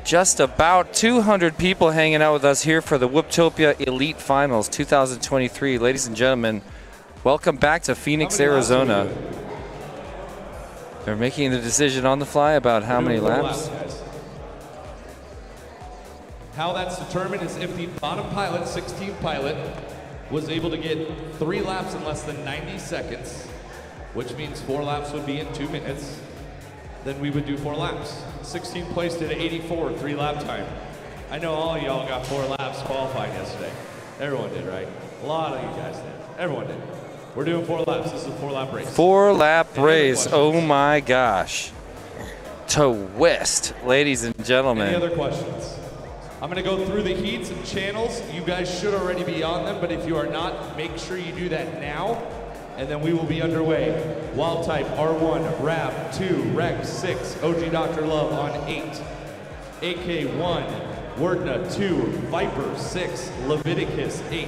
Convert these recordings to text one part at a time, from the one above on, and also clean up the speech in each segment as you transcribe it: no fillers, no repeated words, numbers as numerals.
just about 200 people hanging out with us here for the Whooptopia Elite Finals 2023. Ladies and gentlemen, welcome back to Phoenix, Arizona. They're making the decision on the fly about how many laps. How that's determined is if the bottom pilot, 16th pilot, was able to get 3 laps in less than 90 seconds, which means 4 laps would be in 2 minutes, then we would do 4 laps. 16th place did 84, 3-lap time. I know all of y'all got 4 laps qualified yesterday. Everyone did, right? A lot of you guys did. Everyone did. We're doing 4 laps. This is a 4-lap race. 4-lap race. Oh my gosh. To West, ladies and gentlemen. Any other questions? I'm going to go through the heats and channels. You guys should already be on them, but if you are not, make sure you do that now, and then we will be underway. Wild type R1, Rab 2, Rex 6, OG Dr. Love on 8, AK 1, Wordna 2, Viper 6, Leviticus 8,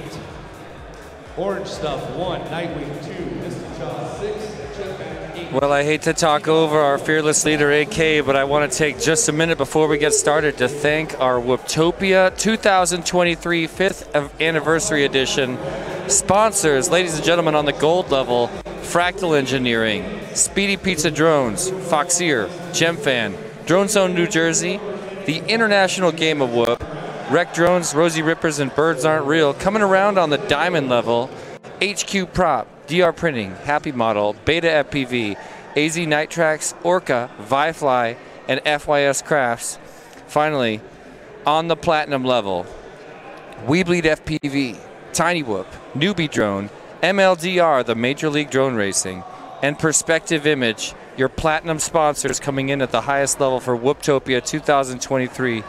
Orange Stuff 1, Nightwing 2, Mr. Jaw 6, Jetpack 8. Well, I hate to talk over our fearless leader AK, but I want to take just a minute before we get started to thank our Whooptopia 2023 5th Anniversary Edition sponsors, ladies and gentlemen, on the gold level: Fractal Engineering, Speedy Pizza Drones, Foxier, GemFan, Drone Zone New Jersey, the International Game of Whoop, Wreck Drones, Rosie Rippers, and Birds Aren't Real. Coming around on the diamond level: HQ Prop, DR Printing, Happy Model, Beta FPV, AZ Night Tracks, Orca, Vifly, and FYS Crafts. Finally, on the platinum level: We Bleed FPV, Tiny Whoop, Newbie Drone, MLDR, the Major League Drone Racing, and Perspective Image, your platinum sponsors coming in at the highest level for Whooptopia 2023,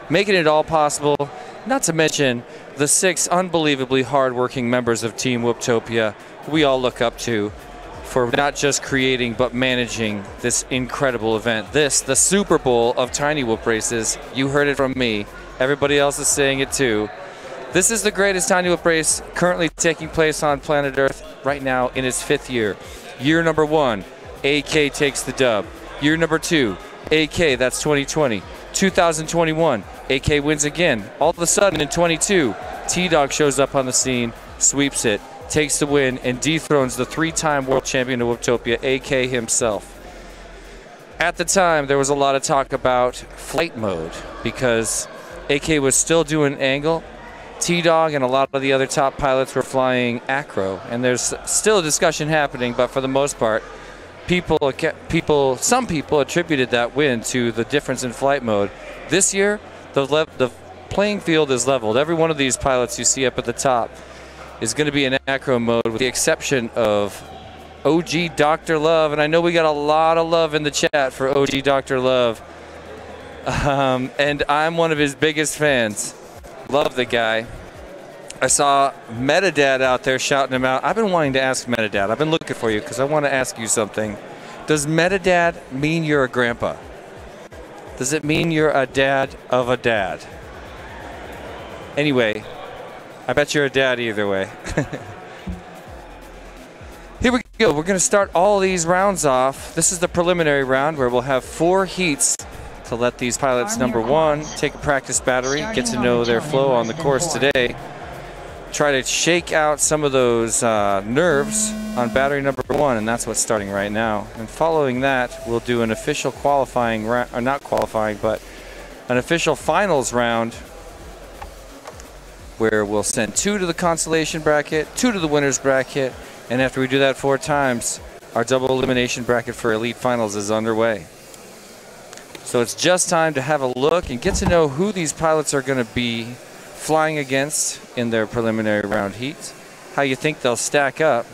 making it all possible, not to mention the 6 unbelievably hardworking members of Team Whooptopia we all look up to for not just creating but managing this incredible event. This, the Super Bowl of Tiny Whoop races. You heard it from me. Everybody else is saying it too. This is the greatest Tiny Whoop race currently taking place on planet Earth right now in its 5th year. Year number 1, AK takes the dub. Year number 2, AK, that's 2020. 2021, AK wins again. All of a sudden in 22, T-Dog shows up on the scene, sweeps it, takes the win, and dethrones the 3-time world champion of Whooptopia, AK himself. At the time, there was a lot of talk about flight mode because AK was still doing angle. T-Dog and a lot of the other top pilots were flying acro, and there's still a discussion happening, but for the most part, some people attributed that win to the difference in flight mode. This year, the playing field is leveled. Every one of these pilots you see up at the top is going to be in acro mode, with the exception of OG Dr. Love, and I know we got a lot of love in the chat for OG Dr. Love, and I'm one of his biggest fans. Love the guy. I saw Metadad out there shouting him out. I've been wanting to ask Metadad. I've been looking for you because I want to ask you something. Does Metadad mean you're a grandpa? Does it mean you're a dad of a dad? Anyway, I bet you're a dad either way. Here we go. We're going to start all these rounds off. This is the preliminary round where we'll have 4 heats to let these pilots, number 1, take a practice battery, get to know their flow on the course today, try to shake out some of those nerves on battery number 1, and that's what's starting right now. And following that, we'll do an official qualifying round, or not qualifying, but an official finals round where we'll send 2 to the consolation bracket, 2 to the winners bracket, and after we do that 4 times, our double elimination bracket for Elite Finals is underway. So it's just time to have a look and get to know who these pilots are going to be flying against in their preliminary round heats, how you think they'll stack up.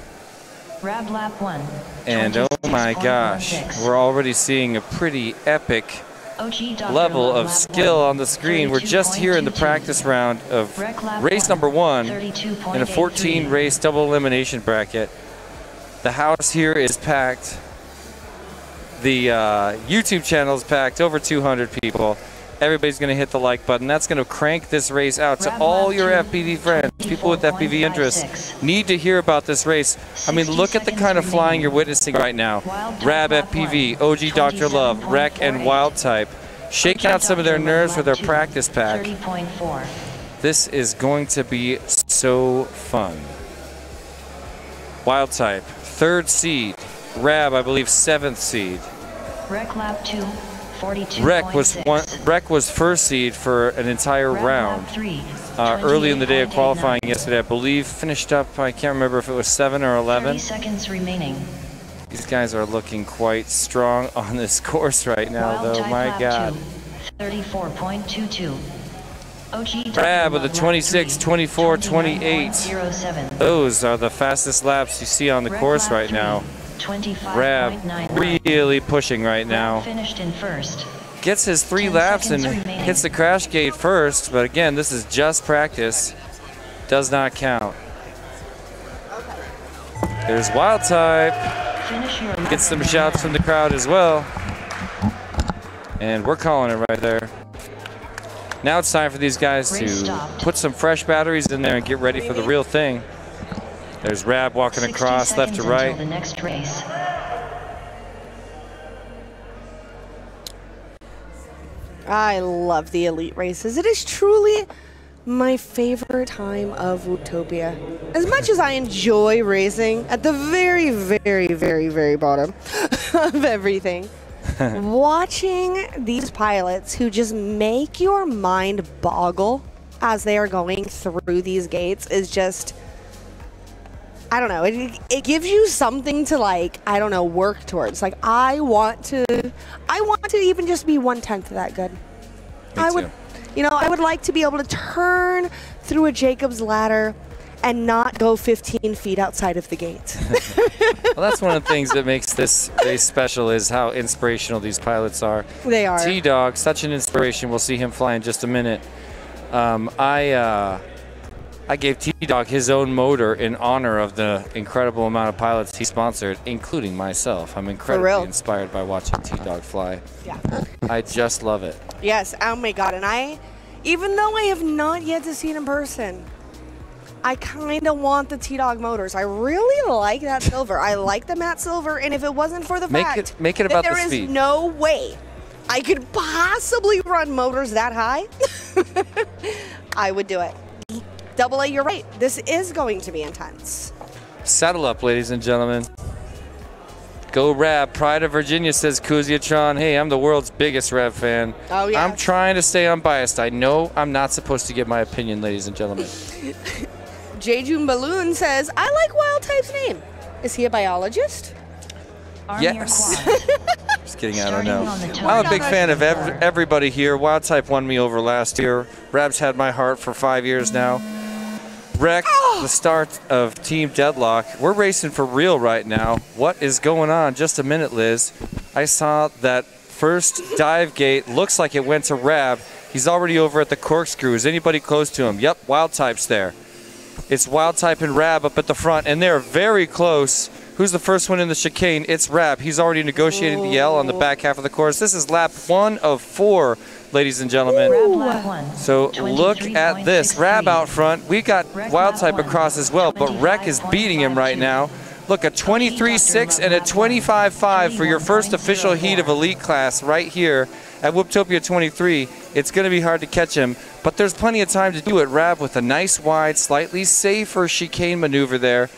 Rab lap 1. And oh my gosh, we're already seeing a pretty epic level of skill on the screen. We're just here in the practice round of race number 1 in a 14-race double elimination bracket. The house here is packed. The YouTube channel is packed, over 200 people. Everybody's going to hit the like button. That's going to crank this race out to all your FPV friends. People with FPV interests need to hear about this race. I mean, look at the kind of flying you're witnessing right now. Rab FPV, OG Dr. Love, Rec, and Wild Type. shaking out some of their nerves with their practice pack. 30.4. This is going to be so fun. Wild type, 3rd seed. Rab, I believe, 7th seed. Rec lap 2, 42.6. Rec was 1st seed for an entire Rab round. lap 3, Early in the day of 28.89. qualifying yesterday, I believe, finished up, I can't remember if it was 7 or 11. 30 seconds remaining. These guys are looking quite strong on this course right now, Wild though. type My lap God. 2, 34.22. OG Rab with a lap 26, 3, 24, 28. 29.07. Those are the fastest laps you see on the Rec course lap right 3, now. 25.99. Rab really pushing right Rab now. finished in 1st. Gets his 3 10 laps and seconds remaining. hits the crash gate first, but again, this is just practice. Does not count. There's Wild Type. Finish your lap Gets some in shouts from the crowd as well. And we're calling it right there. Now it's time for these guys Race to stopped. put some fresh batteries in there and get ready for the real thing. There's Rab walking 60 across left to seconds right. until the next race. I love the elite races. It is truly my favorite time of Whooptopia. As much as I enjoy racing at the very, very, very, very bottom of everything, watching these pilots who just make your mind boggle as they are going through these gates is just, I don't know, it gives you something to, like, I don't know, work towards. Like, I want to even just be 1/10 of that good. I would, you know, I would like to be able to turn through a Jacob's ladder and not go 15 feet outside of the gate. Well, that's one of the things that makes this race special is how inspirational these pilots are. They are. T-Dog, such an inspiration. We'll see him fly in just a minute. I gave T-Dog his own motor in honor of the incredible amount of pilots he sponsored, including myself. I'm incredibly inspired by watching T-Dog fly. Yeah. I just love it. Yes, oh my God. And even though I have not yet to see it in person, I kind of want the T-Dog motors. I really like that silver. I like the matte silver, and if it wasn't for the fact make it about that the there speed. is no way I could possibly run motors that high, I would do it. Double A, you're right. This is going to be intense. Saddle up, ladies and gentlemen. Go Rab. Pride of Virginia, says Kuziatron. Hey, I'm the world's biggest Rab fan. Oh, yeah. I'm trying to stay unbiased. I know I'm not supposed to give my opinion, ladies and gentlemen. J. June Balloon says, I like Wild Type's name. Is he a biologist? Yes. Just kidding, I don't know. Starting on the I'm a big fan of 24. everybody here. Wild Type won me over last year. Rab's had my heart for 5 years now. Rec, the start of Team Deadlock. We're racing for real right now. What is going on? Just a minute, Liz. I saw that first dive gate. Looks like it went to Rab. He's already over at the corkscrew. Is anybody close to him? Yep, Wild Type's there. It's Wild Type and Rab up at the front, and they're very close. Who's the first one in the chicane? It's Rab. He's already negotiating the L on the back half of the course. This is lap 1 of 4, ladies and gentlemen. Rab lap 1. So look at this. Rab out front. We got Rec Wild lap Type 1, across as well, but Rec is beating him right 25.52. now. Look, a 23.6 and a 25.5 for your first official heat of Elite class right here at Whooptopia 23. It's going to be hard to catch him, but there's plenty of time to do it. Rab with a nice wide, slightly safer chicane maneuver there.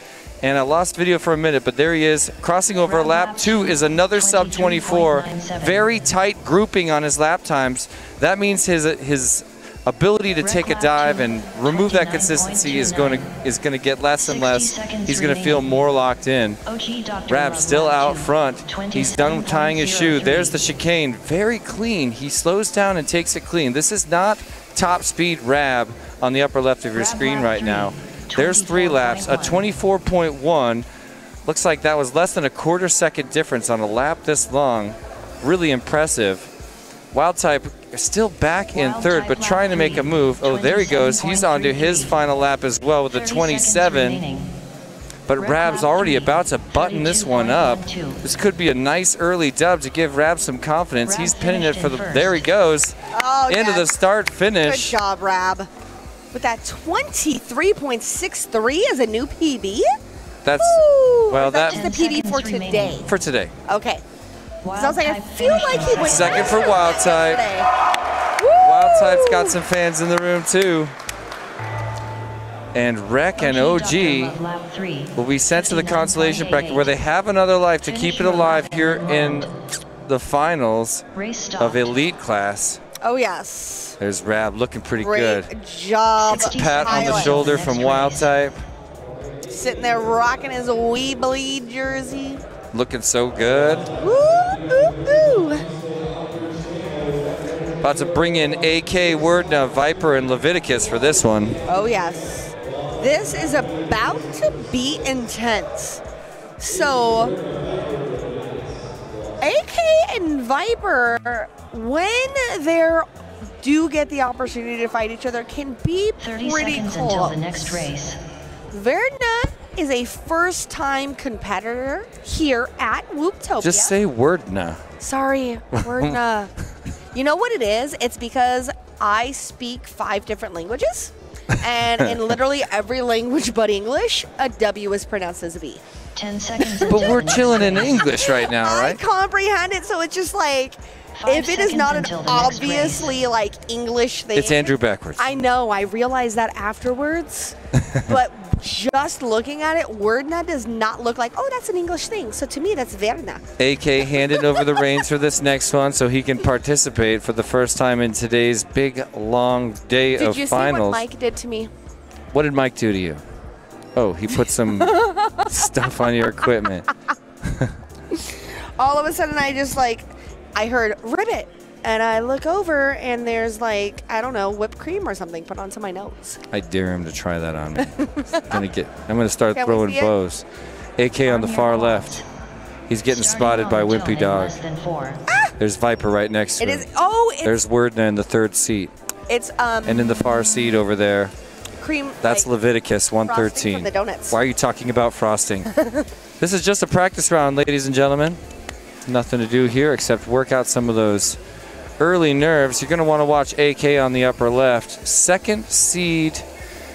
And I lost video for a minute, but there he is. Crossing over Rab lap lap 2 is another sub 24. 23.97. Very tight grouping on his lap times. That means his ability to Rec take a lap dive 2, and remove that consistency is going to get less and 60 less. seconds He's going to feel remaining. more locked in. OG Dr. Rab Love still lap out 2, front. He's done tying his shoe. 27.03. There's the chicane. Very clean. He slows down and takes it clean. This is not top speed Rab on the upper left of your Rab screen lap right 3, now. There's 3 laps. A 24.1. Looks like that was less than a quarter-second difference on a lap this long. Really impressive. Wild Type still back in Wild third, Type but lap trying to make a 3, move. Oh, there he goes. He's on to his 27.33. final lap as well with a 30 seconds 27. remaining. But Rec Rab's lap already 3, about to button this one up. 32.12. This could be a nice early dub to give Rab some confidence. Rab He's pinning it finished for in the. first. There he goes. Oh, Into the yes. start Good finish. job, Rab. With that 23.63 as a new PB? That's Ooh, well is that that just the PB for seconds remaining. today? for today. Okay. 'Cause I was like, I feel like he went second for Wild Type. Wild Type's got some fans in the room too. And Rec and OG will be sent to the consolation bracket where they have another life to keep it alive here in the finals of Elite class. Oh, yes. There's Rab looking pretty Great good. job. Pat on the shoulder from Wild Type. Sitting there rocking his Weebly jersey. Looking so good. Ooh, ooh, ooh. About to bring in AK, Wordna, Viper, and Leviticus for this one. Oh, yes. This is about to be intense. So, AK and Viper, when they do get the opportunity to fight each other, can be 30 pretty seconds close. until the next race. Verna is a first-time competitor here at Whooptopia. Just say Wordna. Sorry, Verna. You know what it is? It's because I speak 5 different languages. And in literally every language but English, a W is pronounced as a B. 10 seconds. But we're chilling in English right now, I right? comprehend it, so it's just like, 5 if it is seconds not an until the next obviously like English thing. It's Andrew backwards. I know, I realized that afterwards. But just looking at it, Wordna does not look like, oh, that's an English thing. So to me, that's Verna. AK handed over the reins for this next one so he can participate for the first time in today's big, long day Did of you finals. see what Mike did to me? What did Mike do to you? Oh, he put some stuff on your equipment. All of a sudden, I heard ribbit. And I look over, and there's like, I don't know, whipped cream or something put onto my nose. I dare him to try that on me. I'm gonna start Can we throwing see it? bows. AK on the far left. He's getting spotted by Wimpy Dog. There's Viper right next to It him. is, oh, There's Wordna in the third seat. it's And in the far seat over there, cream. that's like, Leviticus frosting 113. from the donuts. Why are you talking about frosting? This is just a practice round, ladies and gentlemen. Nothing to do here except work out some of those early nerves. You're going to want to watch AK on the upper left. Second seed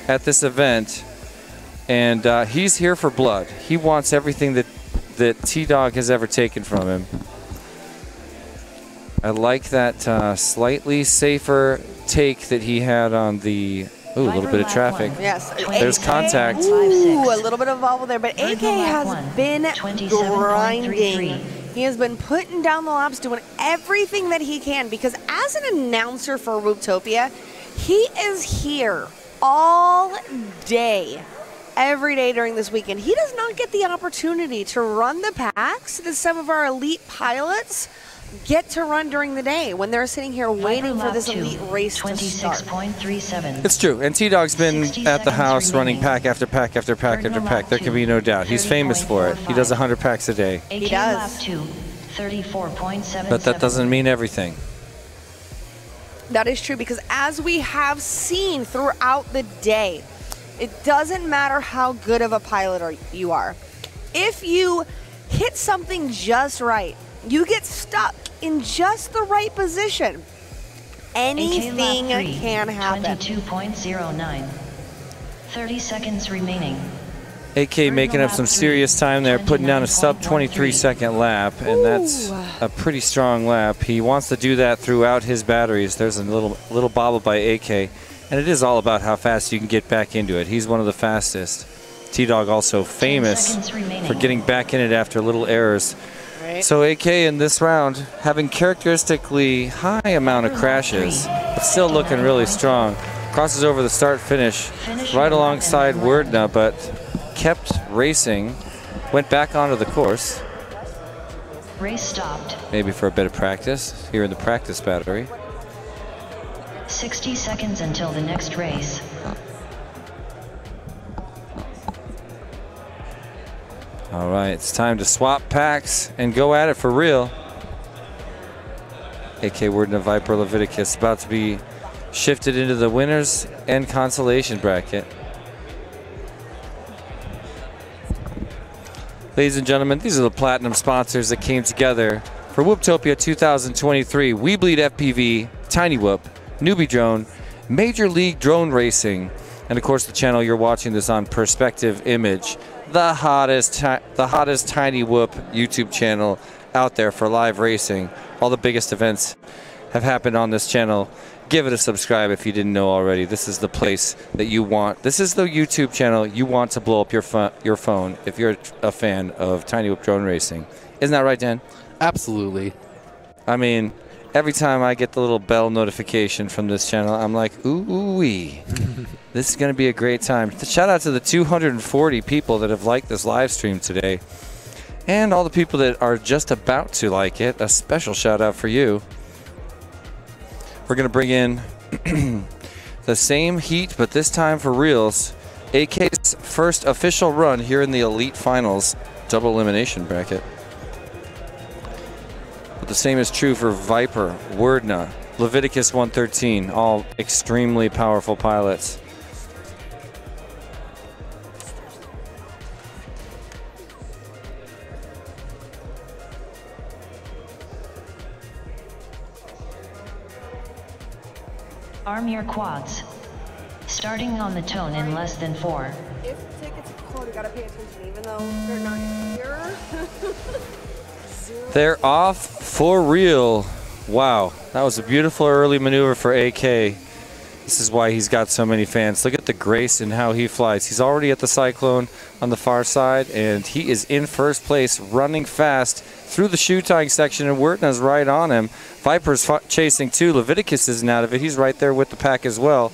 at this event. And he's here for blood. He wants everything that T-Dog has ever taken from him. I like that slightly safer take that he had on the... Ooh, a little bit of traffic. Yes. There's contact. Ooh, a little bit of wobble there. But AK has been grinding. He has been putting down the laps, doing everything that he can, because as an announcer for Whooptopia, he is here all day, every day during this weekend. He does not get the opportunity to run the packs that some of our elite pilots get to run during the day when they're sitting here waiting for this elite race to start. 26.37. It's true, and T-Dog's been at the house running pack after pack after pack after pack. There can be no doubt. He's famous for it. He does 100 packs a day. He does. 34.77. But that doesn't mean everything. That is true, because as we have seen throughout the day, it doesn't matter how good of a pilot you are. If you hit something just right, you get stuck in just the right position, anything can happen. 22.09. 30 seconds remaining. AK making up some serious time there, putting down a sub 23-second lap, and that's a pretty strong lap. He wants to do that throughout his batteries. There's a little bobble by AK, and it is all about how fast you can get back into it. He's one of the fastest. T-Dog also famous for getting back in it after little errors. So AK in this round having characteristically high amount of crashes, but still looking really strong. Crosses over the start-finish right alongside Wordna, but kept racing, went back onto the course. Race stopped. Maybe for a bit of practice here in the practice battery. 60 seconds until the next race. All right, it's time to swap packs and go at it for real. AK Wordna, Viper, Leviticus about to be shifted into the winners and consolation bracket. Ladies and gentlemen, these are the platinum sponsors that came together for Whooptopia 2023. We Bleed FPV, Tiny Whoop, Newbie Drone, Major League Drone Racing, and of course the channel you're watching this on, Perspective Image, the hottest Tiny Whoop YouTube channel out there for live racing. All the biggest events have happened on this channel. Give it a subscribe if you didn't know already. This is the place that you want. This is the YouTube channel you want to blow up your phone if you're a fan of Tiny Whoop Drone Racing. Isn't that right, Dan? Absolutely. I mean, every time I get the little bell notification from this channel, I'm like, ooh-wee. This is going to be a great time. Shout out to the 240 people that have liked this live stream today. And all the people that are just about to like it. A special shout out for you. We're going to bring in the same heat, but this time for reals. AK's first official run here in the Elite Finals double elimination bracket. But the same is true for Viper, Wordna, Leviticus 113, all extremely powerful pilots. Arm your quads. Starting on the tone in less than 4. If tickets are cold, you gotta pay attention, even though they're not here. They're off for real. Wow, that was a beautiful early maneuver for AK. This is why he's got so many fans. Look at the grace and how he flies. He's already at the Cyclone on the far side, and he is in first place, running fast through the shoe tying section, and Wurtna's right on him. Viper's chasing too. Leviticus isn't out of it. He's right there with the pack as well.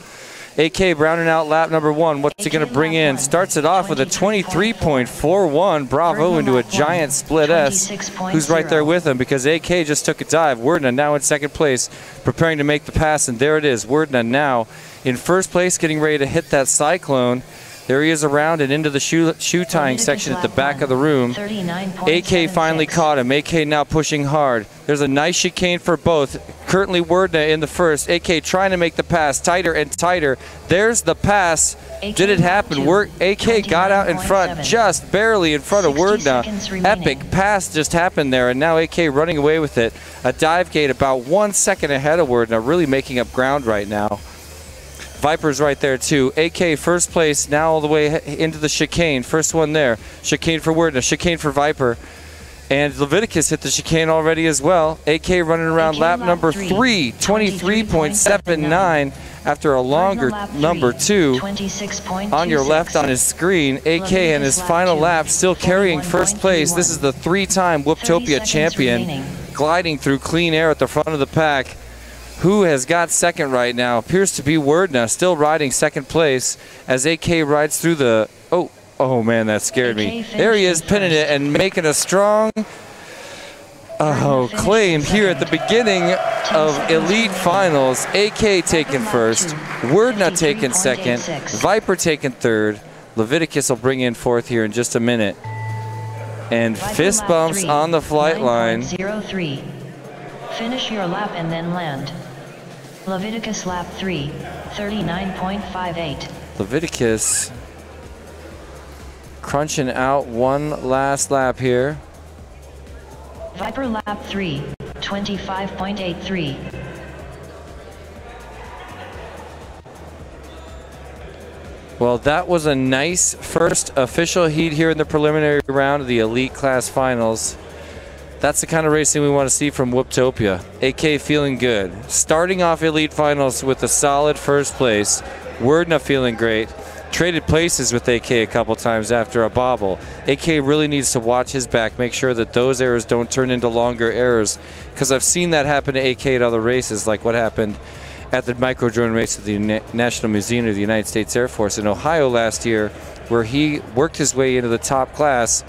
AK rounding out lap number 1. What's he going to bring in? Starts it off with a 23.41. Bravo into a giant split S. Who's right there with him because AK just took a dive. Wordna now in second place, preparing to make the pass, and there it is. Wordna now in first place, getting ready to hit that Cyclone. There he is around and into the shoe tying section at the back of the room. AK finally caught him. AK now pushing hard. There's a nice chicane for both. Currently Wordna in the first. AK trying to make the pass tighter and tighter. There's the pass. Did it happen? AK got out in front, just barely in front of Wordna. Epic pass just happened there, and now AK running away with it. A dive gate about 1 second ahead of Wordna, really making up ground right now. Viper's right there too. AK first place now all the way into the chicane. First one there. Chicane for Wordna, chicane for Viper. And Leviticus hit the chicane already as well. AK running around lap number 3, 23.79 after a longer number 2. On your left on his screen, AK in his final lap still carrying first place. This is the 3-time Whooptopia champion, gliding through clean air at the front of the pack. Who has got second right now? Appears to be Wordna, still riding second place as AK rides through the... Oh man, that scared me. There he is, pinning it and making a strong claim here at the beginning of Elite Finals. AK taking first, Wordna taking second, Viper taking third. Leviticus will bring in fourth here in just a minute. And fist bumps on the flight line. Finish your lap and then land. Leviticus lap 3, 39.58. Leviticus crunching out one last lap here. Viper lap 3, 25.83. Well, that was a nice first official heat here in the preliminary round of the Elite Class Finals. That's the kind of racing we want to see from Whooptopia. AK feeling good. Starting off Elite Finals with a solid first place. Wordna feeling great. Traded places with AK a couple times after a bobble. AK really needs to watch his back, make sure that those errors don't turn into longer errors, because I've seen that happen to AK at other races, like what happened at the micro drone race at the National Museum of the United States Air Force in Ohio last year, where he worked his way into the top class,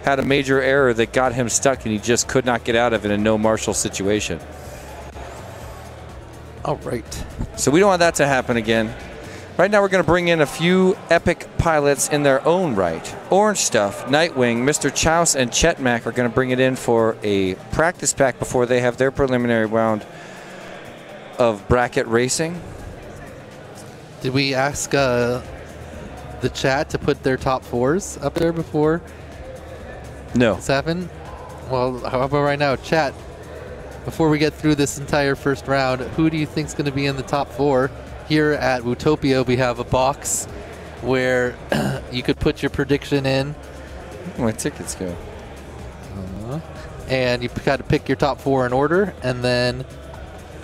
had a major error that got him stuck, and he just could not get out of it in a no marshal situation. All right. So we don't want that to happen again. Right now we're going to bring in a few epic pilots in their own right. Orange Stuff, Nightwing, Mr. Chouse, and Chetmac are going to bring it in for a practice pack before they have their preliminary round of bracket racing. Did we ask the chat to put their top 4s up there before? No. This happened? Well, how about right now, chat? Before we get through this entire first round, who do you think is going to be in the top 4? Here at Whooptopia, we have a box where you could put your prediction in. Where my tickets go? and you got to pick your top 4 in order, and then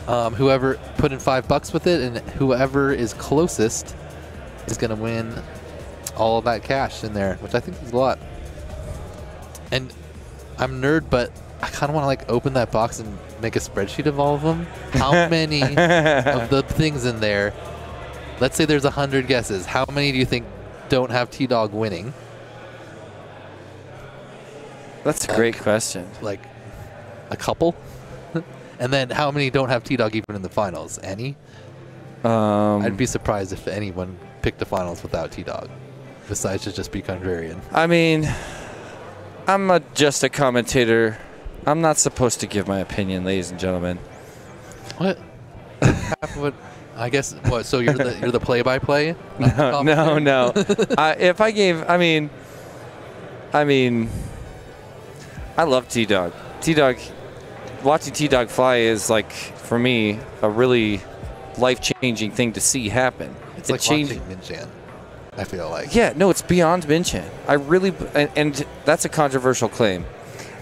whoever put in $5 with it, and whoever is closest is going to win all of that cash in there, which I think is a lot. And I'm a nerd, but I kind of want to like open that box and make a spreadsheet of all of them. How many of the things in there? Let's say there's 100 guesses. How many do you think don't have T-Dog winning? That's a great question. Like a couple? And then how many don't have T-Dog even in the finals? Any? I'd be surprised if anyone picked the finals without T-Dog, besides to just be contrarian. I mean, I'm just a commentator. I'm not supposed to give my opinion, ladies and gentlemen. What? I guess. What? So you're the play-by-play? No. If I gave, I mean, I love T-Dog. T-Dog, watching T-Dog fly is like, for me, a really life-changing thing to see happen. It's like watching Min-Chan, I feel like. Yeah, no, it's beyond Min-Chan. I really, and that's a controversial claim.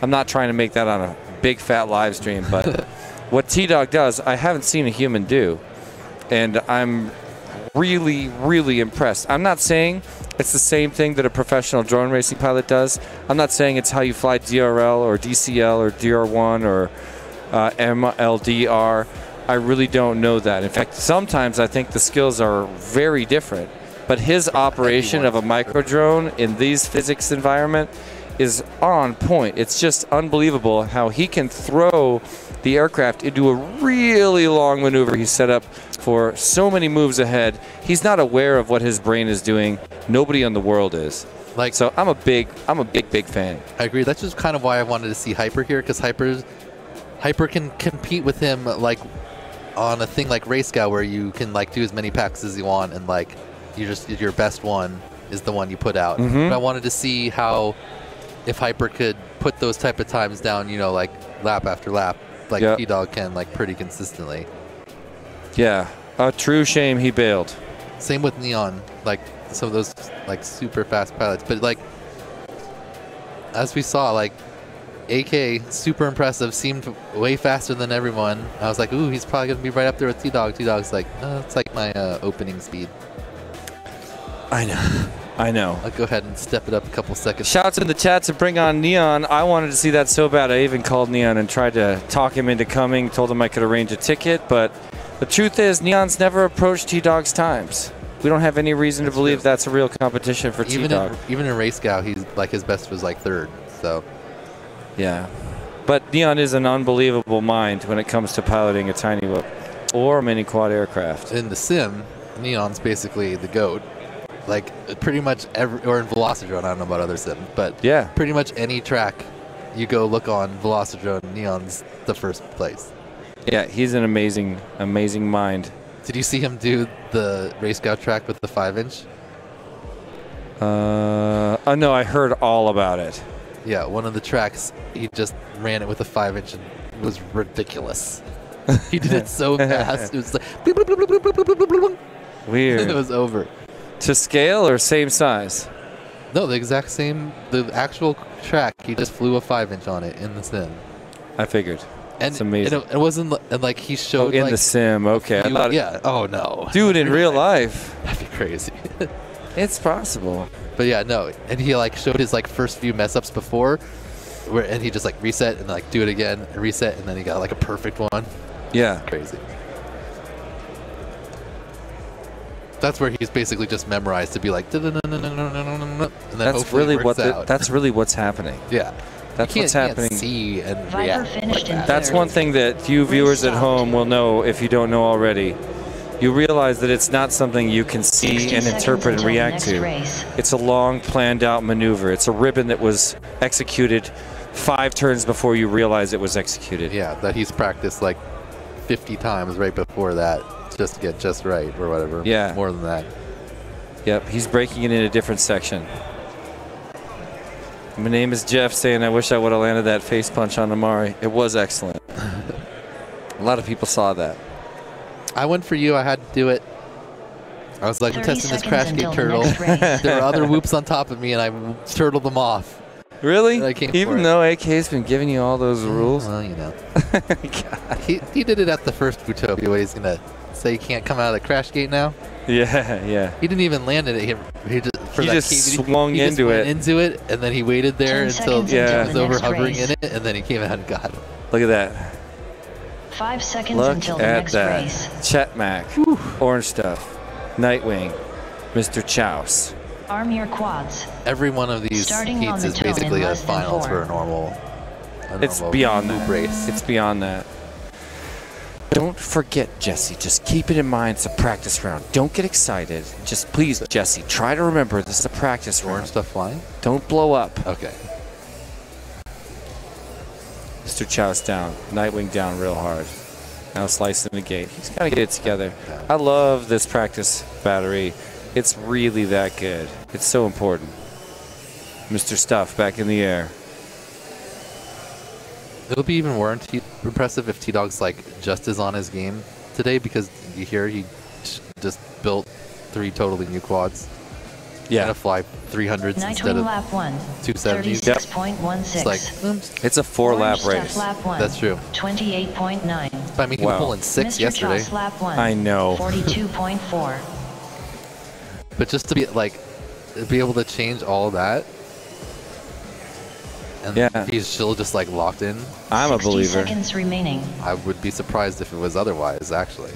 I'm not trying to make that on a big fat live stream, but what T-Dog does, I haven't seen a human do, and I'm really, really impressed. I'm not saying it's the same thing that a professional drone racing pilot does. I'm not saying it's how you fly DRL or DCL or DR1 or MLDR. I really don't know that. In fact, sometimes I think the skills are very different. But his operation of a micro drone in these physics environment is on point. It's just unbelievable how he can throw the aircraft into a really long maneuver he's set up for so many moves ahead. He's not aware of what his brain is doing. Nobody in the world is. So I'm a big fan. I agree. That's just kind of why I wanted to see Hyper here, because Hyper can compete with him like on a thing like Race Scout, where you can like do as many packs as you want, and like your best one is the one you put out. But I wanted to see how, if Hyper could put those type of times down, you know, like lap after lap, like T-Dog can, like pretty consistently. Yeah, a true shame he bailed. Same with Neon, like some of those like super fast pilots. But like, as we saw, like AK, super impressive, seemed way faster than everyone. I was like, ooh, he's probably gonna be right up there with T-Dog. T-Dog's like, it's like my opening speed. I know. I'll go ahead and step it up a couple seconds. Shouts in the chat to bring on Neon. I wanted to see that so bad. I even called Neon and tried to talk him into coming, told him I could arrange a ticket, but the truth is Neon's never approached T-Dog's times. We don't have any reason to believe that's a real competition for T-Dog. Even in Race Scout, he's like, his best was like 3rd, so. Yeah. But Neon is an unbelievable mind when it comes to piloting a tiny whoop or a mini quad aircraft. In the sim, Neon's basically the GOAT. Like pretty much or in Velocidrone, I don't know about other sims, but yeah, pretty much any track you go look on Velocidrone, Neon's the first place. Yeah, he's an amazing mind. Did you see him do the Race Scout track with the 5-inch? Oh no, I heard all about it. Yeah, one of the tracks, he just ran it with a 5-inch and it was ridiculous. He did it so fast. It was like weird. It was over. To scale or same size? No, the exact same. The actual track, he just flew a 5-inch on it in the sim. I figured. And it's amazing. It wasn't like he showed. In like, the sim, okay. Yeah. Oh no. Dude, in real life. That'd be crazy. It's possible. But yeah, no. And he like showed his like first few mess ups before, and he just like reset and like do it again and reset, and then he got like a perfect one. Yeah. Crazy. That's where he's basically just memorized to be like, and then that's really that's really what's happening. Yeah, that's what's happening. Can't see and react like that. That's one thing that you viewers at home will know if you don't know already. You realize that it's not something you can see and interpret and react to. It's a long, planned out maneuver. It's a ribbon that was executed 5 turns before you realize it was executed. Yeah, that he's practiced like 50 times right before that. Just to get just right or whatever. Yeah. More than that. Yep, he's breaking it in a different section. My name is Jeff saying I wish I would have landed that face punch on Amari. It was excellent. A lot of people saw that. I went for you. I had to do it. I was like, I'm testing this crash gate turtle. There were other whoops on top of me and I turtled them off. Really? I came Even for it. though AK's been giving you all those rules? Well, you know. God. He did it at the first Whooptopia. What, he's going to say he can't come out of the crash gate now? Yeah. He didn't even land it. He just swung into it. And then he waited there 10 until seconds he until was the over next hovering race. in it, and then he came out and got him. Look at that. 5 seconds Look until the at next that. race. Chet Mac, Orange Stuff, Nightwing, Mr. Chouse. Arm your quads. Every one of these Starting on heats the is tone in basically a less than finals 4. for a normal It's beyond loop that. race. It's beyond that. Don't forget, Jesse. Just keep it in mind. It's a practice round. Don't get excited. Just please, Jesse, try to remember this is a practice Orange round. Stuff flying? Don't blow up. Okay. Mr. Chouse down. Nightwing down real hard. Now slicing the gate. He's got to get it together. I love this practice battery. It's really that good. It's so important. Mr. Stuff back in the air. It'll be even more impressive if T-Dog's like just as on his game today, because you hear he just built 3 totally new quads. Yeah. Gonna fly 300s instead Nightwing of lap 1. 270s. Yep. 36.16. It's like, oops. It's a 4-lap Orange race. Stuff lap 1. That's true. 28.9. I mean, he Wow. was pulling 6 Mr. yesterday. Chouse lap 1. I know. 42.4. But just to be able to change all of that, and Yeah. he's still just like locked in. I'm a 60 believer. seconds remaining. I would be surprised if it was otherwise, actually.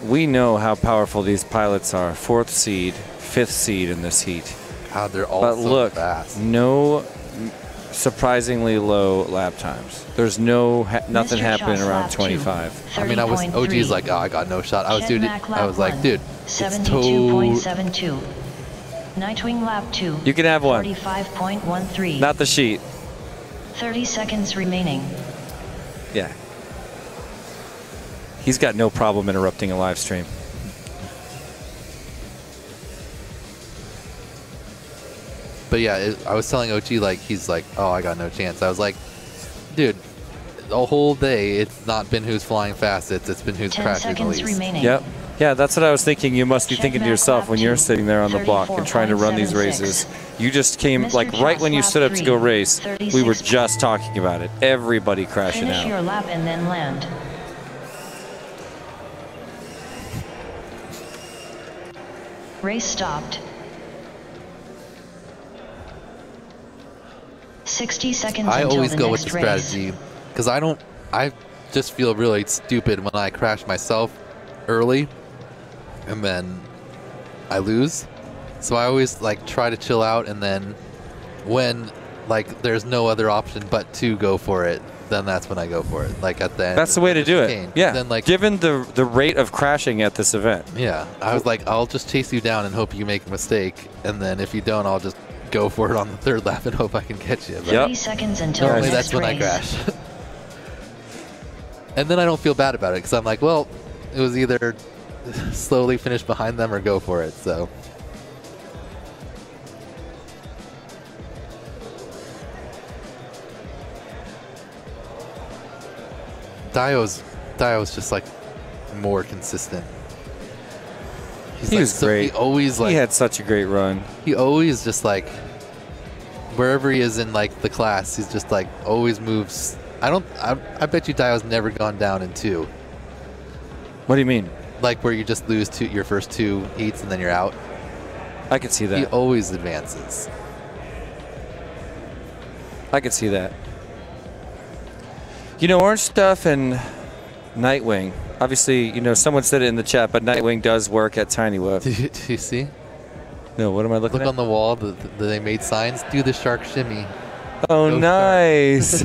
We know how powerful these pilots are. 4th seed, 5th seed in this heat. God, they're all But so look, fast. no surprisingly low lap times. There's nothing Mr. happening Chouse around lap 25. 2, I mean, OG's 30.3. like, oh, I got no shot. I was, Chet dude, Mac I lap was like, 1, dude, it's toe. 72.72. Nightwing lap 2. You can have one. 45.13. Not the sheet. 30 seconds remaining. Yeah. He's got no problem interrupting a live stream. But yeah, I was telling OG, like, he's like, oh, I got no chance. I was like, dude, the whole day, it's not been who's flying fastest, it's been who's 10 crashing the seconds least. remaining. Yep. Yeah, that's what I was thinking. You must be Chet thinking to Mac yourself lap when you're 2, sitting there on the block and trying to run these 34.76. races. You just came, Mr. like, right when you Chouse stood up lap to go 3, race, we were 36. just talking about it. Everybody crashing Finish out. your lap and then land. Race stopped. 60 seconds I until always the go with next the race. strategy, because I just feel really stupid when I crash myself early and then I lose. So I always like try to chill out, and then when like there's no other option but to go for it, then that's when I go for it. Like at the end. That's the way to do it. chicane. Yeah. Then like Given the rate of crashing at this event. yeah, I was like, I'll just chase you down and hope you make a mistake, and then if you don't, I'll just go for it on the 3rd lap and hope I can catch you. But Yep. 30 seconds until normally the that's next when I race. crash. And then I don't feel bad about it, because I'm like, well, it was either slowly finish behind them or go for it. So Dio's just like more consistent. He's He like, was great. He always like He had such a great run. he always just like wherever he is in like the class, he's just like always moves. I bet you Dio's never gone down in 2. What do you mean? Like where you just lose your first 2 heats and then you're out. I could see He that. always advances. I could see that. You know, Orange Stuff and Nightwing. Obviously, you know, someone said it in the chat, but Nightwing does work at Tiny Whoop. Do you see? No, what am I looking Look at? on the wall. They made signs. Do the shark shimmy. Oh, Go nice.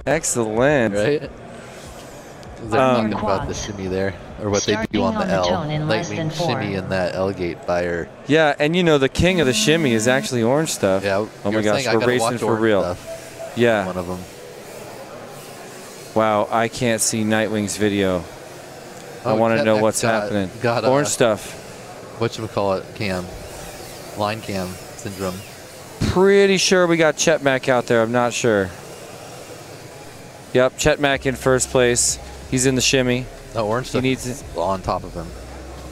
Excellent. Right? They're talking about the shimmy there, or what they do on the L. Lightning shimmy in that L gate fire. Yeah, and you know, the king of the shimmy is actually Orange Stuff. Yeah. Oh my gosh, we're racing for real. Yeah. One of them. Wow, I can't see Nightwing's video. I want to know what's happening. Orange Stuff. Whatchamacallit cam. Line cam syndrome. Pretty sure we got Chet Mac out there. I'm not sure. Yep, Chet Mac in first place. He's in the shimmy. No, Orange Stuff needs is on top of him.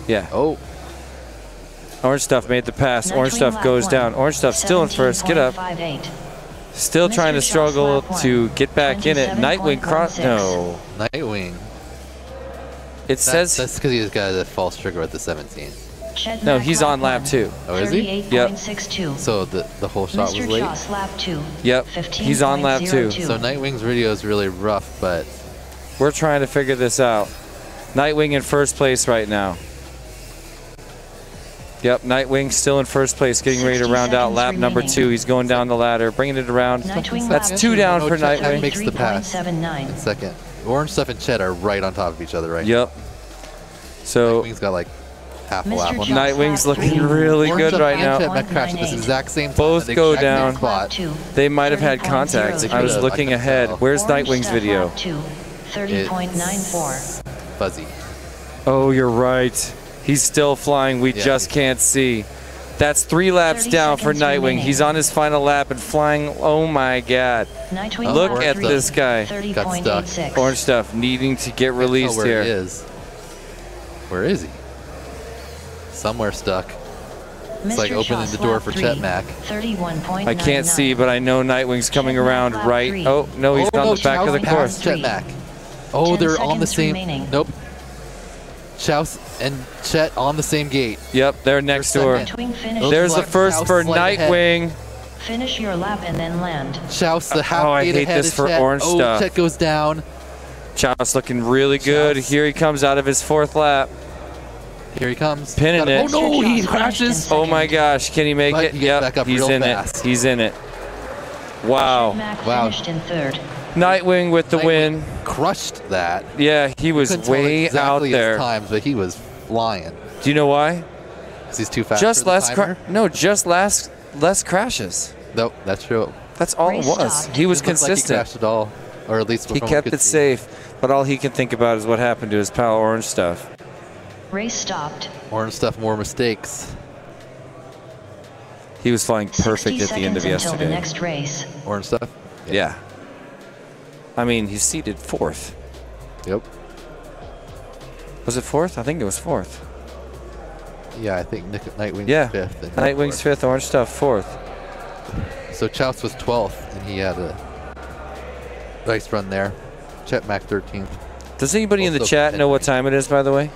Yeah. Oh. Orange Stuff made the pass. Orange Nightwing Stuff lap goes 1, down. Orange Stuff still in first. Get up. 17.58. Still trying to Mr. struggle Shots lap to 1, get back in it. Nightwing cross. 27.16. No. Nightwing. It says. That's because he's got a false trigger at the 17. Chet No, Mack he's on lap 1, 2. Oh, is he? Yep. 38.62. So the whole shot Mr. was late. Joss lap 2. Yep. He's on lap 2. 15.02. So Nightwing's video is really rough, but We're trying to figure this out. Nightwing in first place right now. Yep, Nightwing still in first place, getting ready to 60 round out seconds lap number remaining. 2. He's going down the ladder, bringing it around. Nightwing That's lap 2 down Oh, for Chet Nightwing. makes the pass 33.79. in second. Orange Stuff and Chet are right on top of each other right now. Yep. So Nightwing's got like half a Mr. lap on Joss him. Nightwing's lap looking 3. really Orange good Stuff right and now. Chet Mack crashed at this 0.98. exact same time. Both at the go exact down. same spot. 2. They might have had contact. 30.02. I was Could've, looking I couldn't ahead. tell. Where's Orange Nightwing's Stuff video? lap 2. 30.94. Fuzzy. Oh, you're right. He's still flying. We Yeah. just can't see. That's 3 laps 30 down for seconds Nightwing. remaining. He's on his final lap and flying. Oh my God. Nightwing Look lap at 3. this guy. 30.86. Orange Stuff needing to get released where here. he is. Where is he? Somewhere stuck. It's like Mr. opening Joss the door lap for 3. Chet Mack. 31.99. I can't see, but I know Nightwing's coming Chet Mack around lap right. 3. Oh, no, he's on the back of the Chows course. passed Chet Mack. Oh, 10 they're on the seconds same. remaining. Nope. Chouse and Chet on the same gate. Yep, they're next For door. second. Nightwing finish. Those There's the Chouse first for slight ahead. Nightwing. Finish your lap and then land. Chouse the half Oh, I gate hate ahead this of for Chet. Orange Oh, Stuff. Chet goes down. Chows looking really good. Chows. Here he comes out of his 4th lap. Here he comes. Pinning Oh it. no, he Chouse crashes. finished Oh my gosh, can he make But it? he gets back Yep, up he's real in fast. it. He's in it. Wow. Mac Wow. finished in 3rd. Nightwing with the Nightwing win. Crushed that. Yeah, he was Couldn't tell way exactly out his there. times, but he was flying. Do you know why? 'Cause he's too fast. Just for the less timer. just less crashes. Nope, that's true. That's all it Race was. stopped. He was Didn't look like he consistent. crashed at all, or at least He from what we kept could it see. safe, but all he can think about is what happened to his pal Orange Stuff. Race stopped. Orange Stuff, more mistakes. He was flying 60 perfect at the end of seconds until the yesterday. next race. Orange Stuff. Yeah. I mean, he's seated 4th. Yep. Was it 4th? I think it was 4th. Yeah, I think Nightwing's Yeah. 5th. and Nightwing's 5th, Orange Stuff 4th. So Chouse was 12th, and he had a nice run there. Chet Mack 13th. Does anybody in the Also chat know what Henry. time it is, by the way?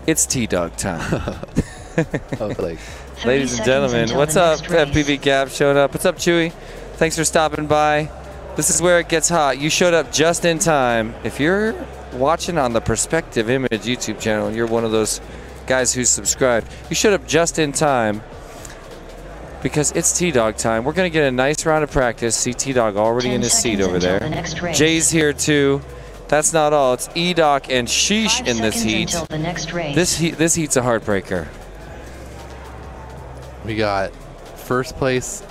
It's T-Dog time. I was like, 30 Ladies and seconds gentlemen, until what's the up? next race. FPV Gap showed up. What's up, Chewy? Thanks for stopping by. This is where it gets hot. You showed up just in time. If you're watching on the Perspective Image YouTube channel, you're one of those guys who's subscribed. You showed up just in time because it's T-Dog time. We're going to get a nice round of practice. See T-Dog already 10 in his seat seconds over until there. the next race. Jay's here too. That's not all. It's E-Doc and Sheesh 5 in this seconds heat. until the next race. This heat's a heartbreaker. we got first place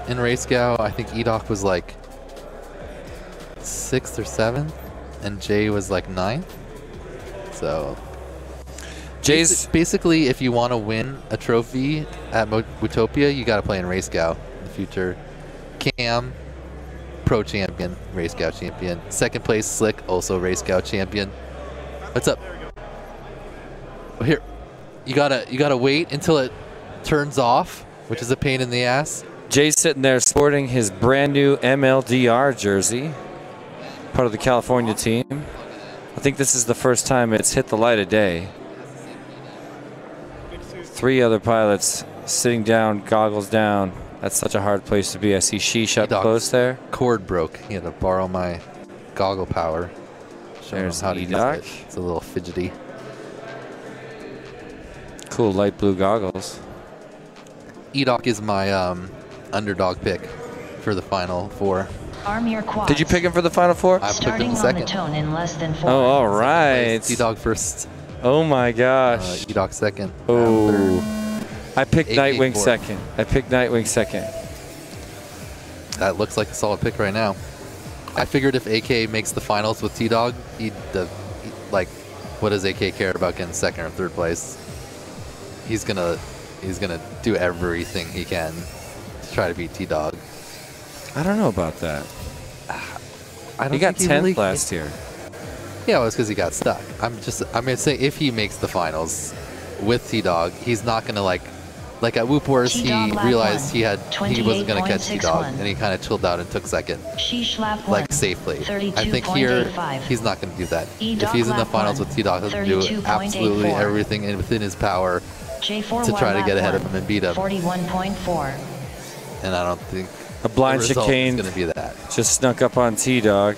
in Race Gal. I think Edoc was like 6th or 7th, and Jay was like 9th. So Jay's basically, if you want to win a trophy at Whooptopia, you got to play in Race Gal in the future. Cam, Pro Champion, Race Gal Champion. 2nd place, Slick, also Race Gal Champion. What's up? Well, here, you gotta wait until it turns off, which is a pain in the ass. Jay's sitting there sporting his brand new MLDR jersey, part of the California team. I think this is the first time it's hit the light of day. 3 other pilots sitting down, goggles down. That's such a hard place to be. I see Sheesh up E-Doc. close there. Cord broke. He had to borrow my goggle power. Show him There's how to use E-Doc. it. It's a little fidgety. Cool light blue goggles. Edoc is my underdog pick for the final 4. Arm your quads. Did you pick him for the Final Four? I picked him Starting on the second. tone in less than 4. Oh, all right. Edog first. Oh my gosh. Edoc second. Oh. I picked AK Nightwing fourth. second. I picked Nightwing second. That looks like a solid pick right now. I figured if AK makes the finals with T-Dog, like, what does AK care about getting 2nd or 3rd place? He's gonna do everything he can to try to beat T-Dog. I don't know about that. I don't He got think 10th really- last year. Yeah, it was because he got stuck. I'm gonna say if he makes the finals, with T-Dog. He's not going to like at Whoop Wars, he realized he wasn't going to catch T-Dog, and he kind of chilled out and took second, like safely. I think here he's not going to do that. If he's in the finals with T-Dog, he'll do absolutely everything within his power to try to get ahead of him and beat him. 41.4. And I don't think a blind chicane is going to be that. Just snuck up on T-Dog.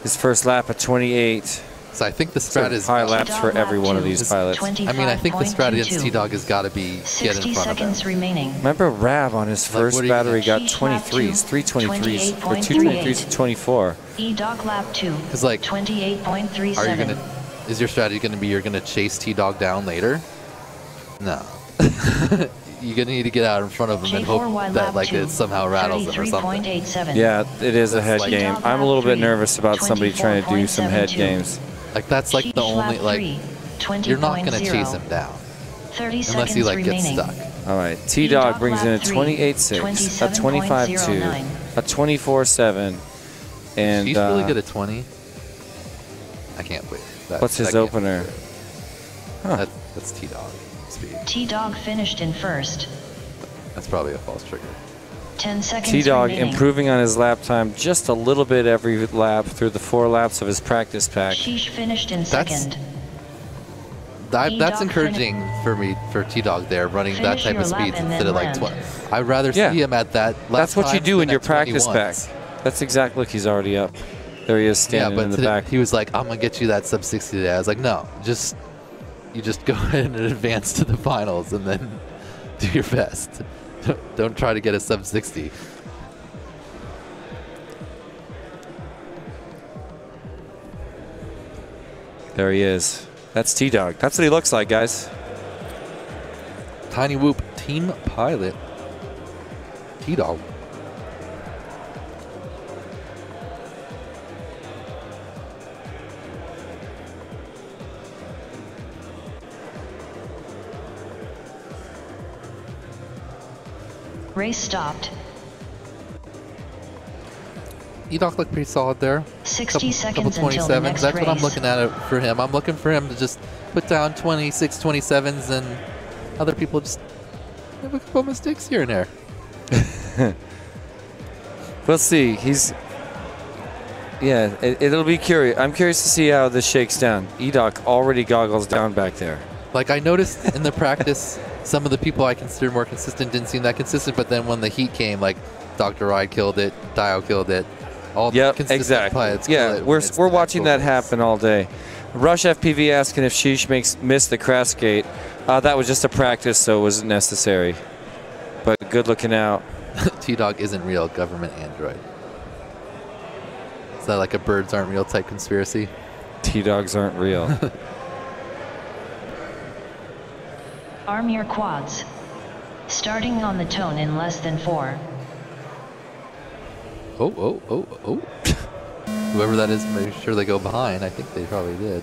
His first lap at 28. So I think the strat is high laps for every one of these pilots. I mean, I think the strat against T-Dog has got to be get in front of him. Remaining. Remember Rav on his first battery got 23s, 323s, or 223s to 24. E-Dog lap 2. Because like, 28.37. are you gonna? Is your strategy going to be you're going to chase T-Dog down later? No. You're going to need to get out in front of him and hope that like it somehow rattles him or something. Yeah, it is a head game. I'm a little bit nervous about somebody trying to do some head games. Like that's like the only you're not gonna chase him down unless he like gets stuck. All right, T-Dog brings in a 28.6, a 25.2, a 24.7, and she's really good at 20. I can't wait. What's his opener? Huh. That's T-Dog speed. T-Dog finished in first. That's probably a false trigger. 10 seconds T-Dog remaining. improving on his lap time just a little bit every lap through the 4 laps of his practice pack. Sheesh finished in second. That's encouraging for me, for T-Dog there, running that type of speeds instead of like 20. I'd rather see him at that lap. That's what you do in your practice pack. That's exactly, look, he's already up. There he is standing in the back. He was like, I'm going to get you that sub 60 today. I was like, no, you just go ahead and advance to the finals and then do your best. Don't try to get a sub 60. There he is. That's T-Dog. That's what he looks like, guys. Tiny Whoop team pilot. T-Dog. Race stopped. E-Dog looked pretty solid there. 60 seconds couple until the next That's what I'm race. looking at for him. I'm looking for him to just put down 26, 27s, and other people just have a couple mistakes here and there. We'll see. It'll be curious. I'm curious to see how this shakes down. E-Dog already goggles down back there. Like I noticed in the practice, some of the people I consider more consistent didn't seem that consistent, but then when the heat came, like Dr. Ride killed it, Dio killed it. All consistent exactly. pilots Yeah, we're watching that happen all day. Rush FPV asking if Sheesh missed the crash gate. That was just a practice, so it wasn't necessary. But good looking out. T-Dog isn't real, government android. Is that like a birds aren't real type conspiracy? T-Dogs aren't real. Arm your quads. Starting on the tone in less than 4. Oh. Whoever that is, make sure they go behind. I think they probably did.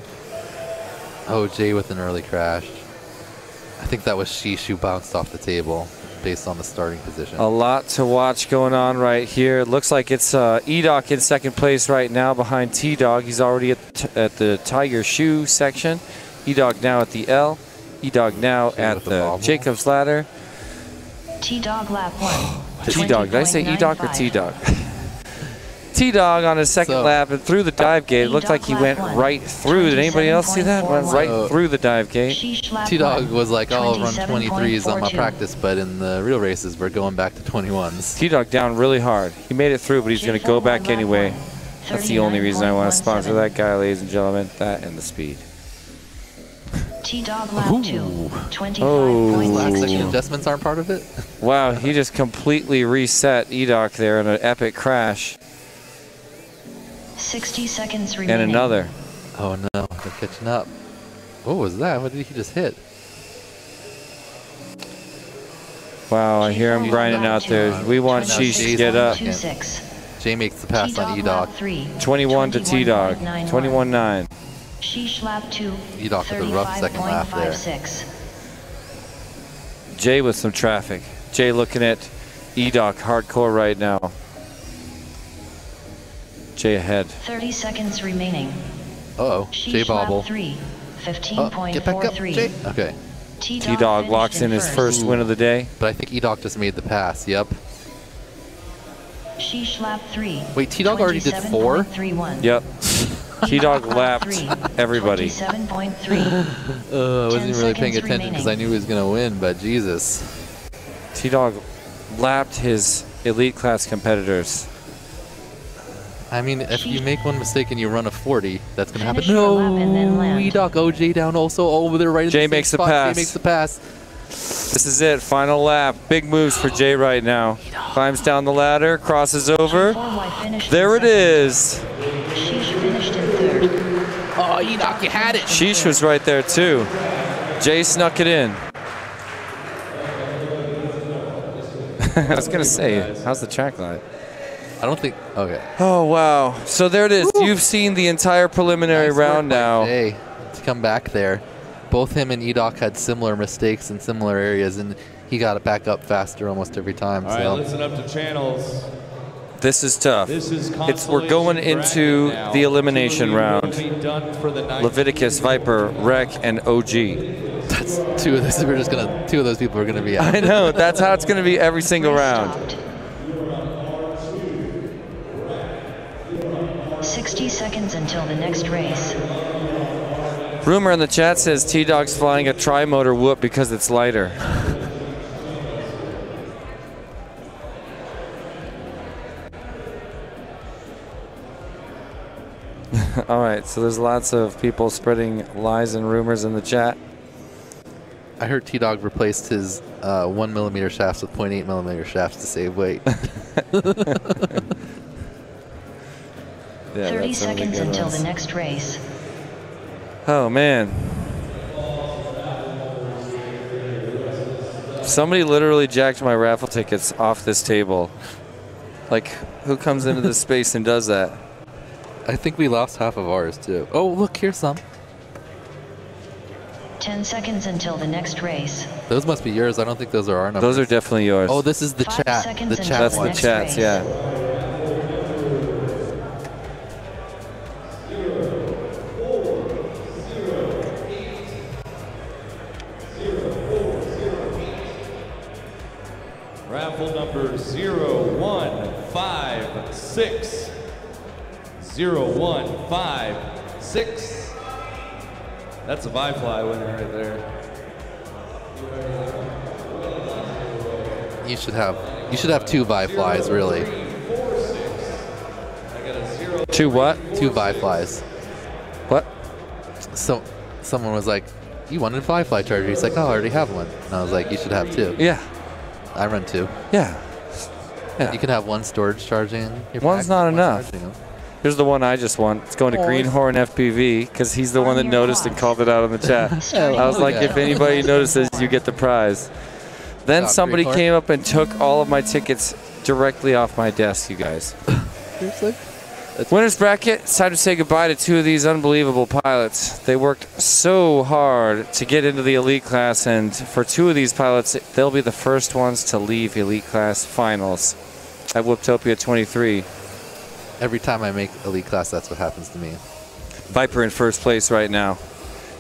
Oh, Jay with an early crash. I think that was Sheesh who bounced off the table based on the starting position. A lot to watch going on right here. It looks like it's E-Dog in second place right now behind T-Dog. He's already at the Tiger Shoe section. E-Dog now at the L. E-Dog now at the Jacob's Ladder. T-Dog lap 1. T-Dog. Did I say E-Dog or T-Dog? T-Dog on his second lap and through the dive gate. It looked like he went right through. Did anybody else see that? Went right through the dive gate. T-Dog was like, I'll run 23s on my practice, but in the real races, we're going back to 21s. T-Dog down really hard. He made it through, but he's going to go back anyway. That's the only reason I want to sponsor that guy, ladies and gentlemen. That and the speed. T-Dog lap 2. 25.62. Last second adjustments aren't part of it? Wow, he just completely reset E-Dog there in an epic crash. 60 seconds remaining. And another. Oh no, they're catching up. What was that? What did he just hit? Wow, I hear him grinding out there. We want Sheesh to get up. Jay makes the pass on E-Dog. 21 to T-Dog. 21-9. Sheesh lap 2. E-Dog with a rough second lap there. Jay with some traffic. Jay looking at E-Dog hardcore right now. Jay ahead. 30 seconds remaining. Uh-oh, Jay bobble. 3. Get back up, Jay. 15.43. Okay. T-Dog locks in his first win of the day. But I think E-Dog just made the pass. Yep. Sheesh lap 3. Wait, T-Dog already did 4? 27.31. Yep. T-Dog lapped everybody. 27.3. I wasn't even really paying attention because I knew he was going to win, but Jesus. T-Dog lapped his elite class competitors. I mean, if you make one mistake and you run a 40, that's going to happen. Finish your lap and then No, land. E-Dog, OJ down also over there right in Jay the same makes the spot. pass. Jay makes the pass. This is it, final lap. Big moves for Jay right now. Climbs down the ladder, crosses over. There it is. Sheesh finished in third. Oh, E-Dog, you had it. Sheesh was right there too. Jay snuck it in. I was gonna say, how's the track line? I don't think. Okay. Oh wow! So there it is. Woo. You've seen the entire preliminary Nice work round by now. Jay to come back there. Both him and E-Dog had similar mistakes in similar areas, and he got it back up faster almost every time. All right, So listen up to channels. This is tough. This is We're going into now. the elimination Two will round. be done for the night. Leviticus, Viper, Rec, and OG. that's two of those. We're just gonna. Two of those people are gonna be out. I know. That's how it's gonna be every single Race round. stopped. 60 seconds until the next race. Rumor in the chat says T-Dog's flying a tri-motor whoop because it's lighter. All right, so there's lots of people spreading lies and rumors in the chat. I heard T-Dog replaced his 1mm shafts with 0.8mm shafts to save weight. Yeah, 30 that's some of the seconds good until ones. the next race. Oh man. Somebody literally jacked my raffle tickets off this table. Like, who comes into this space and does that? I think we lost half of ours too. Oh, look, here's some. 10 seconds until the next race. Those must be yours. I don't think those are our numbers. Those are definitely yours. Oh, this is the 5 chat. seconds The until chat That's the the one. next chats, race. yeah. Raffle number 0156. 0156. That's a Vifly winner right there. You should have two Viflies, really. 2 what? Two Viflies. What? So someone was like, "You wanted a Vifly charger?" He's like, "Oh, I already have one." And I was like, "You should have two." Yeah. I run two. Yeah. You can have one storage charging. Your One's pack, not one enough. charging them. Here's the one I just won. It's going to Oh, Greenhorn FPV because he's the one that noticed and called it out on the chat. I was like, Yeah. if anybody notices, you get the prize. Then Stop, somebody Greenhorn. came up and took all of my tickets directly off my desk, you guys. Seriously? Winners bracket, it's time to say goodbye to 2 of these unbelievable pilots. They worked so hard to get into the elite class, and for 2 of these pilots, they'll be the first ones to leave elite class finals at Whooptopia 23. Every time I make elite class, that's what happens to me. Viper in first place right now.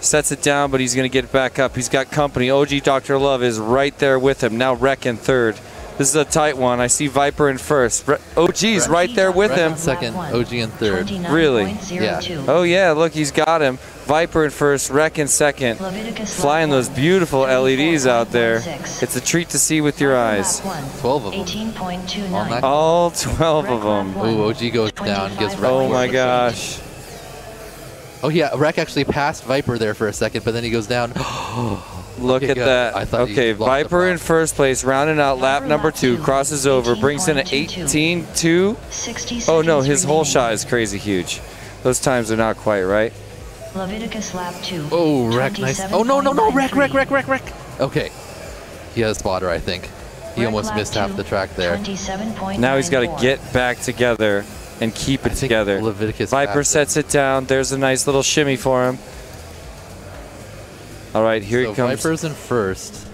Sets it down, but he's going to get it back up. He's got company. OG Dr. Love is right there with him. Now Rec in third. This is a tight one. I see Viper in first. OG's right there with him. Second, OG in third. Really? Yeah. Oh yeah, look, he's got him. Viper in first, Rec in second. Flying those beautiful LEDs out there. It's a treat to see with your eyes. 12 of them. 18.29. All 12 of them. Ooh, OG goes down, gives Rec. Oh my gosh. Oh yeah, Rec actually passed Viper there for a second, but then he goes down. Look Okay, at good. that. I thought he Okay, lost the Viper ball. in first place, rounding out lap number 2, crosses over, brings in an 18.2. 60 Oh no, seconds his whole remaining. shot is crazy huge. Those times are not quite right. Leviticus lap 2. Oh, Rec, nice. Oh no, Rec. Okay, he has a spotter, I think. He almost missed half the track there. Now he's got to get back together and keep it I think together. Leviticus Viper passed sets it down. There's a nice little shimmy for him. All right, here So he comes. Viper's in first.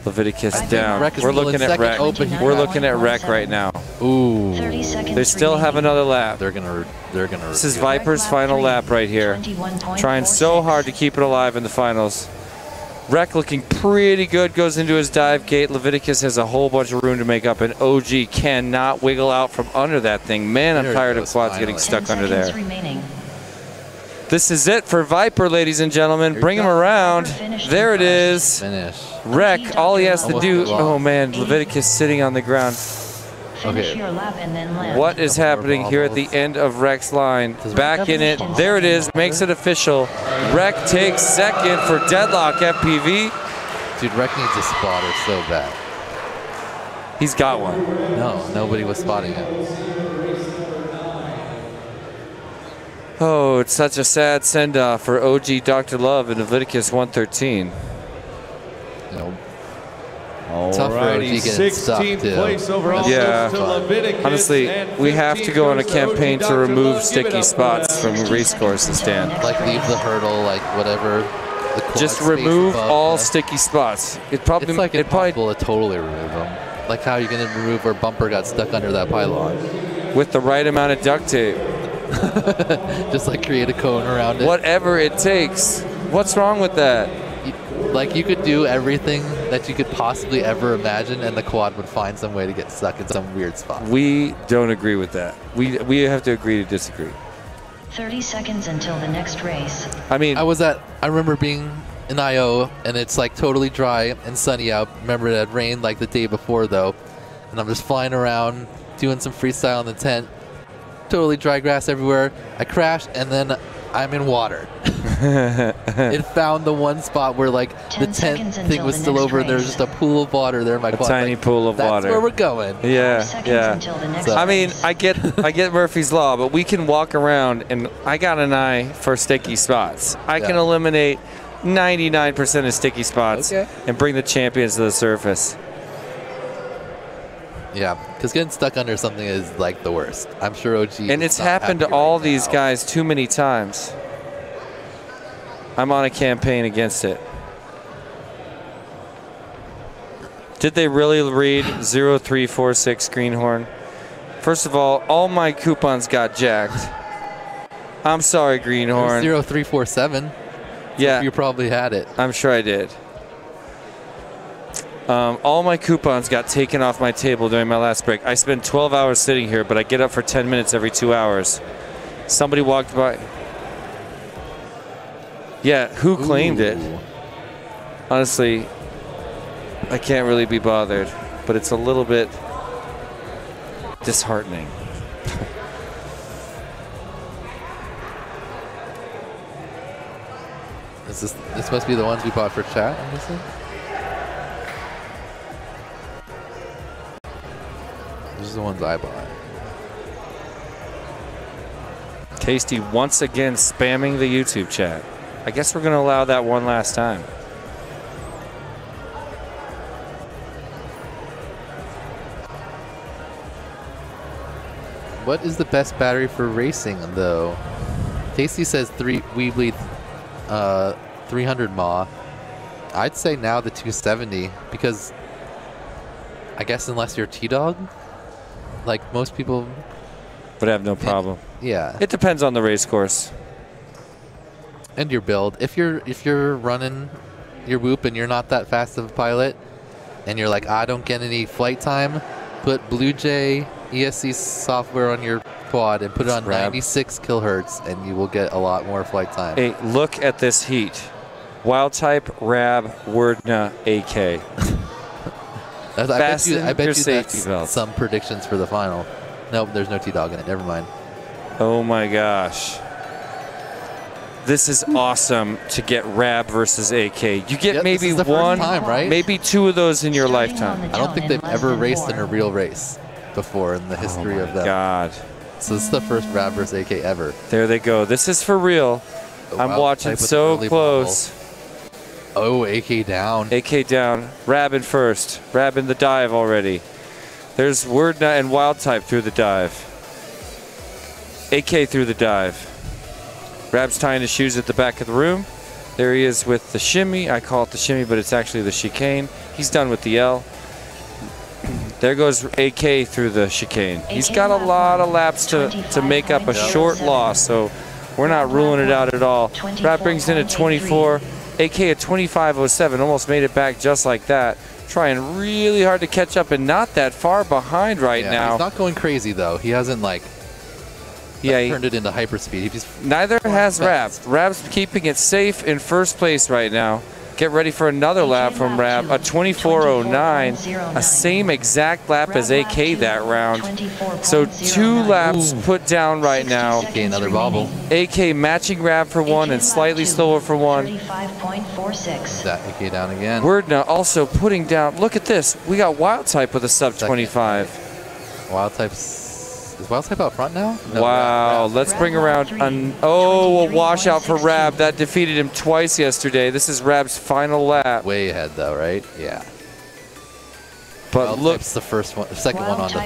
Leviticus think down. Rec is We're still looking in at second. Wreck. Open here. We're looking at Wreck right now. Ooh. 30 seconds They still have remaining. another lap. They're gonna. This is review. Viper's Lap final 3, lap right here. 21.46. Trying so hard to keep it alive in the finals. Wreck looking pretty good, goes into his dive gate. Leviticus has a whole bunch of room to make up, and OG cannot wiggle out from under that thing. Man, I'm There it tired of goes, quads finally. getting stuck 10 under seconds there. remaining. This is it for Viper, ladies and gentlemen. Here Bring it him comes. around. Finished There it first. is. Finish. Wreck, all he has to Almost do. too long. Oh man, Leviticus sitting on the ground. Finish Okay. your lap and then land. What is happening here at the end of Wreck's line? Back in it. There it is. Makes it official. Wreck takes second for Deadlock FPV. Dude, Rec needs a spotter so bad. He's got one. No, nobody was spotting him. Oh, it's such a sad send-off for OG Dr. Love and Leviticus 113. You know, tough for OG Alrighty, getting stuck 16th too. place overall Yeah. goes to Leviticus, Honestly, and we have to 15th go on a goes to OG campaign to Dr. remove Love. Give it sticky up for spots them. from race courses, Dan. Like leave the hurdle, like whatever. The quad Just space remove above all the- sticky spots. It probably, It's like it probably impossible to totally remove them. Like how you gonna remove where bumper got stuck under that pylon? with the right amount of duct tape. Just like create a cone around it. Whatever it takes. What's wrong with that? Like you could do everything that you could possibly ever imagine, and the quad would find some way to get stuck in some weird spot. We don't agree with that. We have to agree to disagree. 30 seconds until the next race. I mean, I remember being in IO, and it's like totally dry and sunny out. Remember it had rained like the day before though, and I'm just flying around doing some freestyle in the tent. Totally dry grass everywhere. I crashed, and then I'm in water. It found the one spot where like the 10 tent seconds thing until was the still next over, and there was race. just a pool of water there in my quad. tiny Like, pool of that's water. where we're going. yeah, 5 seconds yeah. until the next So- I mean, race. I get Murphy's Law, but we can walk around, and I got an eye for sticky spots. I can Yeah. eliminate 99% of sticky spots Okay. and bring the champions to the surface. Yeah, because getting stuck under something is like the worst. I'm sure OG. And is it's not happened to happy all right these now. guys too many times. I'm on a campaign against it. Did they really read 0346 Greenhorn? First of all my coupons got jacked. I'm sorry, Greenhorn. 0347. Yeah, You probably had it. I'm sure I did. All my coupons got taken off my table during my last break. I spend 12 hours sitting here, but I get up for 10 minutes every 2 hours. Somebody walked by. Yeah, who claimed it? Ooh. Honestly, I can't really be bothered, but it's a little bit disheartening. This must be the ones we bought for chat, I'm guessing? These are the ones I bought. Tasty once again spamming the YouTube chat. I guess we're going to allow that one last time. What is the best battery for racing, though? Tasty says we bleed 300 mAh. I'd say now the 270 because I guess unless you're T-Dog, like most people, Would have no problem. yeah. It depends on the race course. And your build. If you're running your Whoop and you're not that fast of a pilot, and you're like, I don't get any flight time, put Blue Jay ESC software on your quad and put it on Rab. 96 kilohertz, and you will get a lot more flight time. Hey, look at this heat. Wild type, Rab, Wordna, AK. I bet Fasten you your that's safety belts. some predictions for the final. Nope, there's no T-Dog in it. Never mind. Oh my gosh. This is awesome to get Rab versus AK. You get Yep, this maybe is the first one, time, right? maybe two of those in your Starting lifetime. on the I don't tone think in they've less ever than raced 4. in a real race before in the history of them. God. So this is the first Rab versus AK ever. There they go. This is for real. The I'm wild watching type with so early close. bubble. Oh, AK down. AK down. Rab in first. Rab in the dive already. There's Wordna and Wild type through the dive. AK through the dive. Rab's tying his shoes at the back of the room. There he is with the shimmy. I call it the shimmy, but it's actually the chicane. He's done with the L. There goes AK through the chicane. He's got a lot of laps to make up a short loss, so we're not ruling it out at all. That brings in a 24. AK at 25.07, almost made it back just like that. Trying really hard to catch up and not that far behind right now. He's not going crazy, though. He hasn't, like, turned it into hyperspeed. Neither has Rab. Rab's keeping it safe in first place right now. Get ready for another lap from Rab, a 24.09, a same exact lap as AK that round. So 2 laps put down right now. AK another bobble. AK matching Rab for 1 and slightly slower for 1. That AK down again. Wordna also putting down, look at this, we got Wild Type with a sub 25. Wild Type's, is Wild Type out front now? No, wow, Rab. let's bring around a washout for Rab. That defeated him twice yesterday. This is Rab's final lap. Way ahead though, right? Yeah. But Wild look, Type's the second one on the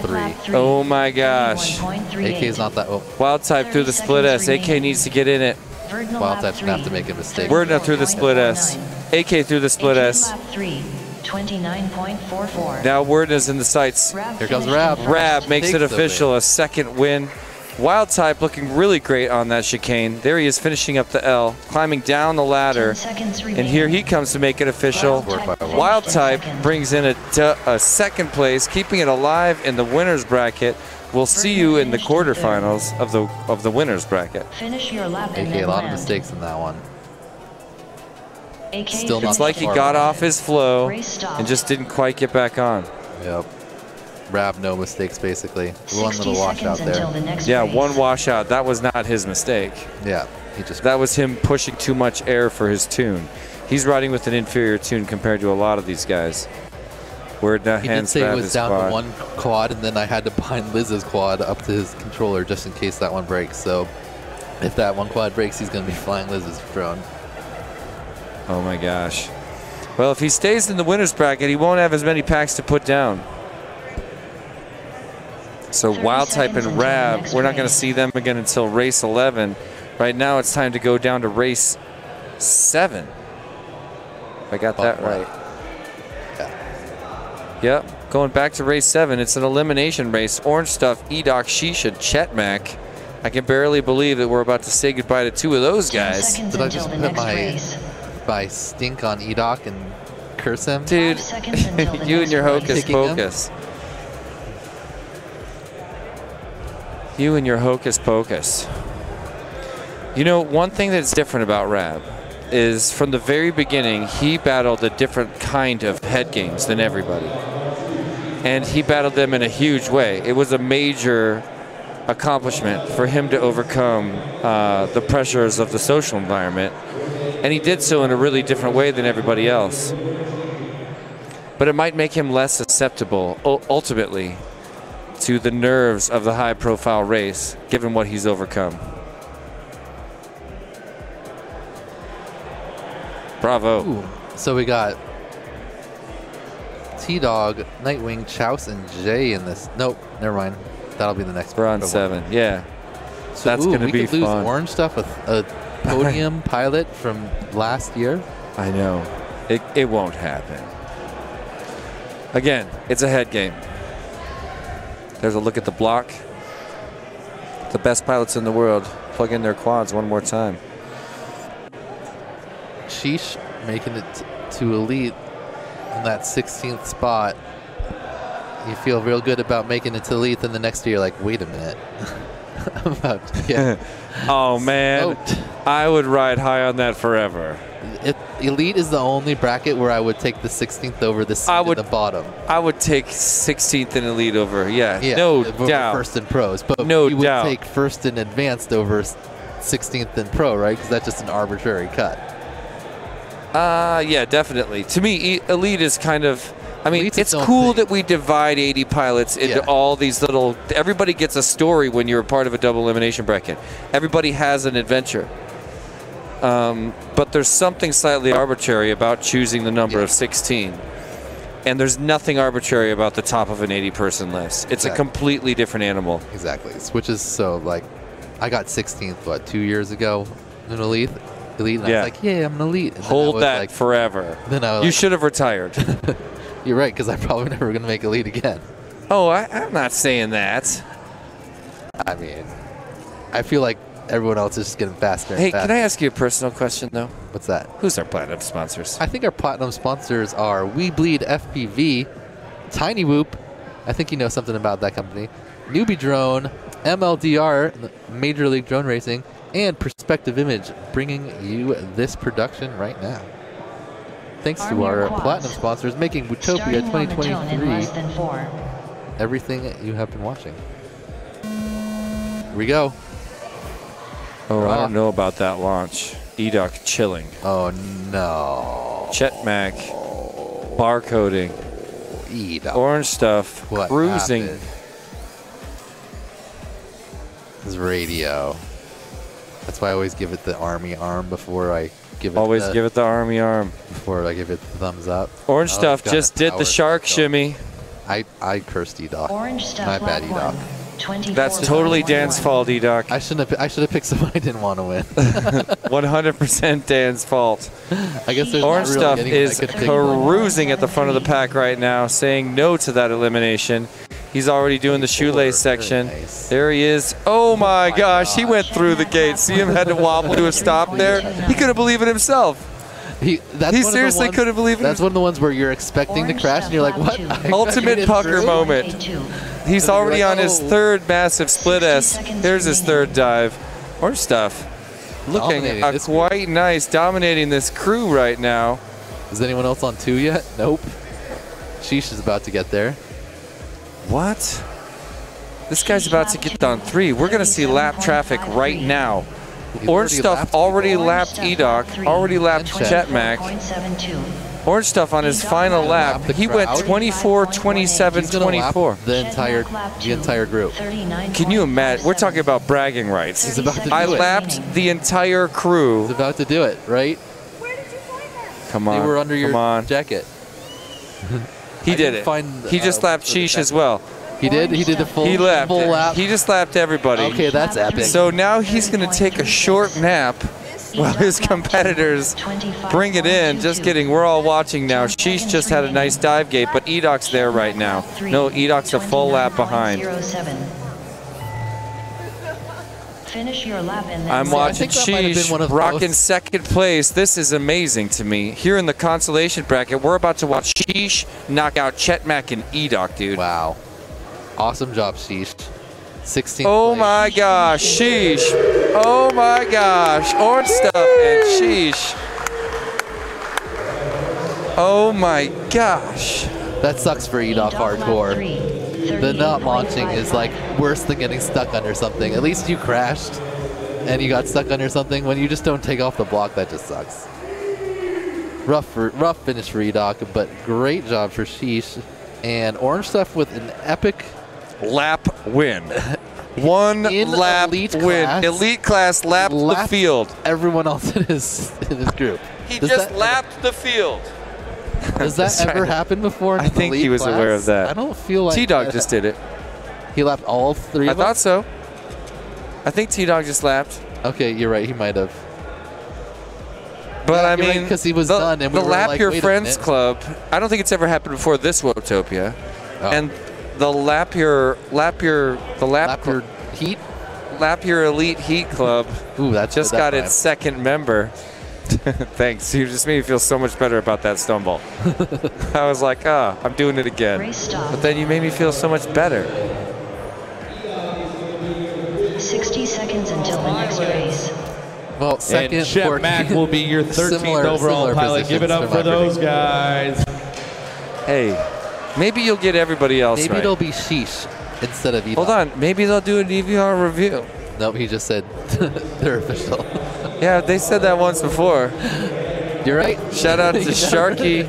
3. Oh my gosh. AK's not that. Oh. Wild Type through the split S. AK needs to get in it. Wild Type's gonna have to make a mistake. Wordna through the split S. AK through the split S. 29.44. Now Wordna's in the sights. Here comes Rab. Rab makes it Takes the official, win. a second win. Wild Type looking really great on that chicane. There he is finishing up the L, climbing down the ladder. And here he comes to make it official. Wild Type brings in a second place, keeping it alive in the winner's bracket. We'll see you in the quarterfinals of the winner's bracket. Finish your lap AK a lot of mistakes in that one. Still not It's like he got off his flow and just didn't quite get back on. Yep. Rab, no mistakes basically. One little washout there. Yeah, one washout. That was not his mistake. Yeah, that was him pushing too much air for his tune. He's riding with an inferior tune compared to a lot of these guys. Wordna he did hands say it grab was his down quad. to 1 quad, and then I had to bind Liz's quad up to his controller just in case that one breaks. So if that 1 quad breaks, he's going to be flying Liz's drone. Oh my gosh. Well, if he stays in the winner's bracket, he won't have as many packs to put down. So Wild Type and Rab, we're not going to see them again until race 11. Right now it's time to go down to race 7. If I got that right. Yep, going back to race 7. It's an elimination race. Orange Stuff, Edoc, Shisha, Chetmac. I can barely believe that we're about to say goodbye to 2 of those guys. Did I just put my stink on Edoc and curse him? Dude, you and your hocus pocus. You and your hocus pocus. You know, one thing that's different about Rab is from the very beginning, he battled a different kind of head games than everybody. And he battled them in a huge way. It was a major accomplishment for him to overcome the pressures of the social environment. And he did so in a really different way than everybody else. But it might make him less susceptible, ultimately, to the nerves of the high-profile race, given what he's overcome. Bravo. Ooh. So we got T-Dog, Nightwing, Chouse, and Jay in this. Nope, never mind. That'll be the next We're on 7, yeah. So that's going to be we could lose fun. Orange Stuff with a podium pilot from last year. I know. It won't happen. Again, it's a head game. There's a look at the block. The best pilots in the world plug in their quads one more time. Sheesh making it to elite in that 16th spot. You feel real good about making it to elite, then the next year you're like, wait a minute. I'm about to get oh man, smoked. I would ride high on that forever. Elite is the only bracket where I would take the 16th over the seed in the bottom. I would take 16th in elite over, yeah no over doubt. First in pros, but no you would doubt. take first in advanced over 16th in pro, right? Because that's just an arbitrary cut. Yeah, definitely. To me, elite is kind of. I mean, Elite's it's its own cool thing. that we divide 80 pilots into all these little. Everybody gets a story when you're a part of a double elimination bracket. Everybody has an adventure. But there's something slightly arbitrary about choosing the number of 16. And there's nothing arbitrary about the top of an 80-person list. It's a completely different animal. Exactly. Which is so, like, I got 16th, what, 2 years ago in elite? elite. And I was like, yeah, I'm an elite. And Hold that like, forever. Then I was you should have retired. You're right, because I'm probably never going to make elite again. Oh, I'm not saying that. I mean, I feel like everyone else is just getting faster and Hey, faster. can I ask you a personal question, though? What's that? Who's our platinum sponsors? I think our platinum sponsors are We Bleed FPV, Tiny Whoop, I think you know something about that company, Newbie Drone, MLDR, Major League Drone Racing, and Perspective Image, bringing you this production right now. Thanks to our platinum sponsors, making Whooptopia 2023 everything you have been watching. Here we go. Oh, I don't know about that launch. EDOC chilling. Oh, no. Chet Mac. Barcoding. EDOC. Orange stuff. What cruising. happened? This radio. That's why I always give it the army arm before I give it Always give it the army arm. Before I give it the thumbs up. Orange stuff just did the shark shimmy. I cursed EDOC. Orange stuff. My bad, EDOC. That's totally Dan's fault, EDOC. I shouldn't have picked someone I didn't want to win. 100% Dan's fault. I guess there's Orange not really stuff anyone I is could pick. cruising at the front of the pack right now, saying no to that elimination. He's already doing the shoelace section. Nice. There he is. Oh my gosh, he went through the gate. See him had to wobble to a stop there. He couldn't believe it himself. He seriously couldn't believe it. That's one of the ones where you're expecting to crash and you're like, what? Ultimate pucker moment. He's already on his third massive split S. Here's his third dive. Orange stuff. Looking quite nice, dominating this crew right now. Is anyone else on 2 yet? Nope. Sheesh is about to get there. What? This guy's about to get on 3. We're going to see lap traffic right now. Orange stuff already lapped EDOC, already lapped Chetmac. Orange stuff on his final lap. He went 24, 27, 24. The entire group. Can you imagine? We're talking about bragging rights. He's about to do it. I lapped the entire crew. He's about to do it, right? Come on. They were under your on. jacket. He did it. He just lapped Sheesh as well. He did? He did the full, He lapped full lap? He just lapped everybody. Okay, that's epic. So now he's going to take a short nap while his competitors bring it in. Just kidding. We're all watching now. Sheesh just had a nice dive gate, but EDOC's there right now. No, EDOC's a full lap behind. Finish your lap and then I'm watching Sheesh rocking second place. This is amazing to me. Here in the consolation bracket, we're about to watch Sheesh knock out Chetmac and EDOC, dude. Wow. Awesome job, Sheesh. 16th Oh place. my gosh, Sheesh. Oh my gosh. Orange stuff and Sheesh. Oh my gosh. That sucks for EDOC hardcore. The not launching is like worse than getting stuck under something. At least you crashed and you got stuck under something. When you just don't take off the block, that just sucks. Rough finish for EDOC, but great job for Sheesh. And Orange stuff with an epic lap win. One lap win. Elite class lapped the field. Everyone else in his group. He just lapped the field. Does that ever happen before? I think he was aware of that. I don't feel like T-Dog just did it. He lapped all three of them? I thought so. I think T-Dog just lapped. Okay, you're right. He might have. But I mean, because he was done, and we the were Lap like, Your wait a Friends minute. Club. I don't think it's ever happened before this Whooptopia. Oh. And the Lap Your Heat. Lap Your Elite Heat Club. Ooh, that's just got its second member. Thanks. You just made me feel so much better about that stone ball. I was like, I'm doing it again. But then you made me feel so much better. 60 seconds until the next race. Well, second. And Chet Mac will be your 13th overall pilot. Give it up for those guys. Hey, maybe you'll get everybody else Maybe right. it'll be Sheesh instead of EDOC. Hold on. Maybe they'll do an EVR review. Nope, he just said they're official. Yeah, they said that once before. You're right. Shout out to Sharky.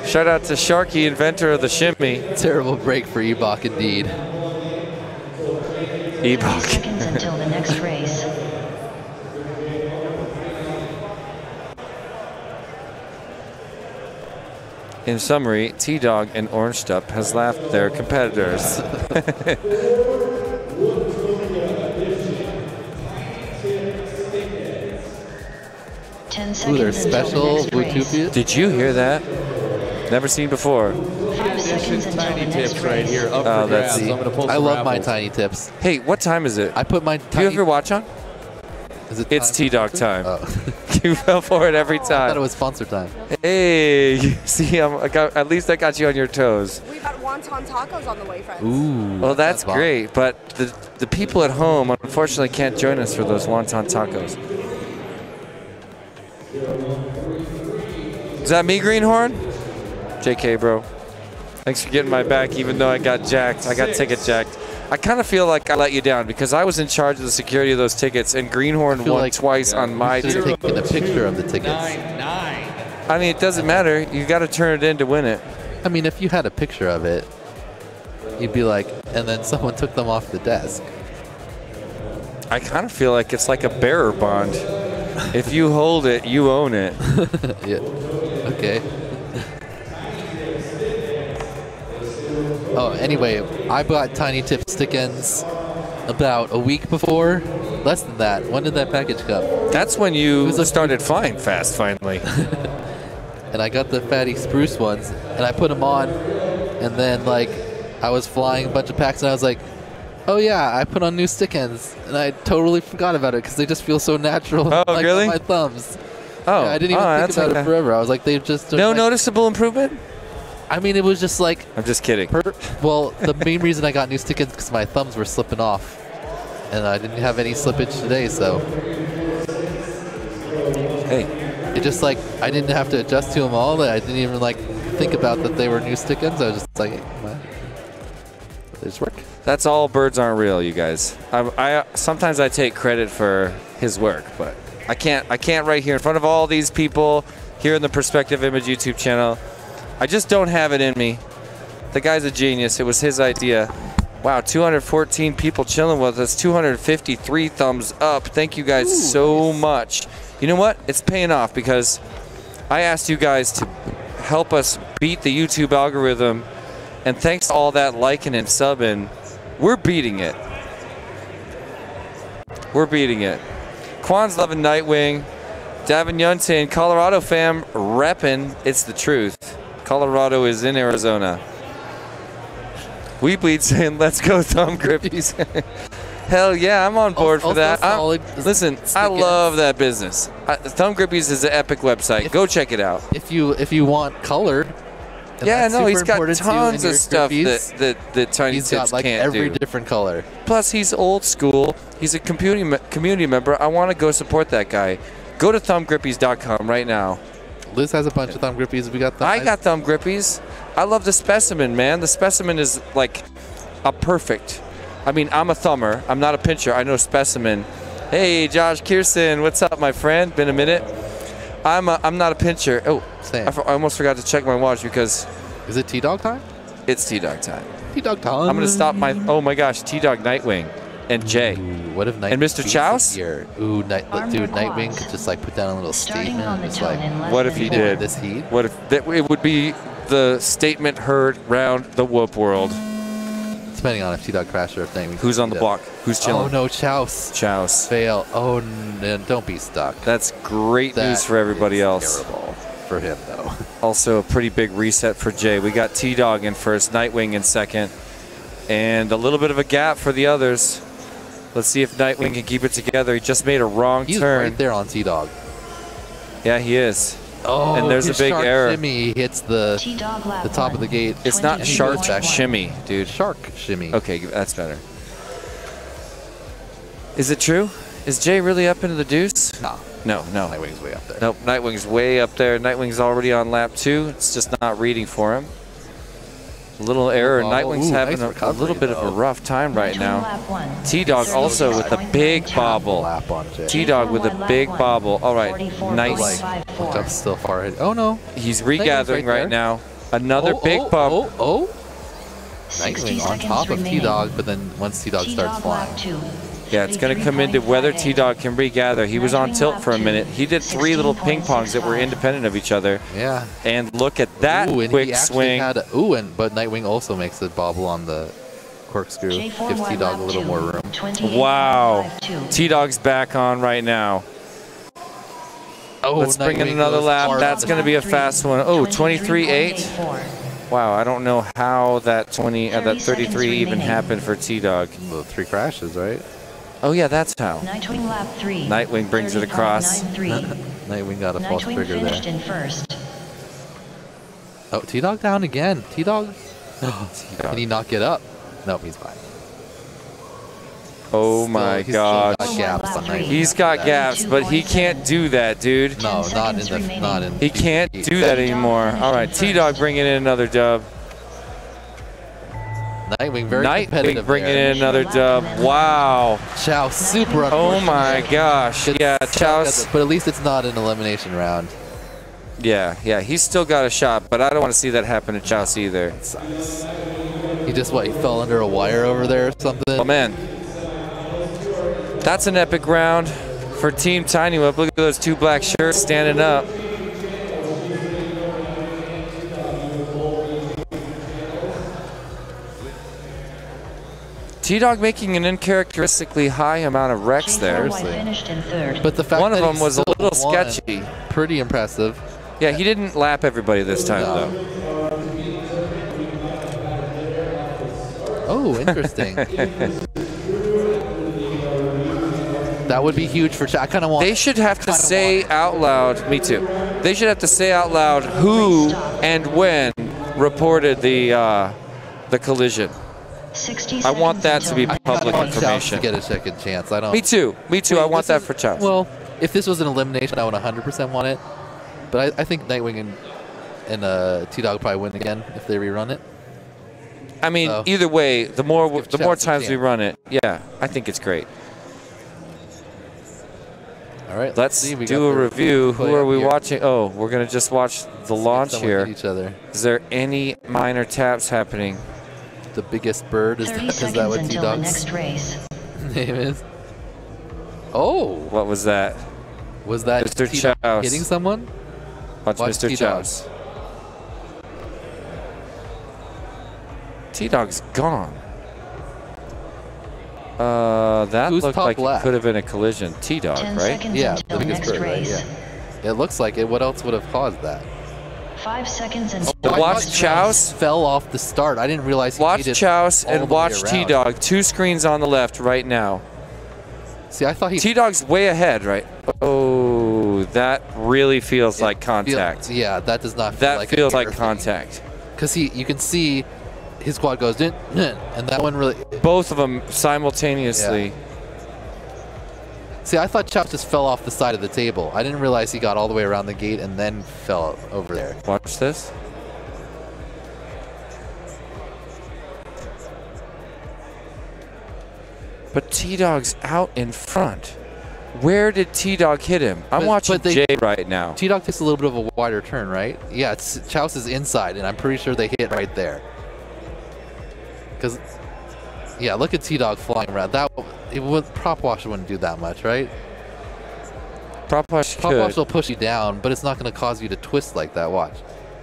Shout out to Sharky, inventor of the shimmy. Terrible break for Ebok indeed. 30 seconds until the next race. In summary, T-Dog and Orange Stuff has laughed their competitors. 10 Ooh, seconds there's until the special next race. Whooptopia. Did you hear that? Never seen before. 5 seconds until Tiny the tips next right race. here up Oh, for that's- grabs. I'm gonna pull I some love my raffles. tiny tips. Hey, what time is it? I put my Do you tiny. have your watch on? Is it It's time? T-Dog time. Oh. You fell for it every I thought it time. was sponsor time. Hey, you see, at least I got you on your toes. We got wonton tacos on the way, friends. Ooh. Well, that's bomb. great, but the people at home unfortunately can't join us for those wonton tacos. Is that me, Greenhorn? JK, bro. Thanks for getting my back, even though I got jacked. I got ticket jacked. I kind of feel like I let you down because I was in charge of the security of those tickets, and Greenhorn I feel won like twice on my You should have ticket. taken a picture of the tickets. 9-9. I mean, it doesn't matter. You got to turn it in to win it. I mean, if you had a picture of it, you'd be like, and then someone took them off the desk. I kind of feel like it's like a bearer bond. If you hold it, you own it. Yeah. Okay. Oh, anyway, I bought Tiny Tip stick-ins about a week before. Less than that. When did that package come? That's when you was a- started flying fast, finally. And I got the fatty spruce ones, and I put them on, and then like I was flying a bunch of packs, and I was like, oh yeah, I put on new stick-ins, and I totally forgot about it because they just feel so natural. Oh, like, really? on my thumbs. Oh, Yeah, I didn't even think that's about okay. it forever. I was like, they've just No like, noticeable improvement? I mean, it was just like I'm just kidding. well, the main reason I got new stick-ins because my thumbs were slipping off, and I didn't have any slippage today, so Hey, it just like I didn't have to adjust to them all. I didn't even like think about that they were new stick-ins. I was just like, what? They just work. that's all. Birds aren't real, you guys. I sometimes I take credit for his work, but I can't right here in front of all these people here in the Perspective Image YouTube channel. I just don't have it in me. The guy's a genius. It was his idea. Wow, 214 people chilling with us. 253 thumbs up. Thank you guys so much. You know what? It's paying off because I asked you guys to help us beat the YouTube algorithm, and thanks to all that liking and subbing, we're beating it. We're beating it. Quan's loving Nightwing. Davin Yuntain, Colorado fam, reppin'. It's the truth. Colorado is in Arizona. We bleed saying, let's go thumb grippies. Hell yeah, I'm on board for Also that. solid Listen, I stick-ins. love that business. Thumb grippies is an epic website. Go check it out. If you want color, and Yeah, that's no, super he's got important to you in tons your of stuff grippies, that Tiny he's Tips got like can't every do. different color. Plus, he's old school. He's a community member. I want to go support that guy. Go to thumbgrippies.com right now. Liz has a bunch of thumb grippies. We got the I got thumb grippies. I love the specimen, man. The specimen is like a perfect. I mean, I'm a thumber. I'm not a pincher. I know specimen. Hey, Josh Kirsten, what's up, my friend? Been a minute. I'm not a pincher. Oh, Same. I almost forgot to check my watch because Is it T-Dog time? it's T-Dog time. T-Dog time. I'm gonna stop my. Oh my gosh, T-Dog Nightwing and Jay. Ooh, what if Nightwing And Mr. beats Chouse? Here? Ooh, Armor dude, Nightwing quads. could just like put down a little Starting statement. on the It's tone like, in less What if than he 4. did? this heat. What if that? It would be the statement heard round the whoop world. Depending on if T-Dog crashed or if Nightwing. Who's on the beat block? up. Who's chilling? Oh no, Chouse. Chouse. Fail. Oh, don't be stuck. That's great That news for everybody is else. Terrible for him though. Also, a pretty big reset for Jay. We got T-Dog in first, Nightwing in second, and a little bit of a gap for the others. Let's see if Nightwing can keep it together. He just made a wrong He's turn. right there on T-Dog. Yeah, he is. Oh, And there's his a big shark error. shimmy. He hits the T-Dog lap top of the 1. gate. It's not shark 22.1. shimmy, dude. Shark shimmy. Okay, that's better. Is it true? Is Jay really up into the deuce? No, No, no. Nightwing's way up there. Nope, Nightwing's way up there. Nightwing's already on lap 2. It's just not reading for him. A little error. Oh, Nightwing's ooh, having nice a recovery, little bit of a though. rough time right Retro now. lap 1. T-Dog also with a big bobble. Lap on Jay. T-Dog with a big bobble. All right, nice. Like, Jumps still far ahead. Oh no. He's regathering right there. now. Another big bump. Oh. 60 Nightwing on seconds top of remaining. T-Dog, but then once T-Dog starts T-Dog lap flying. 2. Yeah, it's going to come into whether T-Dog can regather. He was on tilt for a minute. He did 3 little ping pongs that were independent of each other. Yeah. And look at that Ooh, and quick he actually swing. had but Nightwing also makes a bobble on the corkscrew. J4 Gives wide T-Dog lap a little 2. more room. 28.52. Wow. T-Dog's back on right now. Oh, Let's bring in Nightwing another goes lap. hard That's on going to be a fast one. Oh, 23.8. 23.84. Wow, I don't know how that 30 33 seconds even remaining. happened for T-Dog. the 3 crashes, right? Oh yeah, that's how. Nightwing lap 3. Nightwing brings it across. 35.93. Nightwing got a false Nightwing trigger finished there. in first. Oh, T-Dog down again. T-Dog, Oh, can he not get up? Nope, he's fine. oh my He's still God. got gaps on Nightwing. He's got That- gaps, but he can't do that, dude. No, 10 not in seconds the remaining. not in. He can't do that anymore. All right, T-Dog bringing in another dub. Nightwing very Nightwing competitive bringing there. in another dub. Wow. Chow super Oh unfortunate. my gosh. Yeah, Chow's. But at least it's not an elimination round. Yeah, he's still got a shot, but I don't want to see that happen to Chouse either. Sucks. He just he fell under a wire over there or something. Oh man. That's an epic round for Team Tiny Whip. Look at those 2 black shirts standing up. T-Dog making an uncharacteristically high amount of wrecks there. White finished in third. But the fact One of that them he was a still little won, sketchy. Pretty impressive. Yeah, he didn't lap everybody this time, No. though. Oh, interesting. That would be huge for Chow. I kind of want. They should have to say out loud, me too. They should have to say out loud who and when reported the collision. 60 I want that seconds to be until public I want Chow information. to get a second chance. I don't. Me too. Me too. I want that for Chow. Well, if this was an elimination, I would 100% want it. But I think Nightwing and T-Dog probably win again if they rerun it. I mean, So, either way, the more give more Chow a times we chance. run it, yeah, I think it's great. All right, Let's see. We do got a the review. Who play are up we here. watching? Oh, we're gonna just watch the launch Someone here. hit each other. Is there any minor taps happening? The biggest bird is 30 that, is seconds that what until the T-Dog's next race. name is? Oh, What was that? was that Mr. T-Dog Chouse. hitting someone? Watch Watch Mr. T-Dog. Chouse. T-Dog's gone. That Who's looked top like left? it could have been a collision. T-Dog, 10 right? seconds Yeah, until the biggest next bird, right? race. Yeah. It looks like it. What else would have caused that? 5 seconds until Watch next race. Chouse. Fell off the start. I didn't realize he Watch made it Chouse all and the way watch around. T-Dog. 2 screens on the left right now. See, I thought he T-Dog's way ahead, right? Oh, that really feels like contact. Yeah, that does not feel That like feels like contact. Because you can see his quad goes in, and that one really. Both of them simultaneously. See, I thought Chow just fell off the side of the table. I didn't realize he got all the way around the gate and then fell over there. Watch this. But T-Dog's out in front. Where did T-Dog hit him? I'm But- watching but they- Jay right now. T-Dog takes a little bit of a wider turn, right? Yeah, it's Chouse is inside, and I'm pretty sure they hit right there. Because, yeah, look at T-Dog flying around. Prop wash wouldn't do that much, right? Prop wash Prop wash could. will push you down, but it's not going to cause you to twist like that. Watch.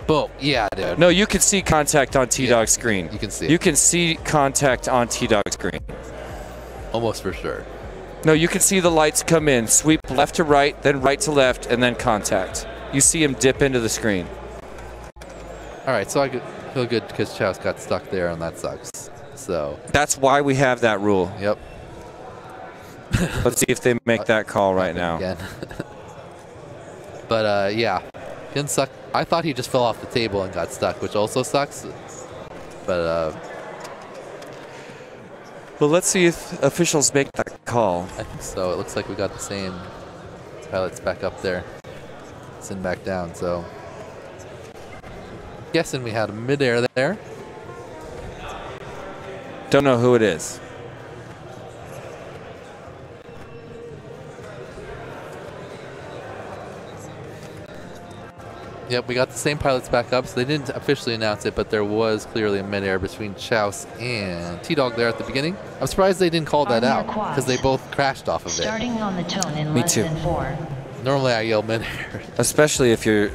Boom. Yeah, dude. No, you can see contact on T-Dog's screen. you can see it. You can see contact on T-Dog's screen. Almost for sure. No, you can see the lights come in, sweep left to right, then right to left, and then contact. You see him dip into the screen. All right, so I feel good because Chouse got stuck there, and that sucks. So, That's why we have that rule. yep. Let's see if they make that call right now. Again. But yeah, didn't suck. I thought he just fell off the table and got stuck, which also sucks. But Well, let's see if officials make that call. I think so. It looks like we got the same pilots back up there, send back down. So guessing we had a midair there. Don't know who it is. Yep, we got the same pilots back up, so they didn't officially announce it, but there was clearly a midair between Chouse and T-Dog there at the beginning. I'm surprised they didn't call that On your out, quads. because they both crashed off of it. Starting on the tone in Me less too. than 4. Normally I yell midair. Especially if you're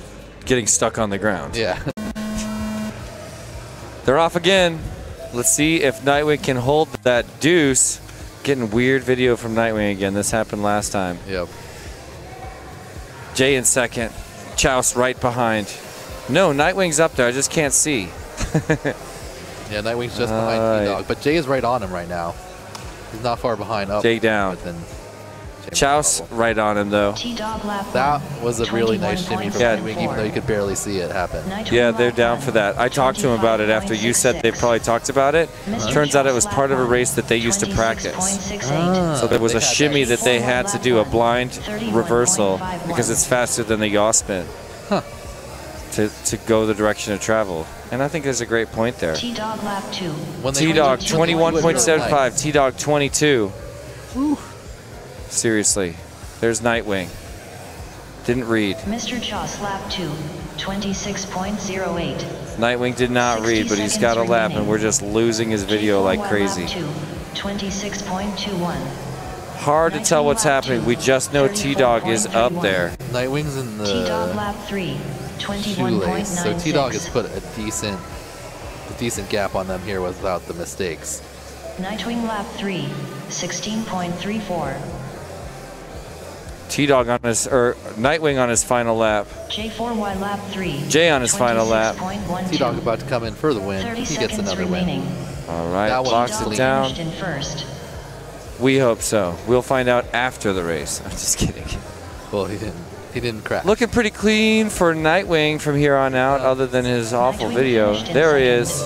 getting stuck on the ground. Yeah. They're off again. Let's see if Nightwing can hold that deuce. Getting weird video from Nightwing again. This happened last time. Yep. Jay in second. Chouse right behind. No, Nightwing's up there. I just can't see. Yeah, Nightwing's just behind T-Dog, but Jay is right on him right now. He's not far behind. Up, Jay down. Chouse right on him though. That was a really nice shimmy from Nightwing, even though you could barely see it happen. Yeah, they're down for that. I talked to him about it after you said they probably talked about it. Turns out it was part of a race that they used to practice. So there was a shimmy that they had to do, a blind reversal, because it's faster than the yaw spin. To go the direction of travel. And I think there's a great point there. T-Dog lap 2. T-Dog 21.75, T-Dog 22. Whew. Seriously, there's Nightwing. Didn't read. Mr. Choss lap 2, 26.08. Nightwing did not read, but he's got a lap, and we're just losing his video like crazy. 26.21. Hard to tell what's happening. We just know T-Dog is up there. Nightwing's in the T-Dog lap 3, 21.96. So T-Dog has put a decent gap on them here without the mistakes. Nightwing lap 3, 16.34. T-Dog on his, or Nightwing on his final lap. J4Y lap 3. Jay on his final lap. T-Dog about to come in for the win. He gets another win. All right, locks it down. In first. We hope so. We'll find out after the race. I'm just kidding. Well, he didn't crash. Looking pretty clean for Nightwing from here on out, other than his awful video. There he is.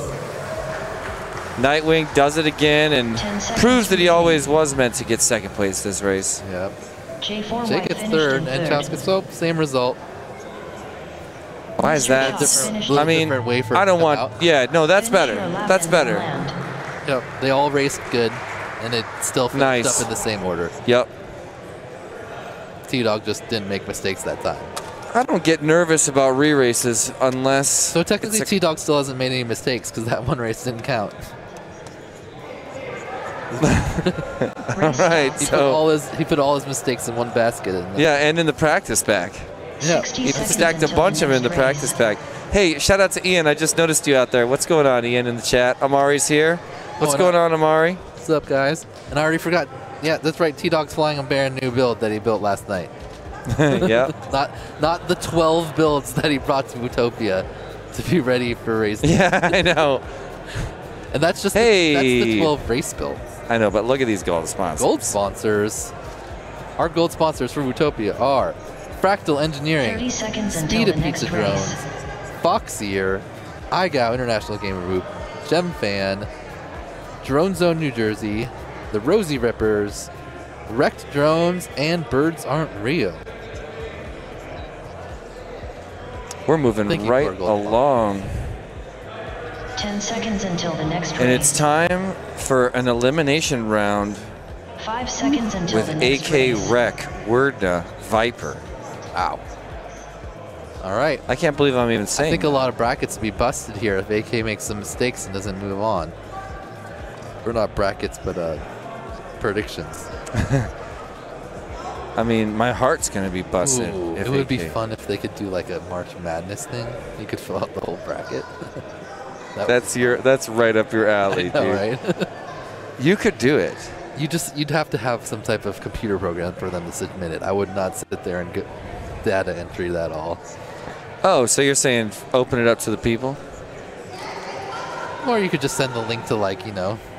Nightwing does it again and proves that he always was meant to get second place this race. Yep. Jay gets third, and Chouse gets same result. Why is that? I mean, I don't want. Yeah, no, that's better. That's better. Yep. They all raced good, and it still finished up in the same order. Yep. T-Dog just didn't make mistakes that time. I don't get nervous about re-races unless. So technically, T-Dog still hasn't made any mistakes because that one race didn't count. All right, he put all his mistakes in one basket. Yeah, and in the practice bag. Yeah, he stacked a bunch of them in the practice bag. Hey, shout out to Ian. I just noticed you out there. What's going on, Ian, in the chat? Amari's here. What's going on, Amari? What's up, guys? And I already forgot. Yeah, that's right. T-Dog's flying a brand new build that he built last night. Yeah. Not the 12 builds that he brought to Whooptopia to be ready for racing. Yeah, I know. And that's just that's the 12 race builds. I know, but look at these gold sponsors. Gold sponsors. Our gold sponsors for Whooptopia are Fractal Engineering, 30 seconds Speed until the Pizza next Drones, race. Foxier, iGao International Gamer Group, GemFan, Drone Zone New Jersey, the Rosie Rippers, Wrecked Drones, and Birds Aren't Real. We're moving right along. 10 seconds until the next race. And it's time for an elimination round 5 seconds until with the next AK race. Rec, Wordna, Viper. Ow. All right. I can't believe I'm even saying I think a lot of brackets would be busted here if AK makes some mistakes and doesn't move on. Or not brackets, but predictions. I mean, my heart's going to be busted. Ooh, it would be fun if they could do like a March Madness thing. You could fill out the whole bracket. That's right up your alley, I know, dude. right? You could do it. You'd have to have some type of computer program for them to submit it. I would not sit there and get data entry that all. Oh, so you're saying open it up to the people? Or you could just send the link to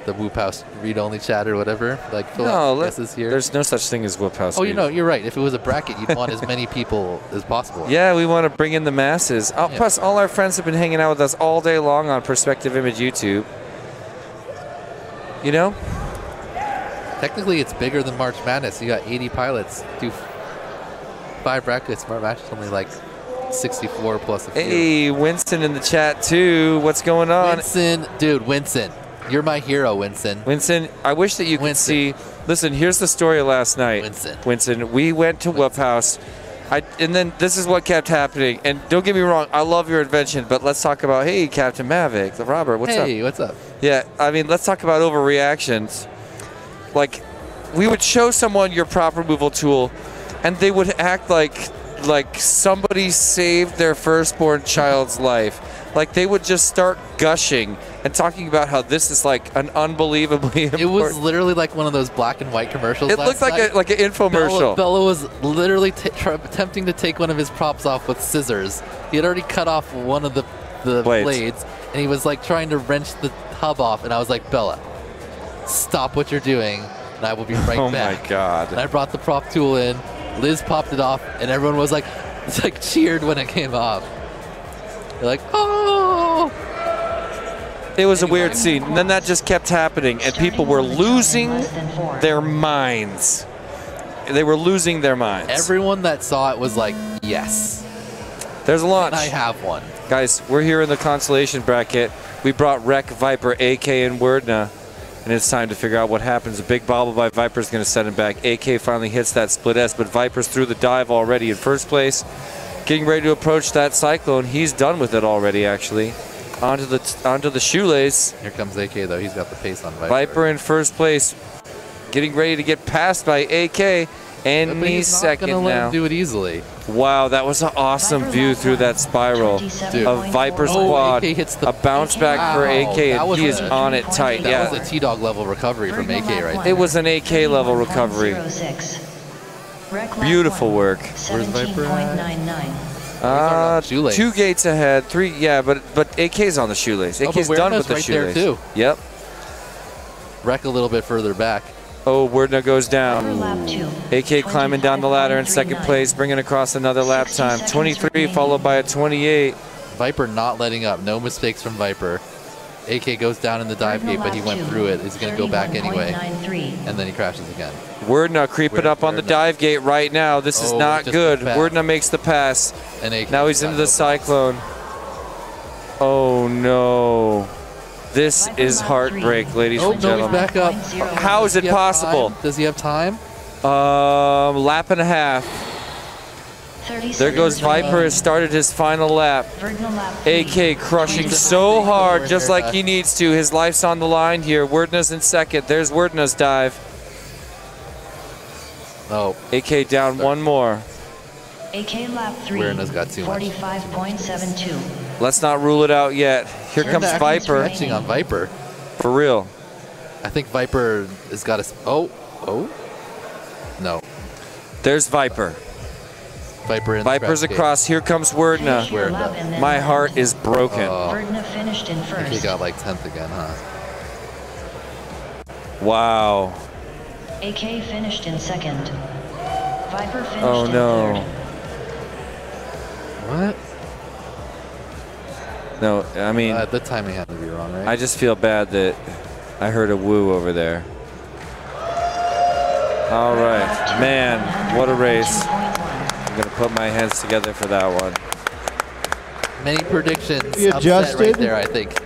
the Whoop House read-only chat or whatever. Like fill out guesses here. There's no such thing as Whoop House. Oh, you're right. If it was a bracket, you'd want as many people as possible. Yeah, we want to bring in the masses. Yeah. Plus, all our friends have been hanging out with us all day long on Perspective Image YouTube. You know? Technically, it's bigger than March Madness. You got 80 pilots. Do 5 brackets. March Madness is only like 64 plus a few. Hey, Winston in the chat too. What's going on? Winston. You're my hero, Winston. Winston, I wish that you could see. Listen, here's the story of last night. Winston, we went to Whoop House. And then this is what kept happening. And don't get me wrong, I love your invention, but let's talk about, hey, Captain Mavic, Robert, what's up? Hey, what's up? Yeah, I mean, let's talk about overreactions. Like, we would show someone your prop removal tool, and they would act like like somebody saved their firstborn child's life. Like they would just start gushing and talking about how this is like an unbelievably important. It was literally like one of those black and white commercials. It looked like an infomercial. Bella was literally attempting to take one of his props off with scissors. He had already cut off one of the blades, and he was like trying to wrench the hub off. And I was like, Bella, stop what you're doing, and I will be right back. Oh my God! And I brought the prop tool in. Liz popped it off, and everyone was like, cheered when it came off. They're like, oh! It was a weird scene, and then that just kept happening, and people were losing their minds. They were losing their minds. Everyone that saw it was like, yes. There's a launch. And I have one. Guys, we're here in the consolation bracket. We brought Wreck, Viper, AK, and Wordna, and it's time to figure out what happens. A big bobble by Viper is going to set him back. AK finally hits that split S, but Viper's through the dive already in first place. Getting ready to approach that Cyclone. He's done with it already, actually. Onto the shoelace. Here comes AK, though. He's got the pace on Viper. Viper in first place. Getting ready to get passed by AK. And he's second now. Let him do it easily. Wow, that was an awesome view through that spiral of Viper's quad. A bounce back for AK, and he is on it tight. That was a T-Dog level recovery from AK right there. It was an AK level recovery. Beautiful work. Where's Viper at? 2 gates ahead. 3, yeah, but AK's on the shoelace. AK's done with the right shoelace. There too. Yep. Wreck a little bit further back. Oh, Wordna goes down. AK climbing down the ladder in second place, bringing across another lap time. 23 followed by a 28. Viper not letting up. No mistakes from Viper. AK goes down in the dive gate, but he went through it. He's going to go back anyway. And then he crashes again. Wordna creeping up on the dive gate right now. This is not good. Wordna makes the pass. And now he's into the Cyclone. Oh, no. This is heartbreak, ladies and gentlemen. No, he's back up. How is it possible? Does he have time? Lap and a half. There goes Viper, has started his final lap. AK crushing so hard, just like he needs to. His life's on the line here. Wordna's in second. There's Wordna's dive. Oh. AK down one more. AK lap 3. Wordna's got too much. 45.72. Let's not rule it out yet. Here comes Viper. Stretching on Viper. For real. I think Viper has got a... Oh. No. There's Viper. Viper's across. Here comes Wordna. My heart is broken. Wordna finished in first. He got like 10th again, huh? Wow. AK finished in second. Viper finished in no. third. What? No, I mean... the timing had to be wrong, right? I just feel bad that I heard a woo over there. All right. Man, what a race. I'm going to put my hands together for that one. Many predictions. You adjusted? Right there, I think.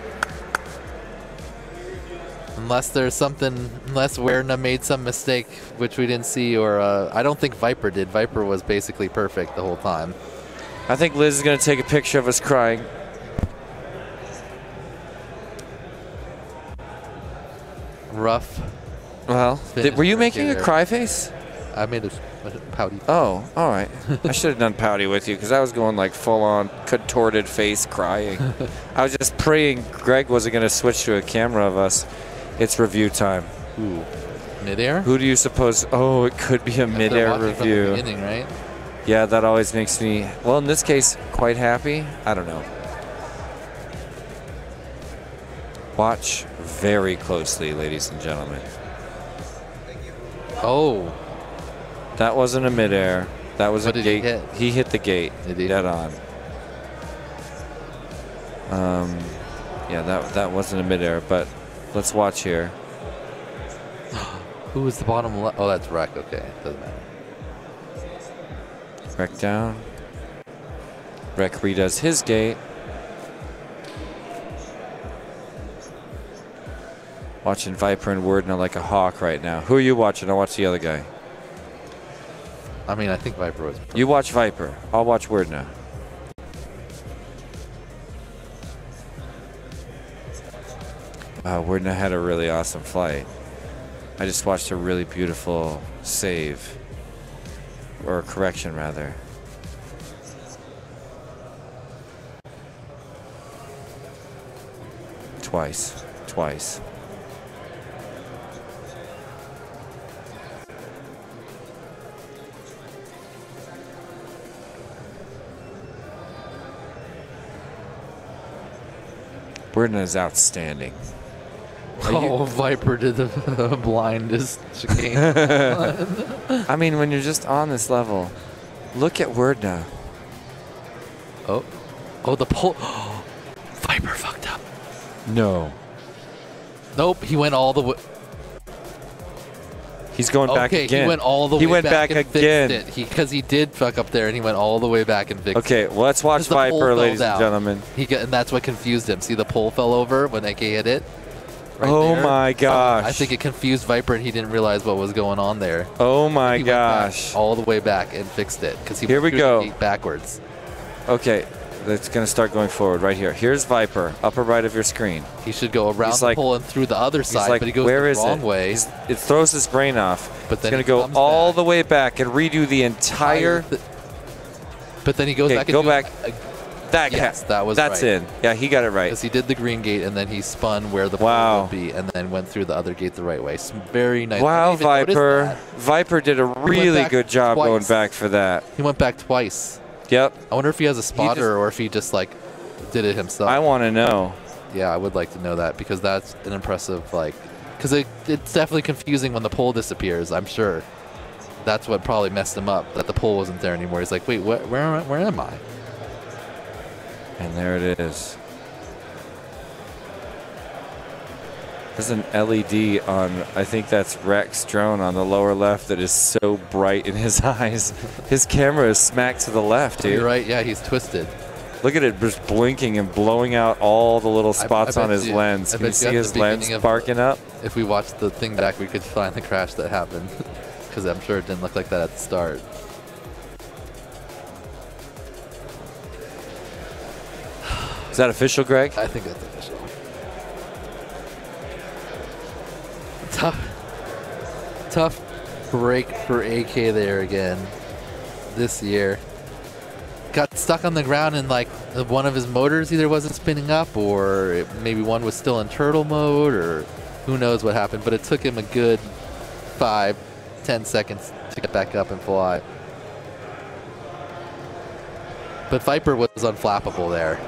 Unless there's something, unless Werdna made some mistake, which we didn't see, or I don't think Viper did. Viper was basically perfect the whole time. I think Liz is going to take a picture of us crying. Rough. Well, were you making a cry face? I made a pouty. Oh, all right. I should have done pouty with you because I was going like full-on contorted face crying. I was just praying Greg wasn't going to switch to a camera of us. It's review time. Ooh. Mid-air? Who do you suppose? Oh, it could be a mid-air review. From the beginning, right? Yeah, that always makes me, well, in this case, quite happy. I don't know. Watch very closely, ladies and gentlemen. Oh. That wasn't a midair. That was a gate. He hit the gate. Did he? Dead on. Yeah, that wasn't a midair, but let's watch here. Who was the bottom left? Oh, that's Wreck. Okay, doesn't matter. Wreck down. Wreck redoes his gate. Watching Viper and Wordna like a hawk right now. Who are you watching? I'll watch the other guy. I mean, I think Viper was... You watch Viper. I'll watch Wordna. Wow, Wordna had a really awesome flight. I just watched a really beautiful save. Or correction, rather. twice. Twice. Burden is outstanding. Oh, Viper did the blindest chicane. I mean, when you're just on this level, look at Wordna. Oh, the pole. Viper fucked up. No. Nope, he went all the way. He's going back again. He went all the way back. He went back again. Because he did fuck up there, and he went all the way back and fixed it. Okay, well, let's watch Viper, ladies and gentlemen. And that's what confused him. See, the pole fell over when AK hit it. Right oh there. my gosh. I think it confused Viper, and he didn't realize what was going on there. Oh my he gosh. Went all the way back and fixed it because he Here we go. Backwards. Okay, that's going to start going forward right here. Here's Viper, upper right of your screen. He should go around the pole and through the other side, but he goes the wrong way. It throws his brain off. But then it's going to go all the way back and redo the entire. But then he goes back and go back. That's in. Yeah, he got it right. Because he did the green gate and then he spun where the pole would be and then went through the other gate the right way. Very nice. Wow, Viper. Viper did a really good job going back for that. He went back twice. Yep. I wonder if he has a spotter or if he just like did it himself. I want to know. Yeah, I would like to know that because that's an impressive because it's definitely confusing when the pole disappears. I'm sure that's what probably messed him up, that the pole wasn't there anymore. He's like, wait, where am I? And there it is. There's an LED on, I think that's Rex drone on the lower left that is so bright in his eyes. His camera is smack to the left, dude. You're right, yeah, he's twisted. Look at it just blinking and blowing out all the little spots on his lens. Can you see his lens sparking up? If we watch the thing back, we could find the crash that happened. Because I'm sure it didn't look like that at the start. Is that official, Greg? I think that's official. Tough break for AK there again this year. Got stuck on the ground and like one of his motors either wasn't spinning up or maybe one was still in turtle mode or who knows what happened, but it took him a good 5-10 seconds to get back up and fly. But Viper was unflappable there.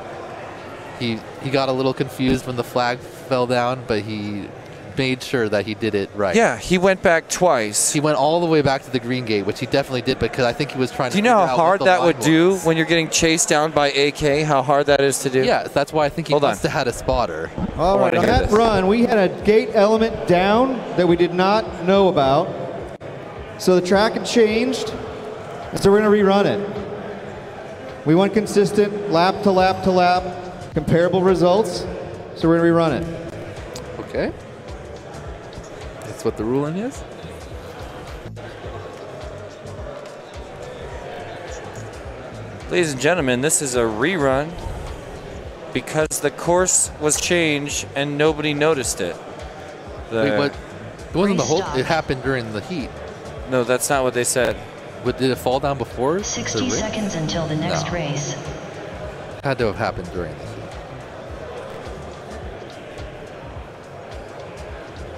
He got a little confused when the flag fell down, but he made sure that he did it right. Yeah, he went back twice. He went all the way back to the green gate, which he definitely did because I think he was trying to. Do you know how hard that would do when you're getting chased down by AK? How hard that is to do? Yeah, that's why I think he must have had a spotter. All right, on that run, we had a gate element down that we did not know about. So the track had changed, so we're going to rerun it. We went consistent, lap to lap to lap, comparable results, so we're going to rerun it. Okay. That's what the ruling is? Ladies and gentlemen, this is a rerun because the course was changed and nobody noticed it. Wait, what? It wasn't the whole. It happened during the heat. No, that's not what they said. But did it fall down before? 60 seconds until the next race. Had to have happened during the heat.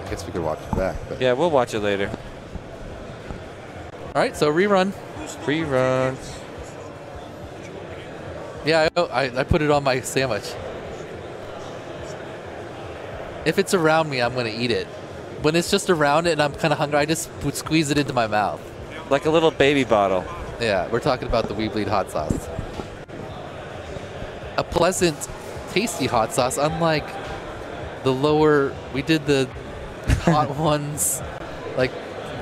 I guess we could watch it back. But. Yeah, we'll watch it later. All right, so rerun. Rerun. Yeah, I put it on my sandwich. If it's around me, I'm going to eat it. When it's just around it and I'm kind of hungry, I just would squeeze it into my mouth. Like a little baby bottle. Yeah, we're talking about the We Bleed hot sauce. A pleasant, tasty hot sauce, unlike the lower, we did the hot ones, like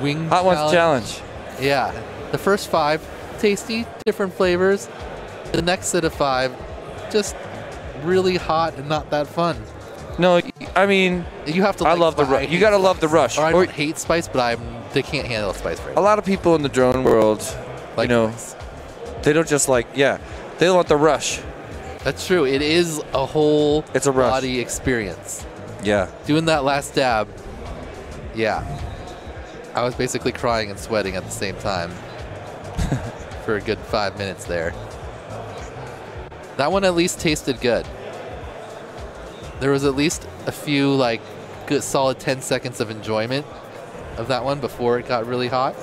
wing Hot Ones Challenge. Yeah, the first 5, tasty, different flavors. The next set of 5, just really hot and not that fun. No, I mean, you have to. I love the rush. You gotta love the rush. Or I don't hate spice, but they can't handle spice very much. A lot of people in the drone world, like, you know, they don't just like, they don't want the rush. That's true. It is a whole it's a rush. Body experience. Yeah. Doing that last dab, I was basically crying and sweating at the same time for a good 5 minutes there. That one at least tasted good. there was at least a few like good solid 10 seconds of enjoyment of that one before it got really hot.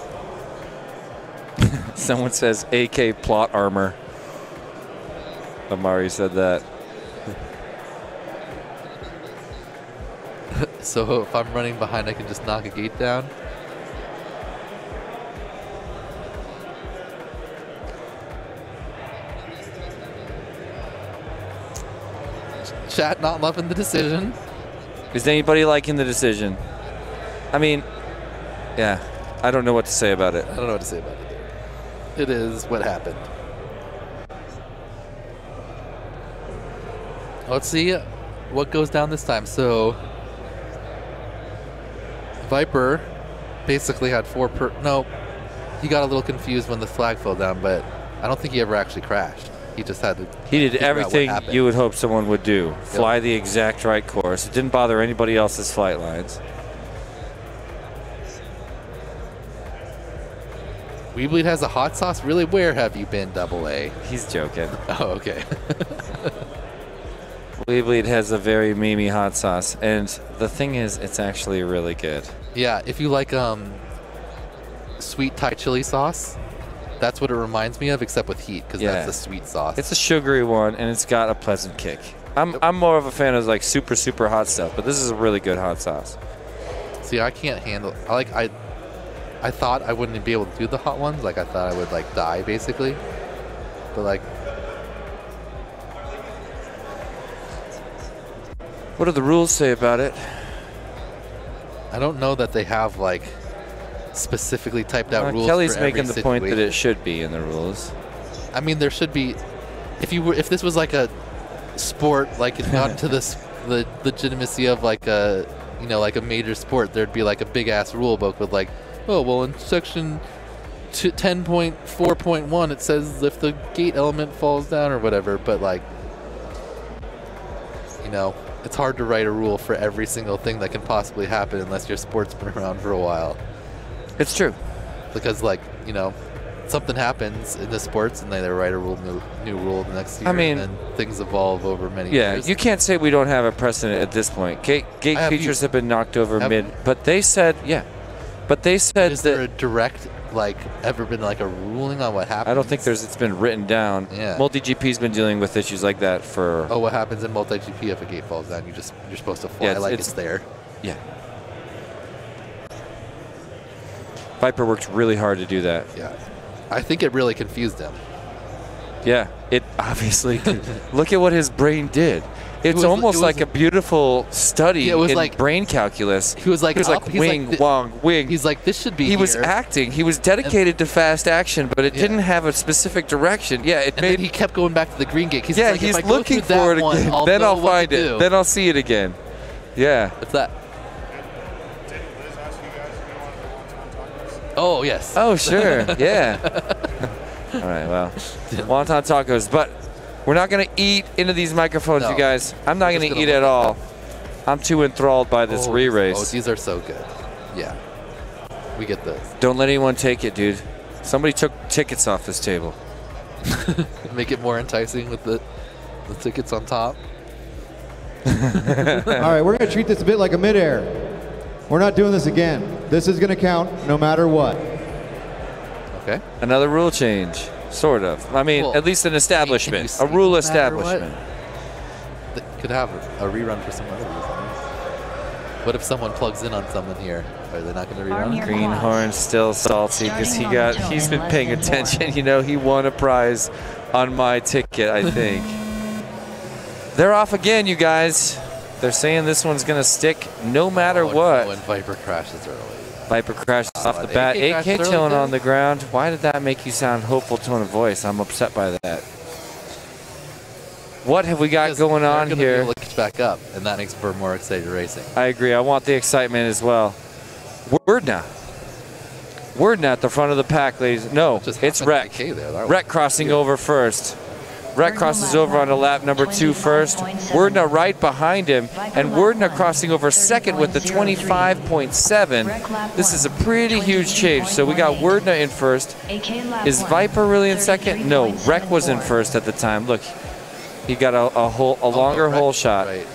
Someone says AK plot armor. Amari said that. So if I'm running behind, I can just knock a gate down. Chat not loving the decision. Is anybody liking the decision? I mean, yeah, I don't know what to say about it. I don't know what to say about it. It is what happened. Let's see what goes down this time. So Viper basically had no, he got a little confused when the flag fell down, but I don't think he ever actually crashed. He just had to. He did everything you would hope someone would do. Fly the exact right course. It didn't bother anybody else's flight lines. Weebleed has a hot sauce? Really? Where have you been, Double A? He's joking. Oh, okay. Weebleed has a very memey hot sauce, and the thing is, it's actually really good. Yeah, if you like sweet Thai chili sauce, that's what it reminds me of, except with heat, because that's the sweet sauce. It's a sugary one, and it's got a pleasant kick. I'm more of a fan of like super, super hot stuff, but this is a really good hot sauce. See, I can't handle. I thought I wouldn't be able to do the hot ones. Like I thought I would like die basically, but like. What do the rules say about it? I don't know that they have like specifically typed out rules. Kelly's for making every the point that situation. it should be in the rules. I mean, there should be. If this was like a sport, like it's not to the legitimacy of like a like a major sport, there'd be like a big ass rule book with like, oh well, in section 10.4.1 it says if the gate element falls down or whatever. But like, it's hard to write a rule for every single thing that can possibly happen unless your sport's been around for a while. It's true. Because like, something happens in the sports and they write a new rule the next year. I mean, and then things evolve over many years. Yeah, you can't say we don't have a precedent at this point. Gate features have been knocked over but they said, is there a direct, like, ever been like a ruling on what happens? I don't think it's been written down. Yeah. MultiGP's been dealing with issues like that for. Oh, what happens in MultiGP if a gate falls down? You're supposed to fly it's there. Yeah. Viper worked really hard to do that. Yeah. I think it really confused him. Yeah, it obviously. Look at what his brain did. It's almost like a beautiful study in like brain calculus. He was like, wing, wong, wing. He's like, this should be He was acting. He was dedicated to fast action, but it didn't have a specific direction. Yeah, then he kept going back to the green gate. He's looking for it again. Then I'll find it. Then I'll see it again. Yeah. What's that? Oh, yes. Oh, sure. Yeah. All right, well, wonton tacos. But we're not going to eat into these microphones, you guys. I'm not going to eat at all. I'm too enthralled by this re-race. Oh, these are so good. Yeah. We get those. Don't let anyone take it, dude. Somebody took tickets off this table. Make it more enticing with the tickets on top. All right, we're going to treat this a bit like a midair. We're not doing this again. This is going to count no matter what. Okay. Another rule change, sort of. I mean, at least an establishment, a rule establishment. They could have a rerun for some other reason. What if someone plugs in on someone here? Are they not going to rerun? Greenhorn's still salty because he's been paying attention. He won a prize on my ticket, I think. They're off again, you guys. They're saying this one's going to stick no matter what. When Viper crashes early. Viper crashes off the bat. AK chilling on the ground. Why did that make you sound hopeful tone of voice? I'm upset by that. What have we got going on here? Be able to catch back up, and that makes for more excited racing. I agree. I want the excitement as well. Wordna at the front of the pack, ladies. No, it's Rec. Rec crossing over first. Rec crosses over on lap number 2 first. Wordna right behind him, and Wordna crossing over second with the 25.7. This is a pretty huge change. So we got Wordna in first. Is Viper really in second? No, Rec was in first at the time. Look, he got a longer hole shot. Right.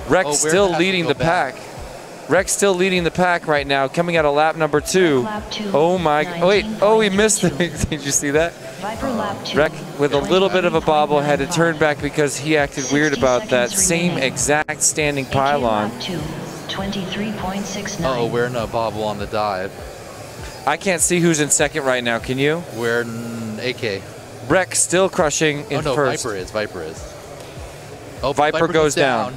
Rex Oh, still Werner has to leading go the back. pack. Rex still leading the pack right now, coming out of lap number 2. Lap 2, Oh my, oh wait, oh he missed it. 19.32. Did you see that? Viper lap 2. Rex with a little bit of a bobble had to turn back because he acted weird 60 about that seconds same remaining. exact standing AK pylon. lap 2, 23.69. Uh-oh, we're in a bobble on the dive. I can't see who's in second right now, can you? We're in AK. Rex still crushing in Oh no, first. Viper is. Oh, Viper goes down.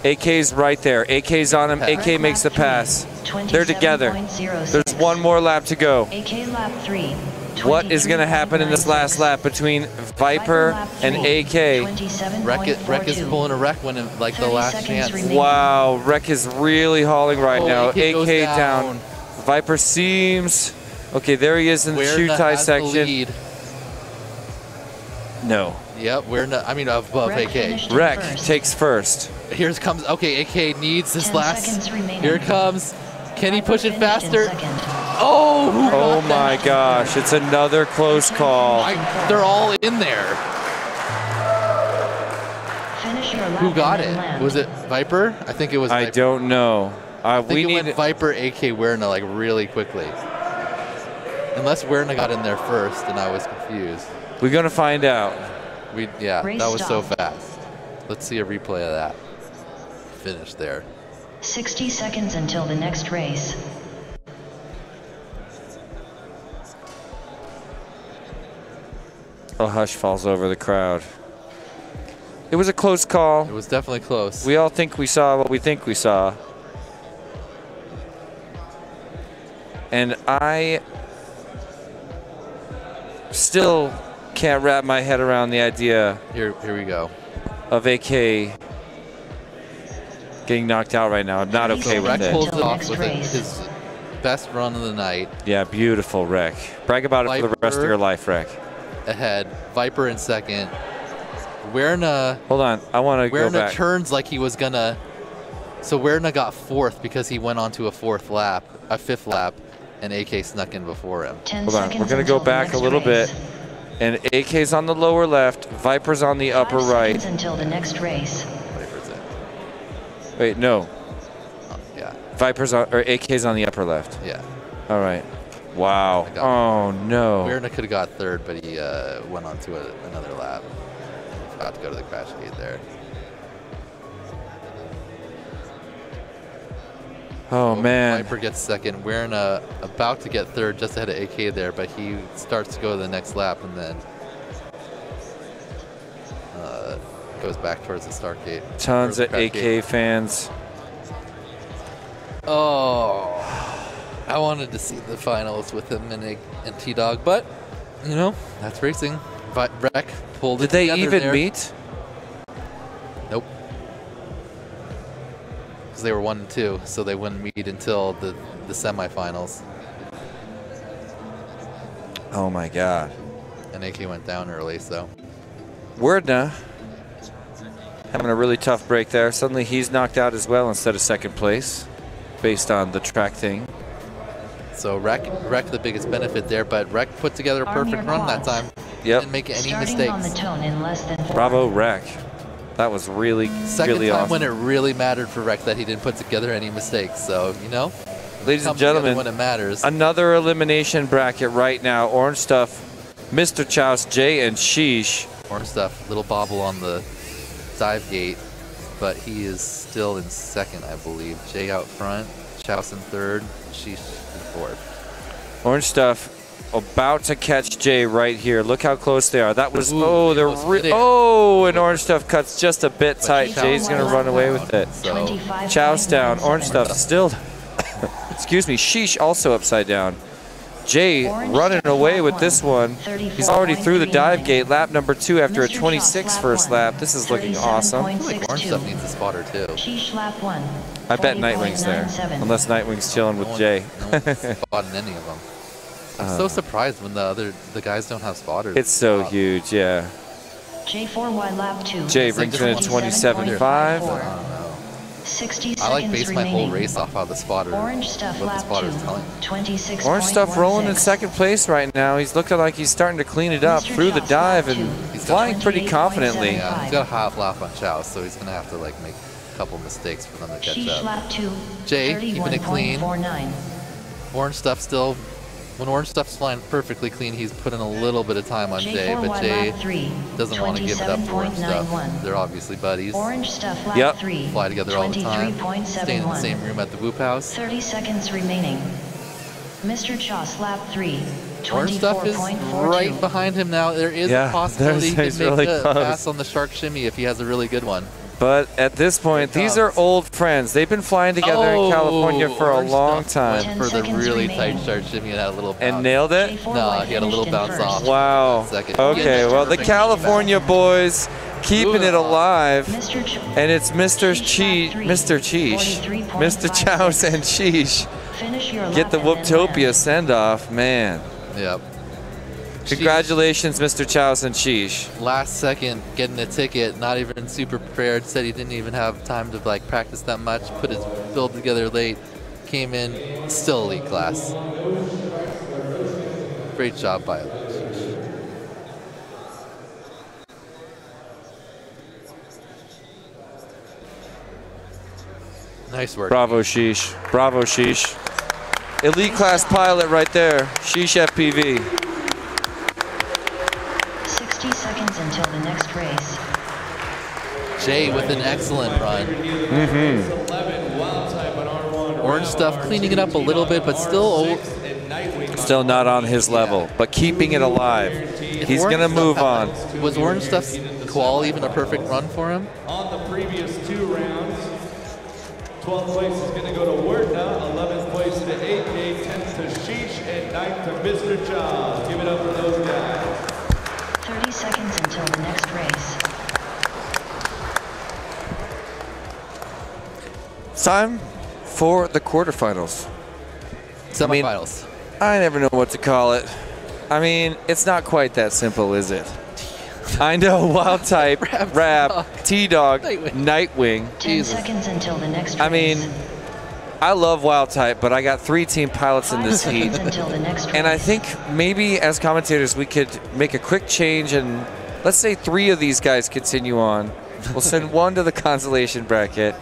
AK's right there. AK's on him. Pass. AK makes the pass. They're together. 27.06. There's one more lap to go. AK lap 3. What is going to happen in this last lap between Viper lap and 3, AK? Wreck is 27.42. pulling a wreck when it, like the 30 last seconds chance. remaining. Wow, Wreck is really hauling right Oh, now. AK goes AK down. down. Viper seems... Okay, there he is in the Werner shoe tie has the section. lead. No. Yep, above Wreck AK. finished in Wreck first. takes first. Here comes, okay, AK needs this 10 last. seconds remaining. Here it comes. Can he Viper push it finished in faster? second. Oh, who Oh got my that? gosh, it's another close call. They're all in there. Finish your lap Who got and it? then land. Was it Viper? I think it was I Viper. don't know. I think We it need... went Viper, AK, Werner like really quickly. Unless Werner got in there first and I was confused. We're going to find out. Yeah, Race that was so stop. fast. Let's see a replay of that. Finish there. 60 seconds until the next race. A hush falls over the crowd. It was a close call. It was definitely close. We all think we saw what we think we saw. And I still can't wrap my head around the idea Here we go. of AK getting knocked out right now. I'm not okay with Wreck it. pulls Until it the off next with race. his best run of the night. Yeah, beautiful Wreck. Brag about it for the rest of Viper. your life, Wreck. Ahead. Viper in second. Werner Hold on, I want to go back. turns like he was gonna. So Werner got fourth because he went on to a fifth lap, and AK snuck in before him. 10 Hold on, seconds we're going to go until the back a next little race. bit. And AK's on the lower left, Viper's on the 5 upper right. seconds until the next race. Viper's in. Wait, no. Yeah, Viper's on, or AK's on the upper left. yeah. All right. Wow. I got Oh no. Werner could have got third, but he went on to another lap. He forgot to go to the crash gate there. Oh man. Viper gets second. Werner about to get third, just ahead of AK there, but he starts to go to the next lap and then goes back towards the start gate. Tons Towards the of crash AK gate. fans. Oh, I wanted to see the finals with him and T-Dog, but you know that's racing. Wreck pulled Did it they together even there. meet? Nope. Because they were 1 and 2, so they wouldn't meet until the semifinals. Oh my god. And AK went down early, so. Wordna having a really tough break there. Suddenly he's knocked out as well instead of second place based on the track thing. So Wreck the biggest benefit there, but Wreck put together a Arm perfect your run that quads. time. Yep. Didn't make any Starting on the mistakes. tone in less than 4. Bravo, Wreck. That was really, Second really time awesome. when it really mattered for Wreck that he didn't put together any mistakes. So, you know, Ladies come and together gentlemen, when it matters. another elimination bracket right now. Orange Stuff, Mr. Chouse, Jay, and Sheesh. Orange Stuff, little bobble on the dive gate, but he is still in second, I believe. Jay out front, Chouse in third, Sheesh in fourth. Orange Stuff about to catch Jay right here. Look how close they are. That was, Ooh, oh, they're, almost hit it. oh, and Orange Stuff cuts just a bit tight. Chouse Jay's going to run away with it. So, 25.97. Chouse down. Orange Stuff still, excuse me, Sheesh also upside down. Jay Orange running Stuff away lap with one, this one. He's already through the dive 34.39. gate, lap number 2 after a Mr. 26 Chouse, first lap lap. This is looking awesome. I feel like Orange Stuff needs a spotter too. Sheesh lap 1. I bet Nightwing's there, 40.97. unless Nightwing's chilling with Jay. No one's spotting any of them. I'm so surprised when the guys don't have spotters. It's so Wow. huge, yeah. J4Y lap 2. Jay brings in a 27.5. 60 I like seconds base my whole remaining. race off how the spotter, Orange Stuff what the lap spotter's 2. telling me. 26. Orange Stuff rolling in second place right now. He's looking like he's starting to clean it up Mr. through the Chouse, lap dive and two. flying pretty confidently. Yeah, he's got a half lap on Chow, so he's gonna have to like make. couple mistakes for them to catch Sheesh up. lap 2, Jay, keeping it clean. 31.49. Orange Stuff still, when Orange Stuff's flying perfectly clean, he's putting a little bit of time on Jay, but Jay lap 3, doesn't want to give it up to Orange Stuff. They're obviously buddies. Orange Stuff lap 3, Fly together all the time. Staying in the 23.71. same room at the Whoop House. 30 seconds remaining. Mr. Choss lap 3, Orange Stuff is 24.42. right behind him now. There is Yeah, a possibility he could he's make really the close. pass on the shark shimmy if he has a really good one. But at this point, Here it these are comes. old friends. They've been flying together in California for a Orange long Stuff time. went for the 10 seconds really remaining. tight shark shimmy and had a little bounce. And nailed it? J4 No, White he had a little finished in bounce first. off. Wow. Second. Okay, well, the California boys keeping it alive. Mr. And it's Mr. Sheesh Cheesh, Mr. Chouse and Sheesh. Finish your Get the lap and then Whooptopia land. send-off, man. Yep. Congratulations, Mr. Chouse and Sheesh. Last second getting a ticket, not even super prepared, said he didn't even have time to like practice that much, put his build together late, came in, still elite class. Great job by him. Nice work. Bravo, Sheesh. Bravo, Sheesh. Elite class pilot right there. Sheesh FPV. 60 seconds until the next race. Jay with an excellent run. 11 wild type on R1. Orange Stuff cleaning it up a little bit, but still old. Still not on his level, but keeping it alive. He's Orange going to Stuff move had- on. Was Orange Stuff's qual even a perfect run for him? On the previous 2 rounds, 12th place is going to go to Wordna, 11th place to AK, 10th to Sheesh, and 9th to Mr. Job. Give it up for those guys. 30 seconds until the next race. It's time for the quarterfinals. Semifinals. I never know what to call it. I mean, it's not quite that simple, is it? I know, Wild Type, Rab, T-Dog, Nightwing. 10 seconds until the next race. I mean, I love Wild Type, but I got 3 team pilots in 5 this heat. seconds until the next race. And I think maybe as commentators we could make a quick change and let's say 3 of these guys continue on. We'll send 1 to the consolation bracket.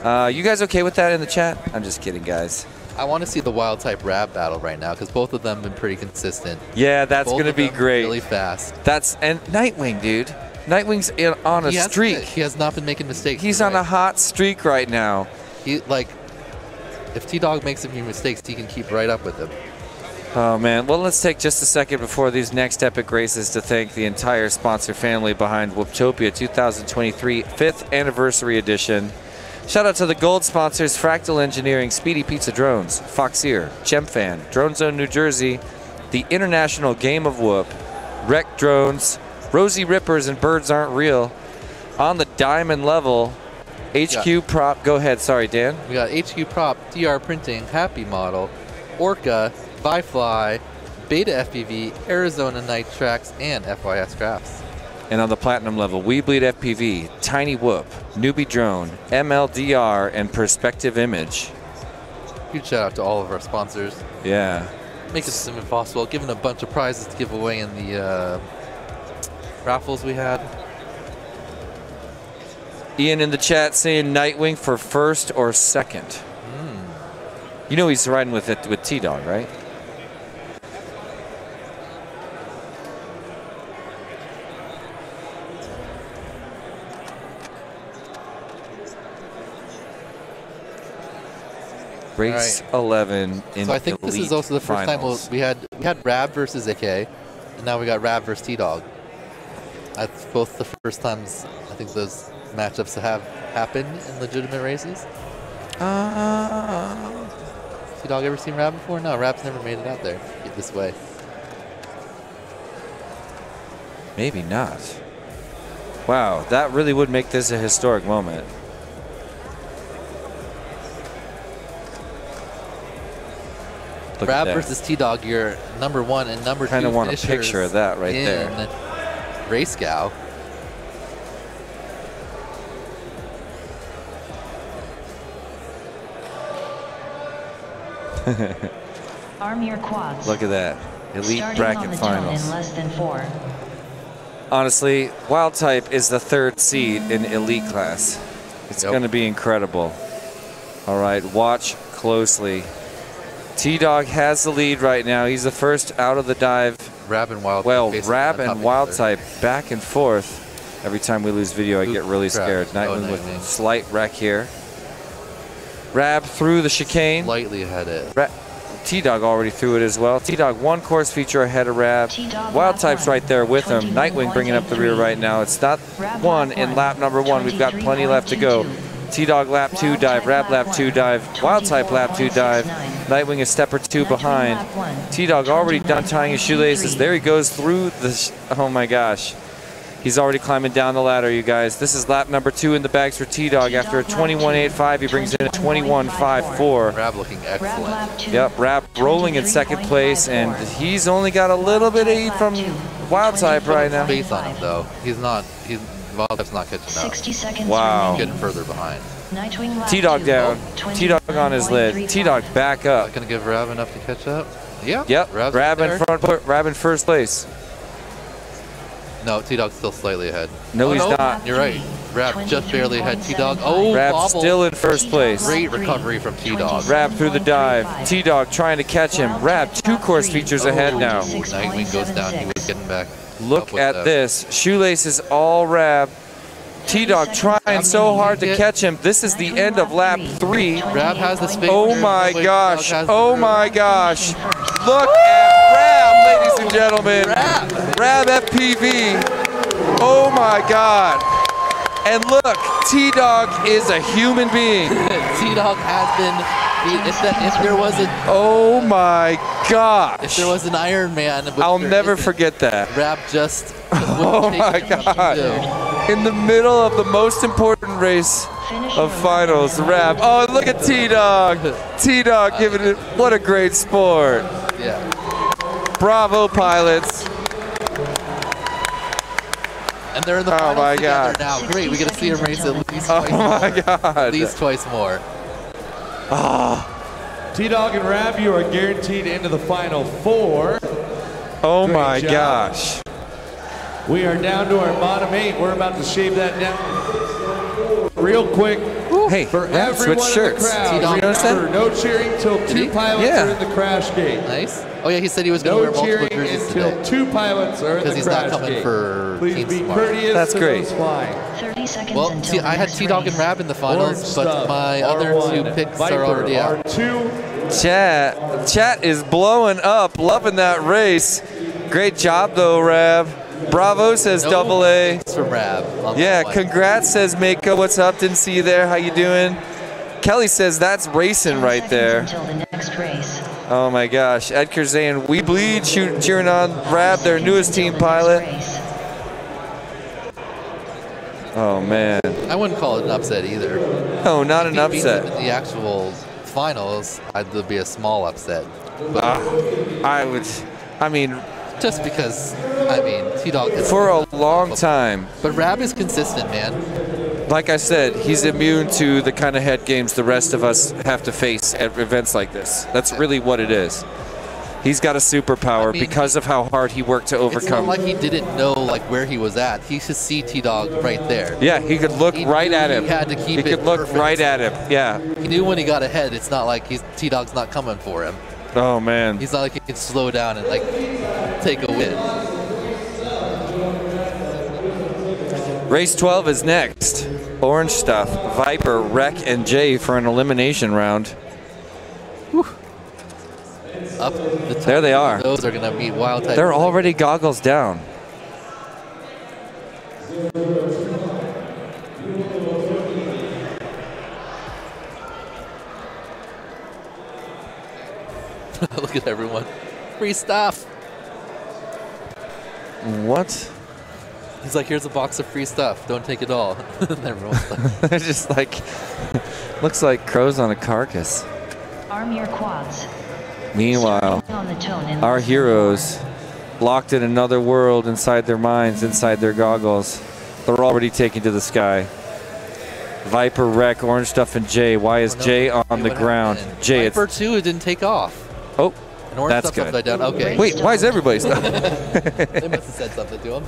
You guys okay with that in the chat? I'm just kidding, guys. I want to see the Wild Type Rab battle right now because both of them have been pretty consistent. Yeah, that's Both going to of be them great. Really fast. And Nightwing, dude. Nightwing's on a streak. He has not been making mistakes. He's on a hot streak right now. He like, if T-Dog makes a few mistakes, he can keep right up with him. Oh, man. Well, let's take just a second before these next epic races to thank the entire sponsor family behind Whooptopia 2023 5th Anniversary Edition. Shout out to the gold sponsors, Fractal Engineering, Speedy Pizza Drones, Foxeer, GemFan, Drone Zone New Jersey, the International Game of Whoop, Wreck Drones, Rosie Rippers and Birds Aren't Real. On the diamond level, HQ Prop. Go ahead. Sorry, Dan. We got HQ Prop, DR Printing, Happy Model, Orca, Byfly, Beta FPV, Arizona Night Tracks, and FYS Crafts. And on the platinum level, We Bleed FPV, Tiny Whoop, Newbie Drone, MLDR, and Perspective Image. Huge shout out to all of our sponsors. Yeah. Makes it seem impossible. Given a bunch of prizes to give away in the raffles we had. Ian in the chat saying Nightwing for first or second. You know he's riding with T-Dog, right? Race 11 in So I think this is also the first finals. time we had Rab versus AK, and now we got Rab versus T-Dog. That's both the first times I think those matchups have happened in legitimate races. T-Dog ever seen Rab before? No, Rab's never made it out there this way. Maybe not. Wow, that really would make this a historic moment. Look Rab at that. versus T-Dog, your number 1 and number 2 Kind of want a finishers picture of that right in there. Race Gal. Arm your quads. Look at that. Elite Starting on bracket the tone finals. in less than 4. Honestly, Wild Type is the 3rd seed in Elite class. It's going to be incredible. All right, watch closely. T-Dog has the lead right now. He's the first out of the dive. Rab and Wild. Well, Rab and Wild type back and forth. Every time we lose video, I get really scared. Nightwing with slight wreck here. Rab through the chicane. Slightly ahead it. T-Dog already threw it as well. T-Dog one course feature ahead of Rab. Wild type's right there with him. Nightwing bringing up the rear right now. It's not one in lap number 1. We've got plenty left to go. T-Dog lap 2 dive, Rab lap 2 dive, Wild type lap 2 dive. Nightwing a step or 2 behind. T-Dog already done tying his shoelaces. There he goes through the, oh my gosh. He's already climbing down the ladder, you guys. This is lap number 2 in the bags for T-Dog. After a 21.85, he brings in a 21.54. Rab looking excellent. Yep, Rab rolling in second place, and he's only got a little bit of heat from Wild type right now. Space on him though. Wild type's not catching up. 60 seconds wow. Getting further behind. T-Dog down. T-Dog on his lid. T-Dog back up. Not gonna give Rab enough to catch up. Yeah. Yep. Rab in front. Rab in first place. No, T-Dog's still slightly ahead. No, he's not. You're right. Rab just barely ahead. T-Dog. Oh, Rab's bobble. still in first place. Great recovery from T-Dog. Rab through the dive. T-Dog trying to catch him. Rab 2 course features ahead now. Nightwing goes down. He was getting back. Look at this. Shoelaces all Rab. T-Dog trying so hard to catch him. This is the end of lap 3. Rab has the space. Oh my gosh. Oh my gosh. Look at Rab, ladies and gentlemen. Rab FPV. Oh my God. And look, T-Dog is a human being. T-Dog has been. If there was a. Oh my gosh. If there was an Iron Man. I'll never forget that. Rab just. Oh my God. In the middle of the most important race of finals, Rab. Oh, look at T-Dog. T-Dog giving it. What a great sport. Yeah. Bravo, pilots. And they're in the finals together now. Great, we get to see them race at least twice more. Oh my God. At least twice more. T-Dog and Rab, you are guaranteed into the final 4. Oh Great my job. gosh. We are down to our bottom 8. We're about to shave that down real quick. Hey, For Rab everyone switched in the shirts. crowd, T-Dog, you notice that? remember, no cheering till 2 pilots Yeah. are in the crash gate. Nice. Oh yeah, he said he was going to No wear multiple cheering jerseys until today. 2 pilots are in the Because crash he's not coming gate. for Please Team be Smart. courteous That's to great. those flying. 30 seconds Well, until see, the I had next T-Dog race. and Rab in the Orange finals, but Stuff, my other R1, 2 picks Viper, are already out. R2. Chat is blowing up, loving that race. Great job though, Rab. Bravo, says Double A. Thanks from Rab. Yeah, congrats, says Mako. What's up? Didn't see you there. How you doing? Kelly says that's racing 10 right there. seconds until the next race. Oh my gosh. Edgar saying, we bleed, cheering on Rab, their newest team pilot. Oh man. I wouldn't call it an upset either. No, not an If he beats him upset. in the actual finals, there'd be a small upset. But I mean, just because, T-Dog is for a long time. But Rab is consistent, man. Like I said, he's immune to the kind of head games the rest of us have to face at events like this. That's really what it is. He's got a superpower because of how hard he worked to overcome. It's not like he didn't know where he was at. He should see T-Dog right there. Yeah, he could look right at him. He had to keep it He could look perfect. right at him. Yeah. He knew when he got ahead, it's not like T-Dog's not coming for him. Oh man. He's not like he can slow down and take a win. Race 12 is next. Orange Stuff, Viper, Rec, and Jay for an elimination round. Whew. Up the top. There they are. Those are going to meet Wild type. They're already goggles down. Look at everyone. Free stuff. What? He's like, here's a box of free stuff. Don't take it all. And everyone's like, They're just like, looks like crows on a carcass. Arm your quads. Meanwhile, On the tone in our less than heroes, locked in another world inside their minds, inside their goggles, they're already taken to the sky. Viper, Rec, Orange Stuff, and Jay. Why is Jay on the ground? Jay, Viper 2, it didn't take off. Oh, And Orange that's Stuff's good. upside down. Okay. Wait, why is everybody stuck? They must have said something to him.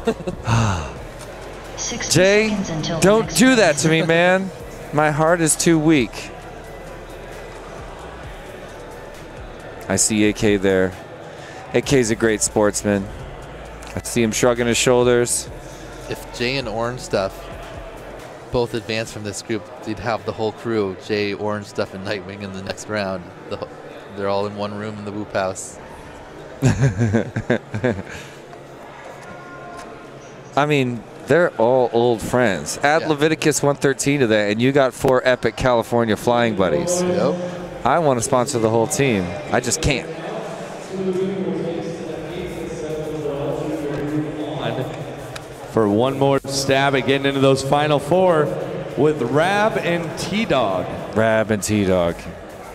60 Jay, seconds until the don't next do that race. to me, man. My heart is too weak. I see AK there. AK's a great sportsman. I see him shrugging his shoulders. If Jay and Orange Stuff both advance from this group, they'd have the whole crew, Jay, Orange Stuff, and Nightwing in the next round. They're all in one room in the Whoop House. I mean, they're all old friends. Add Leviticus 113 to that, and you got 4 epic California flying buddies. Yep. I want to sponsor the whole team. I just can't. For one more stab at getting into those final 4 with Rab and T-Dog. Rab and T-Dog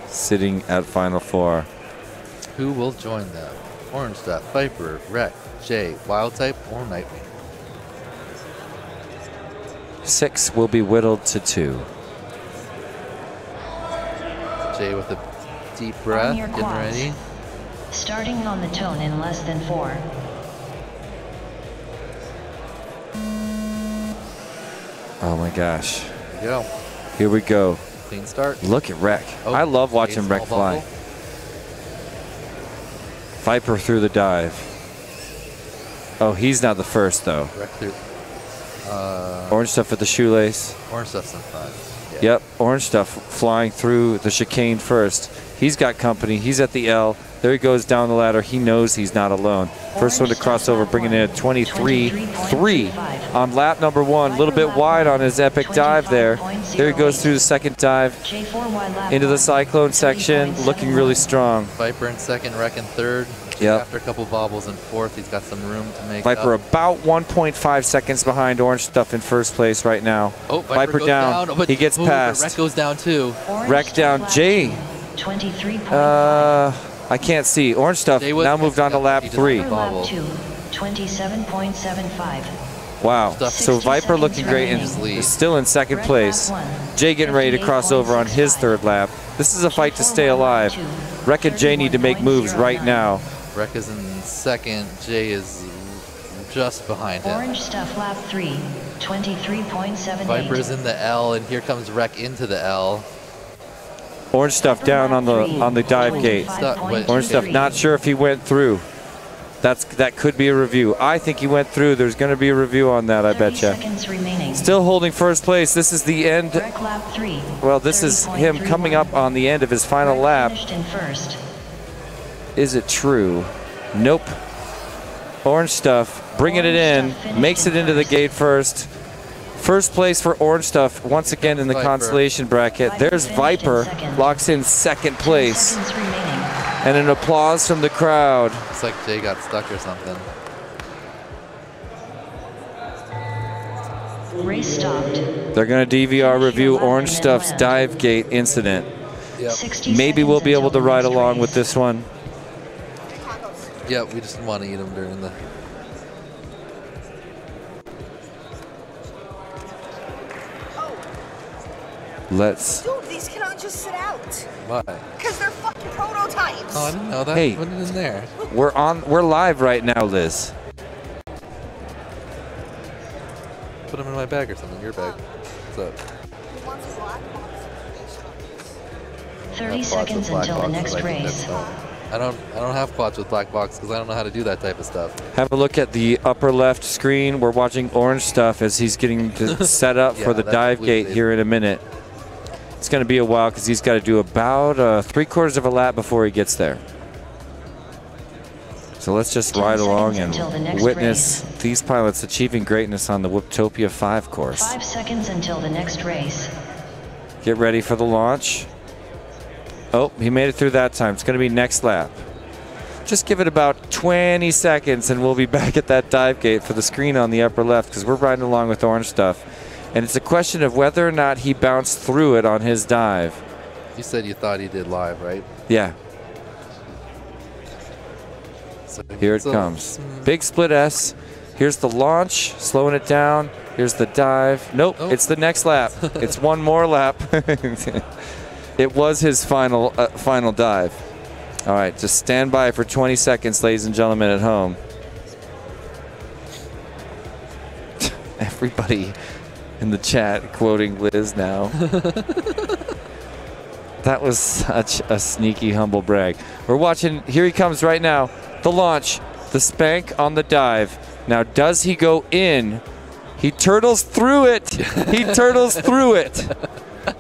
sitting at final 4. Who will join them? Orange Stuff, Viper, Wreck, Jay, Wild Type, or Nightwing? 6 will be whittled to 2. Jay with a deep breath, getting quads. ready. Starting on the tone in less than 4. Oh my gosh. There you go. Here we go. Clean start. Look at Wreck. Oh, I love watching Jay's Wreck small fly. bubble. Viper through the dive. Oh, he's not the first though. Wreck through. Orange Stuff at the shoelace. Orange Stuff's in front. Yeah. Yep, Orange Stuff flying through the chicane first. He's got company. He's at the L. There he goes down the ladder. He knows he's not alone. First one to cross over, bringing in a 23.3 on lap number 1. A little bit wide on his epic dive there. There he goes through the second dive into the cyclone section, looking really strong. Viper in second, Wreck in third. Yep. After a couple bobbles in fourth, he's got some room to make Viper up. about 1.5 seconds behind Orange Stuff in first place right now. Oh, Viper goes down. but He gets past. Wreck goes down too. Wreck down. Jay. 23.5. I can't see. Orange Stuff Jay was now moved on to lap he just 3. bobbled. Lap 2, 27.75. Wow. Stuff. So 60 Viper looking seconds great and remaining. is still in second Red place. lap 1, Jay getting ready to cross over on his 58.65. third lap. This is a fight to stay alive. Wreck and Jay need to make moves right now. Wreck is in second. Jay is just behind him. Orange Stuff lap 3, 23.78. Viper's in the L, and here comes Wreck into the L. Orange Stuff down on the dive gate. Orange Stuff not sure if he went through. That could be a review. I think he went through. There's going to be a review on that, I betcha. Still holding first place. This is the end. Lap 3, Well, this is him coming up on the end of his final lap. finished in first. Is it true? Nope. Orange Stuff bringing it in, makes it into the gate first. First place for Orange Stuff once again in the Viper. consolation bracket. There's Viper, locks in second place. Seconds remaining. And an applause from the crowd. It's like Jay got stuck or something. Race stopped. They're going to DVR review Orange Stuff's dive gate incident. Yep. 60 Maybe we'll seconds be able until to the ride next along race. with this one. Yeah, we just want to eat them during the. Let's. Dude, these cannot just sit out. Why? Because they're fucking prototypes. Oh, I didn't know that. Hey. Put it in there. We're live right now, Liz. Put them in my bag or something. Your bag. What's up? 30 I have quads seconds with black until the boxes, next I think race. that's- I don't have quads with black box because I don't know how to do that type of stuff. Have a look at the upper left screen. We're watching Orange Stuff as he's getting set up for Yeah, the that's dive blue gate tape. here in a minute. It's going to be a while because he's got to do about 3/4 of a lap before he gets there. So let's just 10 ride along seconds until the and next witness these pilots achieving greatness on the Whooptopia 5 course. 5 seconds until the next race. Get ready for the launch. Oh, he made it through that time. It's going to be next lap. Just give it about 20 seconds and we'll be back at that dive gate for the screen on the upper left because we're riding along with Orange Stuff. And it's a question of whether or not he bounced through it on his dive. You said you thought he did live, right? Yeah, So here it comes. Big split S. Here's the launch, slowing it down. Here's the dive. Nope, Oh. it's the next lap. It's one more lap. It was his final dive. All right, just stand by for 20 seconds, ladies and gentlemen at home. Everybody in the chat, quoting Liz now. That was such a sneaky humble brag. We're watching, here he comes right now. The launch, the spank on the dive. Now, does he go in? He turtles through it. He turtles through it.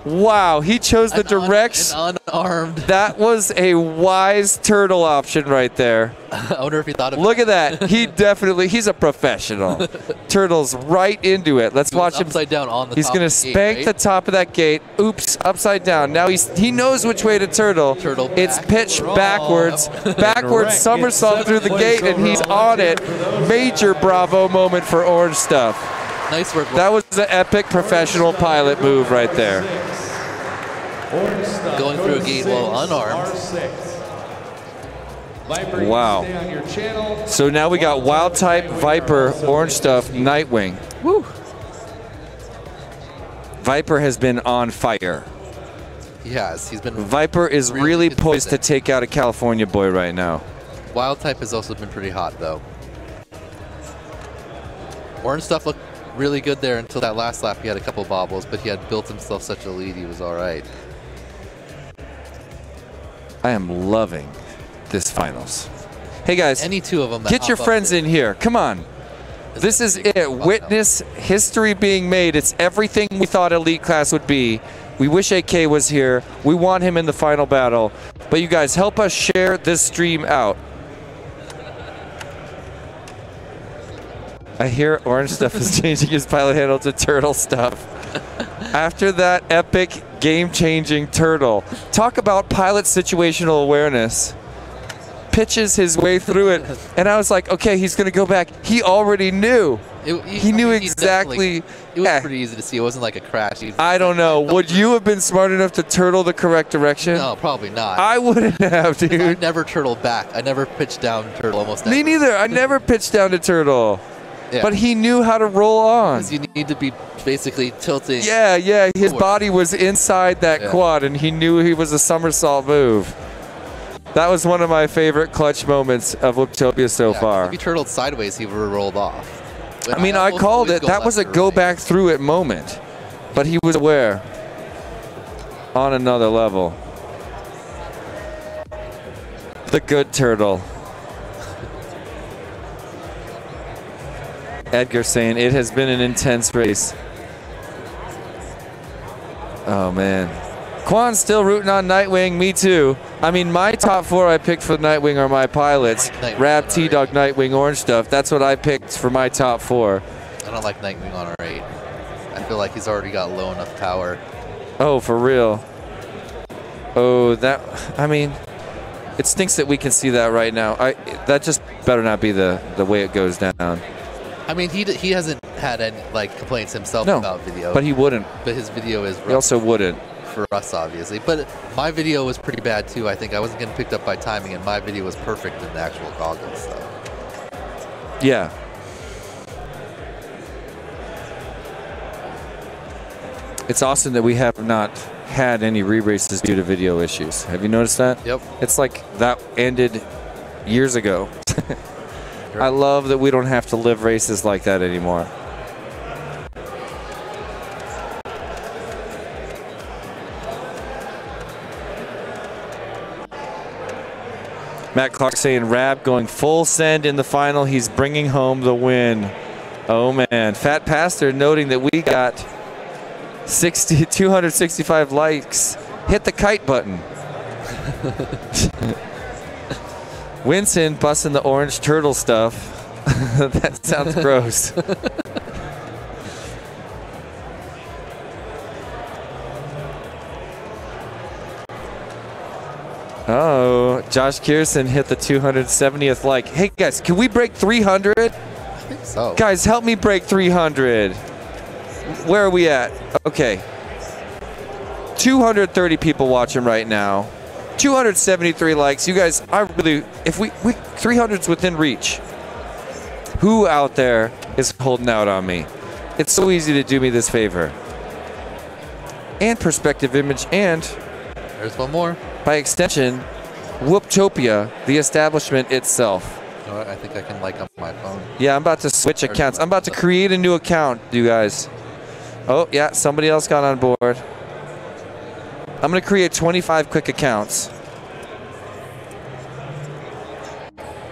Wow, he chose the direct. Unarmed. That was a wise turtle option right there. I wonder if he thought of Look at that. He definitely, he's a professional. Turtles right into it. Let's watch him. Upside down on the He's top going to of the gate, spank right? the top of that gate. Oops, upside down. Now he knows which way to turtle. Turtle It's back. pitched backwards. Backwards somersault through the gate, and he's on it. Major bravo moment for Orange Stuff. Nice work. That was the epic professional pilot move right there. Going through a gate while unarmed. Wow. So now we got Wild Type, Viper, Orange Stuff, Nightwing. Woo. Viper has been on fire. He has. He's been. Viper is really poised to consistent. take out a California boy right now. Wild Type has also been pretty hot though. Orange Stuff looked really good there until that last lap. He had a couple bobbles, but he had built himself such a lead. He was all right. I am loving this finals. Hey guys, Any two of them. That get your hop up friends there. in here. Come on. This is it. Witness history being made. It's everything we thought Elite Class would be. We wish AK was here. We want him in the final battle. But you guys, help us share this stream out. I hear Orange Stuff is changing his pilot handle to Turtle Stuff. After that epic game-changing turtle. Talk about pilot situational awareness. Pitches his way through it. And I was like, okay, he's going to go back. He already knew. He knew exactly. It was pretty easy to see. It wasn't like a crash. I don't know. Would you have been smart enough to turtle the correct direction? No, probably not. I wouldn't have, I dude. never turtled back. I never pitched down turtle almost Me ever. neither. I never pitched down to turtle. Yeah. But he knew how to roll on. Because you need to be basically tilting. Yeah, yeah. His forward. body was inside that quad, and he knew he was a somersault move. That was one of my favorite clutch moments of Whooptopia so far. If he turtled sideways, he would have rolled off. But I mean, I almost called always it. That was a left or go right. back through it moment. But he was aware. On another level. The good turtle. Edgar saying it has been an intense race. Oh man. Quan's still rooting on Nightwing, me too. I mean, my top four I picked for Nightwing are my pilots. Nightwing Rab, T-Dog, Nightwing, Orange Stuff. That's what I picked for my top four. I don't like Nightwing on a 8. I feel like he's already got low enough power. Oh, for real. Oh, that, I mean, it stinks that we can see that right now. That just better not be the way it goes down. I mean, he hasn't had any complaints himself about video. But he wouldn't. But his video is rough He also wouldn't. for us, obviously. But my video was pretty bad too. I think I wasn't getting picked up by timing, and my video was perfect in the actual goggles. So. Yeah. It's awesome that we have not had any re-races due to video issues. Have you noticed that? Yep. It's like that ended years ago. I love that we don't have to live races like that anymore. Matt Clark saying Rab going full send in the final. He's bringing home the win. Oh man. Fat Pastor noting that we got 265 likes. Hit the kite button. Winston busting the orange turtle stuff. That sounds gross. Oh, Josh Kierson hit the 270th like. Hey guys, can we break 300? I think so. Guys, help me break 300. Where are we at? Okay. 230 people watching right now. 273 likes. You guys, I really, if we 300's within reach. Who out there is holding out on me? It's so easy to do me this favor. And perspective image, and There's one more. by extension, Whooptopia, the establishment itself. You know what? I think I can like on my phone. Yeah, I'm about to switch accounts. I'm about to create a new account, you guys. Oh, yeah, somebody else got on board. I'm going to create 25 quick accounts.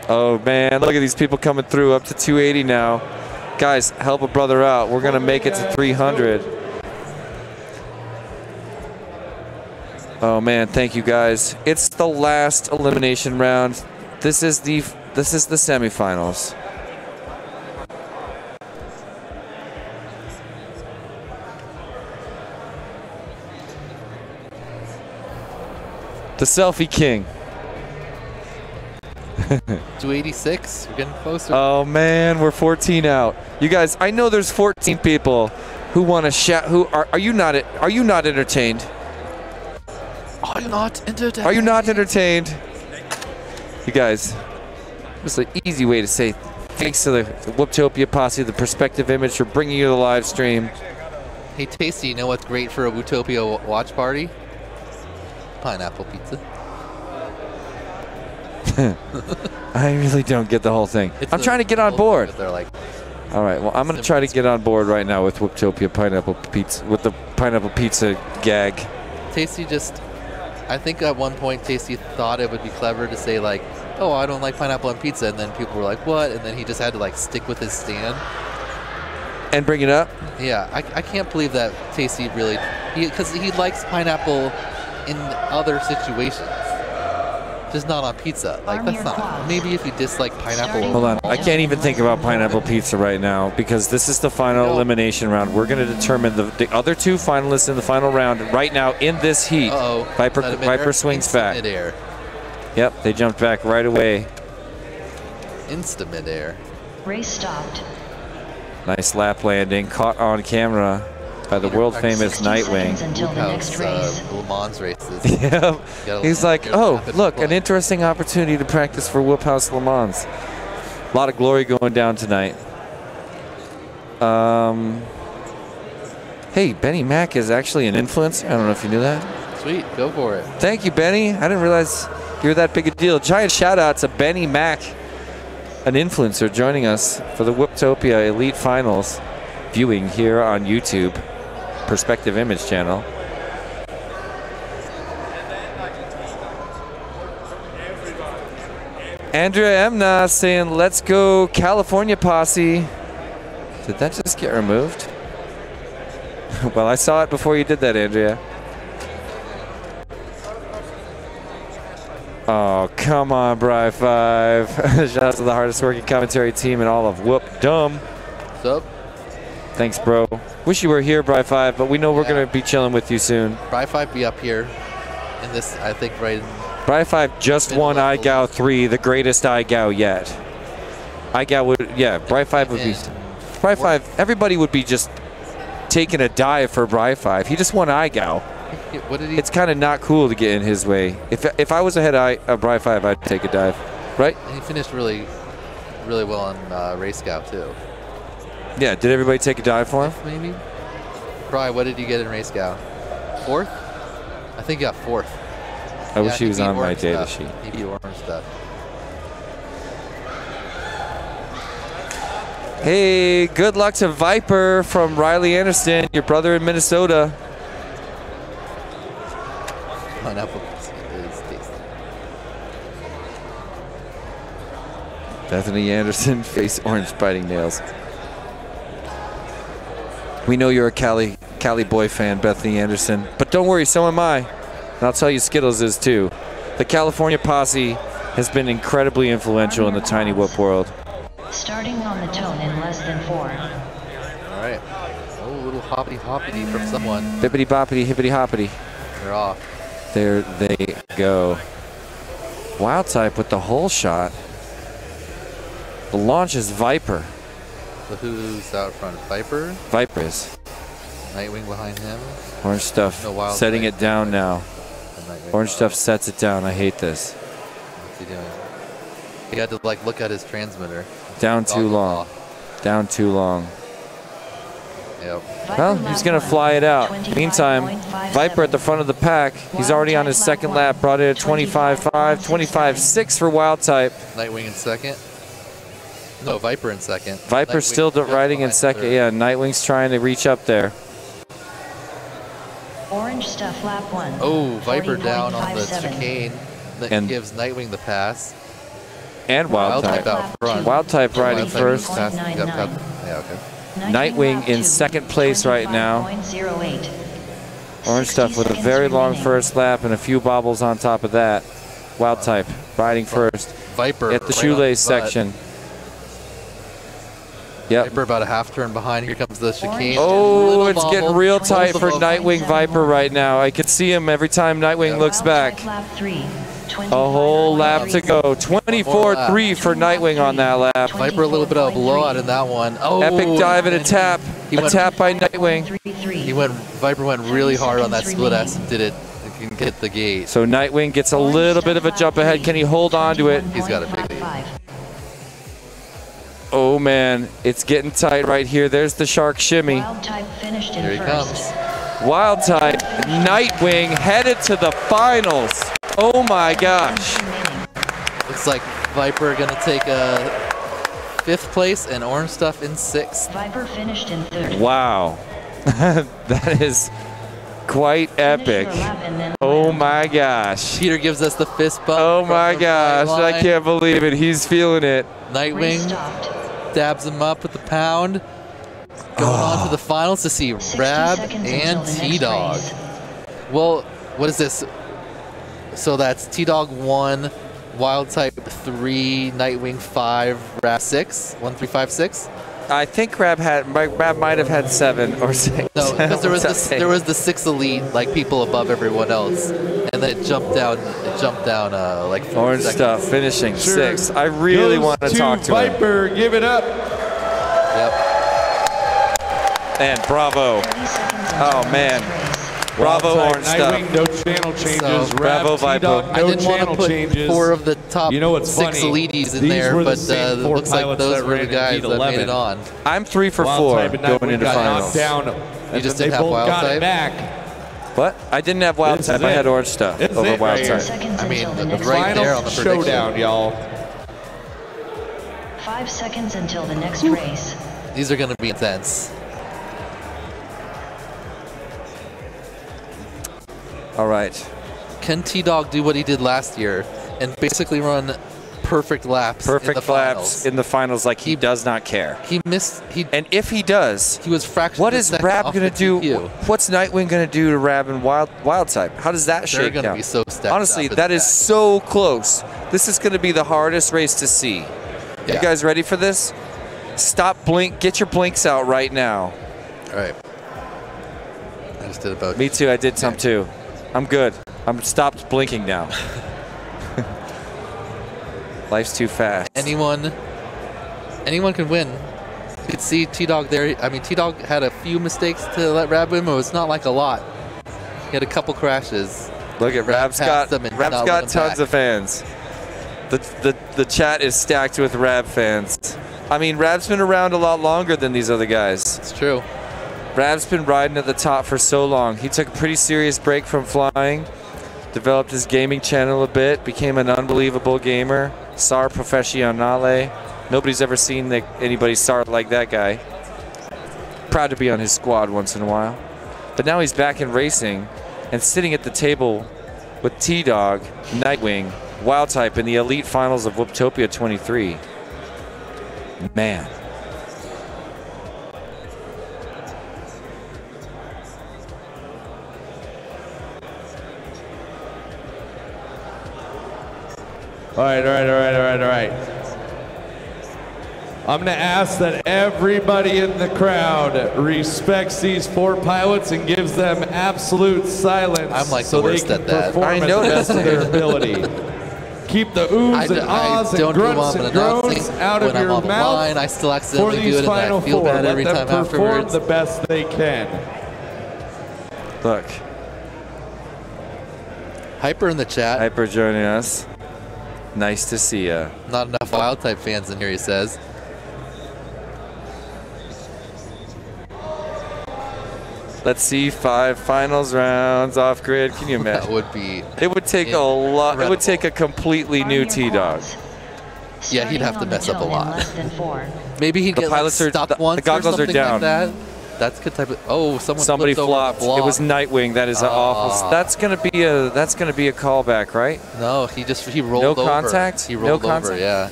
Oh, man, look at these people coming through up to 280 now. Guys, help a brother out. We're going to make it to 300. Oh, man, thank you, guys. It's the last elimination round. This is the semifinals. The selfie king. 286. We're getting closer. Oh man, we're 14 out. You guys, I know there's 14 people who want to shout. Who are you not? Are you not entertained? Are you not entertained? Are you not entertained? You guys, just an easy way to say thanks to the Whooptopia posse, the Perspective Image, for bringing you the live stream. Hey, Tasty, you know what's great for a Whooptopia watch party? Pineapple pizza. I really don't get the whole thing. I'm trying to get on board. They're like, all right, well, I'm going to try to get on board right now with Whooptopia pineapple pizza, with the pineapple pizza gag. Tasty just, I think at one point Tasty thought it would be clever to say like, oh, I don't like pineapple on pizza, and then people were like, what? And then he just had to like stick with his stand. And bring it up? Yeah, I can't believe that Tasty really, because he likes pineapple in other situations. Just not on pizza. Like, that's not. Maybe if you dislike pineapple. Hold on. I can't even think about pineapple pizza right now because this is the final elimination round. We're going to determine the other two finalists in the final round right now in this heat. Uh-oh. Viper swings back. Mid-air. Yep, they jumped back right away. Insta mid-air. Race stopped. Nice lap landing. Caught on camera by the world famous Nightwing. Until the next race. Le Mans races. Yep. He's like, oh, look, an interesting opportunity to practice for Whoop House Le Mans. A lot of glory going down tonight. Hey, Benny Mac is actually an influencer. I don't know if you knew that. Sweet, go for it. Thank you, Benny. I didn't realize you were that big a deal. Giant shout out to Benny Mac, an influencer, joining us for the Whooptopia Elite Finals viewing here on YouTube. Perspective Image channel. Andrea Emna saying, let's go California posse. Did that just get removed? Well, I saw it before you did that, Andrea. Oh, come on, Bri5. Shout out to the hardest working commentary team in all of Whoopdom. What's up? Thanks, bro. Wish you were here, Bri5, but we know we're going to be chilling with you soon. Bri5 be up here in this, I think, right in... Bri5 just won iGao 3, the greatest iGao yet. iGao would, yeah, Bri5 would be... Bri5, everybody would be just taking a dive for Bri5. He just won iGao. What did he... It's kind of not cool to get in his way. If I was ahead of Bri5, I'd take a dive, right? He finished really well on Race Scout, too. Yeah, did everybody take a dive for him? Maybe. Bri, what did you get in Race Scout? Fourth? I think you got fourth. I wish he was on my data sheet. He beat orange stuff. Hey, good luck to Viper from Riley Anderson, your brother in Minnesota. Pineapple is tasty. Bethany Anderson, face orange biting nails. We know you're a Cali boy fan, Bethany Anderson. But don't worry, so am I. And I'll tell you Skittles is too. The California posse has been incredibly influential in the Tiny Whoop world. Starting on the tone in less than 4. All right. Oh, a little hoppity from someone. Bippity boppity, hippity hoppity. They're off. There they go. Wild type with the hole shot. The launch is Viper. So who's out front? Viper? Viper is. Nightwing behind him. Orange stuff setting it down now. Orange stuff sets it down. I hate this. What's he doing? He had to like look at his transmitter. Down too long. Down too long. Yep. Well, he's going to fly it out. Meantime, Viper at the front of the pack. He's already on his second lap. Brought in a 25.5, 25.6 for Wild type. Nightwing in second. No, Viper in second. Viper's still riding in second. Yeah, Nightwing's trying to reach up there. Orange stuff lap 1. Oh, Viper down on the 40.57. chicane that And- gives Nightwing the pass. And Wild Type. out front. Wild Type riding Wild Type first. pass- yeah, 39. yeah, okay. Nightwing in second place right now. 25.08. Orange Stuff with a 60 very seconds long remaining. first lap and a few bobbles on top of that. Wild Type riding first Viper at the right shoelace on the butt. section. Yep. Viper about a half turn behind. Here comes the chicane. Oh, Little it's bobble. getting real tight for Almost Nightwing Viper right now. I can see him every time Nightwing looks back. Lap 3. A whole lap to go. 24-3 for Nightwing on that lap. Viper a little bit of a blowout in that one. Oh, Epic dive and a tap. He A went- tap by Nightwing. Viper went really hard on that 30 split seconds S and did it. He can get the gate. So Nightwing gets a little bit of a jump ahead. Can he hold on to it? He's got a big lead. Oh man, it's getting tight right here. There's the shark shimmy. Wild Type finished in Here he first. comes. Wild Type, Nightwing headed to the finals. Oh my gosh. Looks like Viper gonna take a 5th place and Orange Stuff in 6th. Viper finished in third. Wow. That is quite epic. Finished your lap and then Oh land. my gosh. Peter gives us the fist bump. Oh from my the gosh, flight I line. can't believe it. He's feeling it. Race Nightwing stopped. dabs him up with the pound. Going on to the finals to see 60 Rab seconds and until the next T-Dog. race. Well, what is this? So that's T-Dog 1, Wild Type 3, Nightwing 5, Rab 6, 1, 3, 5, 6. I think Rab might have had 7 or 6. No, because there was What's that there was the 6 elite, like people above everyone else, and then it jumped down like 4 Orange seconds. Stuff finishing Sure. 6th. I really Goes want to talk to him. Viper, give it up. Yep. And bravo. 30 seconds Oh, until the man. next race. Bravo, Wild Type, Orange Stuff. Nightwing, no channel changes. So, bravo, Rab, Viper. T-Dog, I no didn't want to channel put changes. 4 of the top You know what's 6 funny? elites in These there, were the but same it 4 looks like pilots those that were the ran in guys heat that made it 11. on. I'm 3 for Wild 4 Type and going Nightwing into got finals. knocked down. And just then didn't they have both Wild got Type? it back. What? I didn't have Wild This Type. is I it. had Orange Stuff This is over it Wild right Type. here. Seconds I mean, until the the next right race. there on the prediction. Showdown, y'all. 5 seconds until the next race. These are going to be intense. All right. Can T-Dog do what he did last year and basically run perfect laps in the Perfect finals? laps in the finals like he does not care. He missed. And if he does, He was fractured. what the is second Rab off going the to do? TQ. What's Nightwing going to do to Rab and Wild Type? How does that They're shake going to down? be so stacked Honestly, up at that the is back. so close. This is going to be the hardest race to see. Yeah. You guys ready for this? Stop blink. Get your blinks out right now. All right. I just did about. Me too. I did some too. I'm good. I'm stopped blinking now. Life's too fast. Anyone can win. You could see T-Dog there. I mean, T-Dog had a few mistakes to let Rab win, but it's not like a lot. He had a couple crashes. Look at Rab's got passed them and Rab's not got let him tons back. of fans. The chat is stacked with Rab fans. I mean, Rab's been around a lot longer than these other guys. It's true. Rab's been riding at the top for so long. He took a pretty serious break from flying, developed his gaming channel a bit, became an unbelievable gamer. Sar professionale. Nobody's ever seen anybody start like that guy. Proud to be on his squad once in a while. But now he's back in racing and sitting at the table with T-Dog, Nightwing, Wild Type in the elite finals of Whooptopia 23. Man. All right. I'm going to ask that everybody in the crowd respects these 4 pilots and gives them absolute silence. I'm like so the worst they can at that. perform I at the noticed. best of their ability. Keep the oohs and ahs and don't do grunts well and in groans announcing. out of When I'm your on the mouth line, I still for accidentally do these it, and final I feel 4. bad Let every them time perform afterwards. the best they can. Look, Hyper in the chat. Hyper joining us. Nice to see ya. Not enough Wild Type fans in here, he says. Let's see 5 finals rounds off grid. Can you That imagine? would be. It would take a lot. It would take a completely new T-Dog. Yeah, he'd have to Starting on the mess up a tone in lot. less than 4. Once The or goggles are something down. Like that. That's good type of. Oh, Somebody flipped over flopped. the block. It was Nightwing. That is an awful. That's gonna be a callback, right? No, he rolled no over. Contact? He rolled no over. contact? Yeah.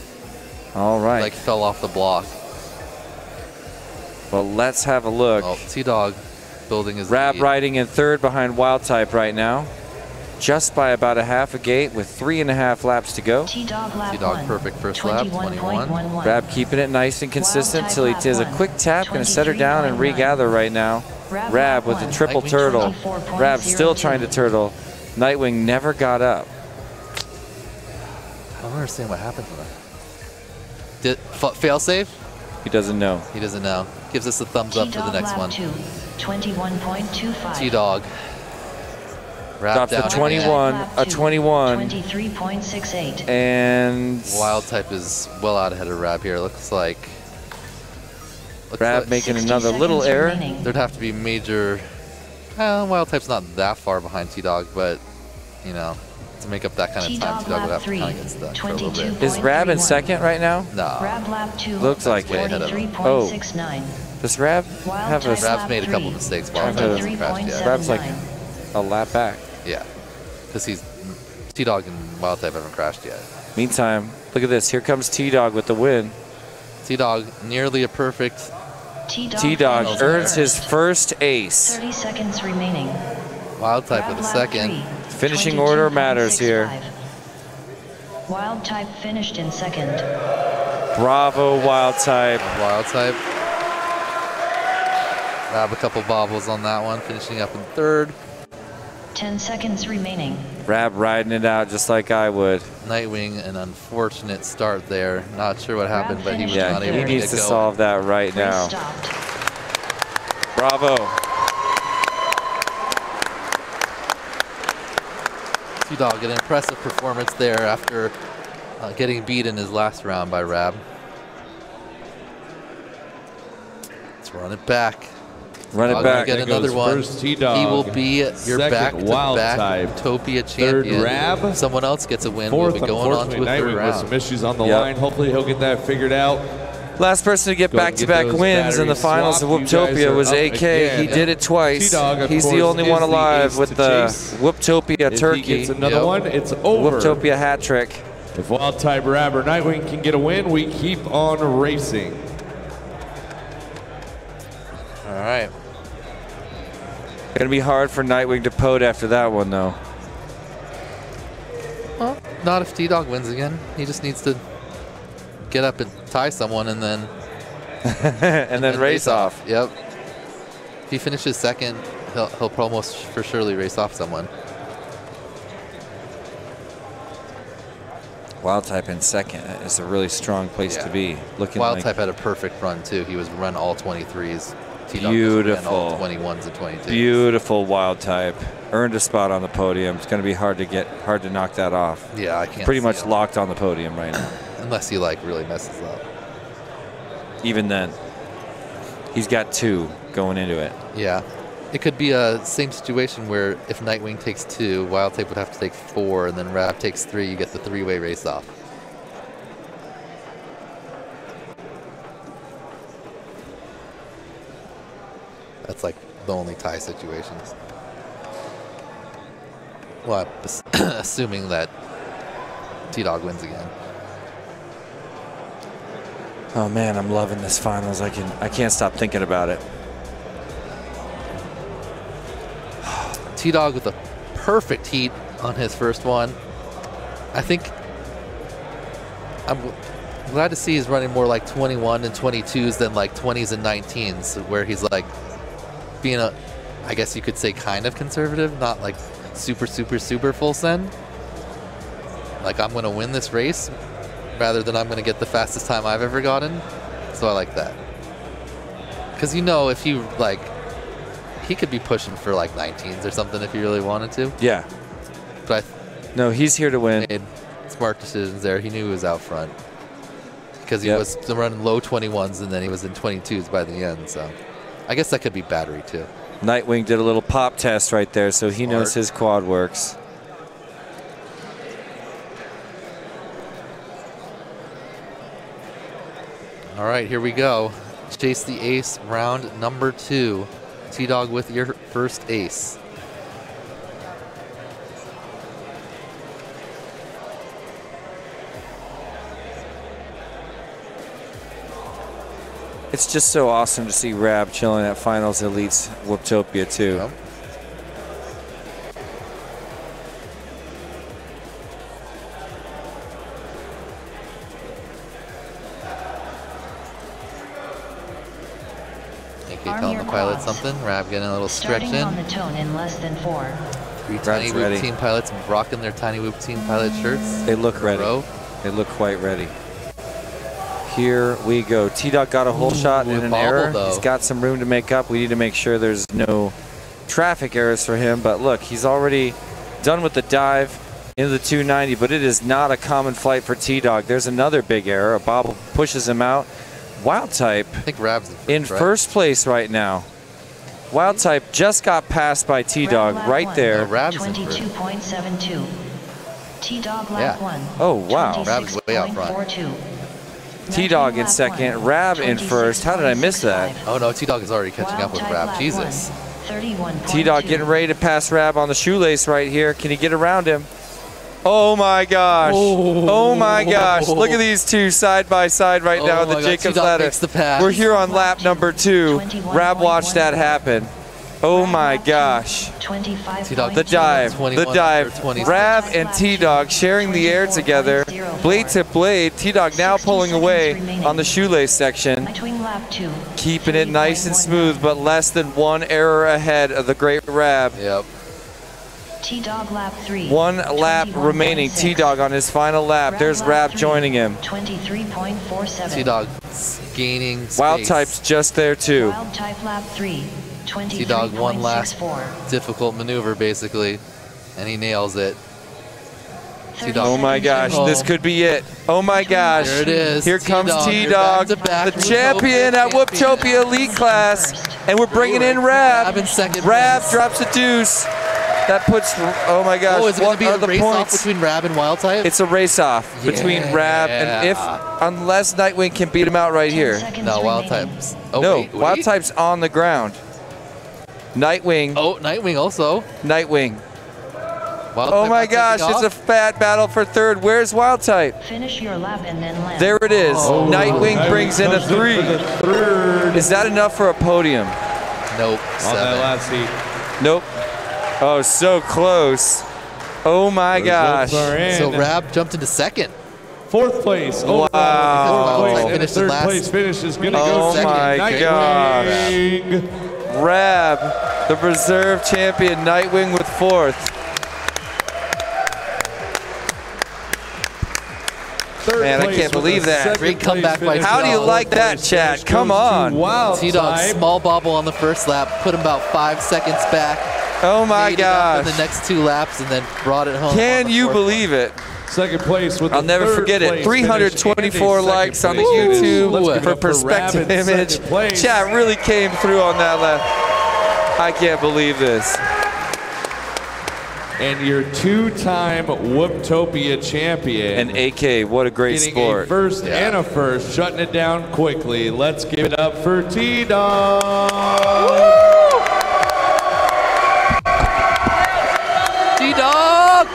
All right. Like fell off the block. Well, let's have a look. Oh, T-Dog building his Rab lead. riding in third behind Wild Type right now, just by about a half a gate with 3.5 laps to go. T-Dog perfect first lap, 21. Rab keeping it nice and consistent until he does a quick tap, gonna set her down and regather right now. Rab with the triple Nightwing turtle. Rab still trying to turtle. Nightwing never got up. I don't understand what happened to him. Did fail save? He doesn't know. He doesn't know. Gives us a thumbs up for the next one. 21.25. T-Dog. Drops a 21, a 21. 23.68. And Wild Type is well out ahead of Rab here. Looks like Rab making another little error. Remaining. there'd have to be major. Wild Type's not that far behind T-Dog, but you know, to make up that kind of time, T-Dog would have to kind of get stuck for a little bit. Is Rab in second right now? No. Rab lap 2. Looks like way it. ahead of him. 43.69. Does Rab have a Rab's made a couple mistakes. Wild Type hasn't crashed yet. Rab's like a lap back? Yeah, because T-Dog and Wild Type haven't crashed yet. Meantime, look at this. Here comes T-Dog with the win. T-Dog nearly a perfect. T-Dog earns his first ace. 30 seconds remaining. Wild Type with a second. Finishing order matters here. Wild Type finished in second. Bravo, Wild Type. Wild Type. Grab a couple bobbles on that one, finishing up in third. 10 seconds remaining. Rab riding it out just like I would. Nightwing, an unfortunate start there. Not sure what happened, but he was Yeah, not he able to needs get to going. solve that right Race now. stopped. Bravo. T-Dog, an impressive performance there after getting beat in his last round by Rab. Let's run it back. Run it T-Dog back. Get There another goes one. first T-Dog. He will be your Second, back-to-back Wild-Type. Whooptopia Third, champion. Rab. Someone else gets a win. Fourth, We'll be going on to a unfortunately, third Nightwing with round. some issues on the Yep. line. Hopefully he'll get that figured out. Last person to get Go and get back-to-back those wins in the batteries finals of swapped. You guys Whooptopia are was up AK. He again. did it twice. T-Dog, of He's the course, only is one the alive ace with to the chase. Whooptopia If turkey. he gets another Yep. one, it's over. Whooptopia hat trick. If Wild Type, Rab, or Nightwing can get a win, we keep on racing. All right. Gonna be hard for Nightwing to pode after that one, though. Well, not if T-Dog wins again. He just needs to get up and tie someone and then and then race off. Yep. If he finishes second, he'll almost for surely race off someone. Wild Type in second is a really strong place to be. Looking Wild like Type had a perfect run too. He was run all 23s. T-Dog beautiful. ran all 21s and 22s. Beautiful Wild Type. Earned a spot on the podium. It's going to be hard to knock that off. Yeah, I can't. Pretty see much him. locked on the podium right now. Unless he like really messes up. Even then, he's got 2 going into it. Yeah. It could be a same situation where if Nightwing takes 2, Wild Type would have to take 4, and then Rab takes 3, you get the 3-way race off. That's like the only tie situation. Well, assuming that T-Dog wins again. Oh man, I'm loving this finals. I can't stop thinking about it. T-Dog with a perfect heat on his first one. I think I'm glad to see he's running more like 21 and 22s than like 20s and 19s, where he's like being a, I guess you could say kind of conservative, not like super full send. Like I'm going to win this race rather than I'm going to get the fastest time I've ever gotten. So I like that. Because you know, if you like, he could be pushing for like 19s or something if he really wanted to. Yeah. But No, he's here to win. made smart decisions there. He knew he was out front because he was running low 21s and then he was in 22s by the end. So I guess that could be battery too. Nightwing did a little pop test right there, so he knows his quad works. All right, here we go. Chase the ace, round number 2. T-Dog with your first ace. It's just so awesome to see Rab chilling at Finals Elite's Whooptopia too. Yep. Telling the pilot something. Rab getting a little stretch in. On the tone in less than 4. 3 tiny Whoop Team pilots rocking their tiny Whoop Team pilot shirts. They look ready. They look quite ready. Here we go. T-Dog got a hole shot and an error. Though. He's got some room to make up. We need to make sure there's no traffic errors for him. But look, he's already done with the dive into the 290, but it is not a common flight for T-Dog. There's another big error. A bobble pushes him out. Wild Type I think Rab's in first place right now. Wild Type just got passed by T-Dog right there. No, Rab's 22.72. T-Dog lap 1. Oh, wow. Rab's way out front. T-Dog in second, Rab in first. How did I miss that? Oh no, T-Dog is already catching up with Rab. Jesus. T-Dog getting ready to pass Rab on the shoelace right here. Can he get around him? Oh my gosh. Oh my gosh. Look at these two side by side right now in the Jacob's Ladder. We're here on lap number 2. Rab watched that happen. Oh my gosh. The dive. The dive. Rab and T-Dog sharing the air together. Blade to blade. T-Dog now pulling away on the shoelace section. Keeping it nice and smooth, but less than 1 error ahead of the great Rab. Yep. T-Dog lap 3. 1 lap remaining. T-Dog on his final lap. There's Rab joining him. 23.47. T-Dog gaining space. Wild Type's just there too. Wild Type lap 3. T-Dog one last difficult maneuver basically, and he nails it. Oh my gosh, this could be it. Oh my gosh. There it is. Here comes T-Dog, the champion at Whooptopia Elite Class. And we're bringing in Rab. Rab drops a deuce. That puts, oh my gosh. Oh, is it going to be a race-off between Rab and Wild Type? It's a race-off between Rab and unless Nightwing can beat him out right here. No, Wild Type's. Oh, no, wait. Wild Type's on the ground. Nightwing. Oh, Nightwing also. Nightwing. Wild oh my gosh, it's a fat battle for third. Where's Wild Type? Finish your lap and then land. There it is. Oh, Nightwing brings in a 3. Is that enough for a podium? Nope. On that last seat. Nope. Oh, so close. Oh my gosh. So Rab jumped into second. 4th place. Wow. Fourth place. And a 3rd place finish is going to go second. Oh my gosh. Rab, the reserve champion, Nightwing with 4th. Man, I can't believe that. Great comeback by T-Dog. How do you like that, chat? Come on. T-Dog small bobble on the first lap, put him about 5 seconds back. Oh my gosh. In the next 2 laps and then brought it home. Can you believe it? 2nd place with I'll never forget it. 324 likes on the YouTube for perspective image. Chat really came through on that lap. I can't believe this. And your 2-time Whooptopia champion. And AK, what a great sport. A first and a first, shutting it down quickly. Let's give it up for T-Dog. T-Dog!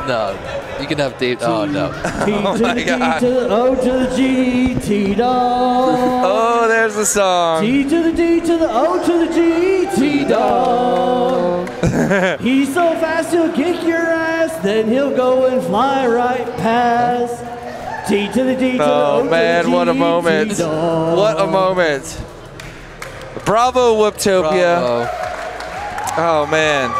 No, you can have Dave. Oh no! Oh my God! T to the O to the G, T-Dog. Oh, there's the song. T to the D to the O to the G, T-Dog. He's so fast he'll kick your ass, then he'll go and fly right past. T to the D to the O to the G. Oh man, what a moment! What a moment! Bravo, Whooptopia! Bravo. Oh man!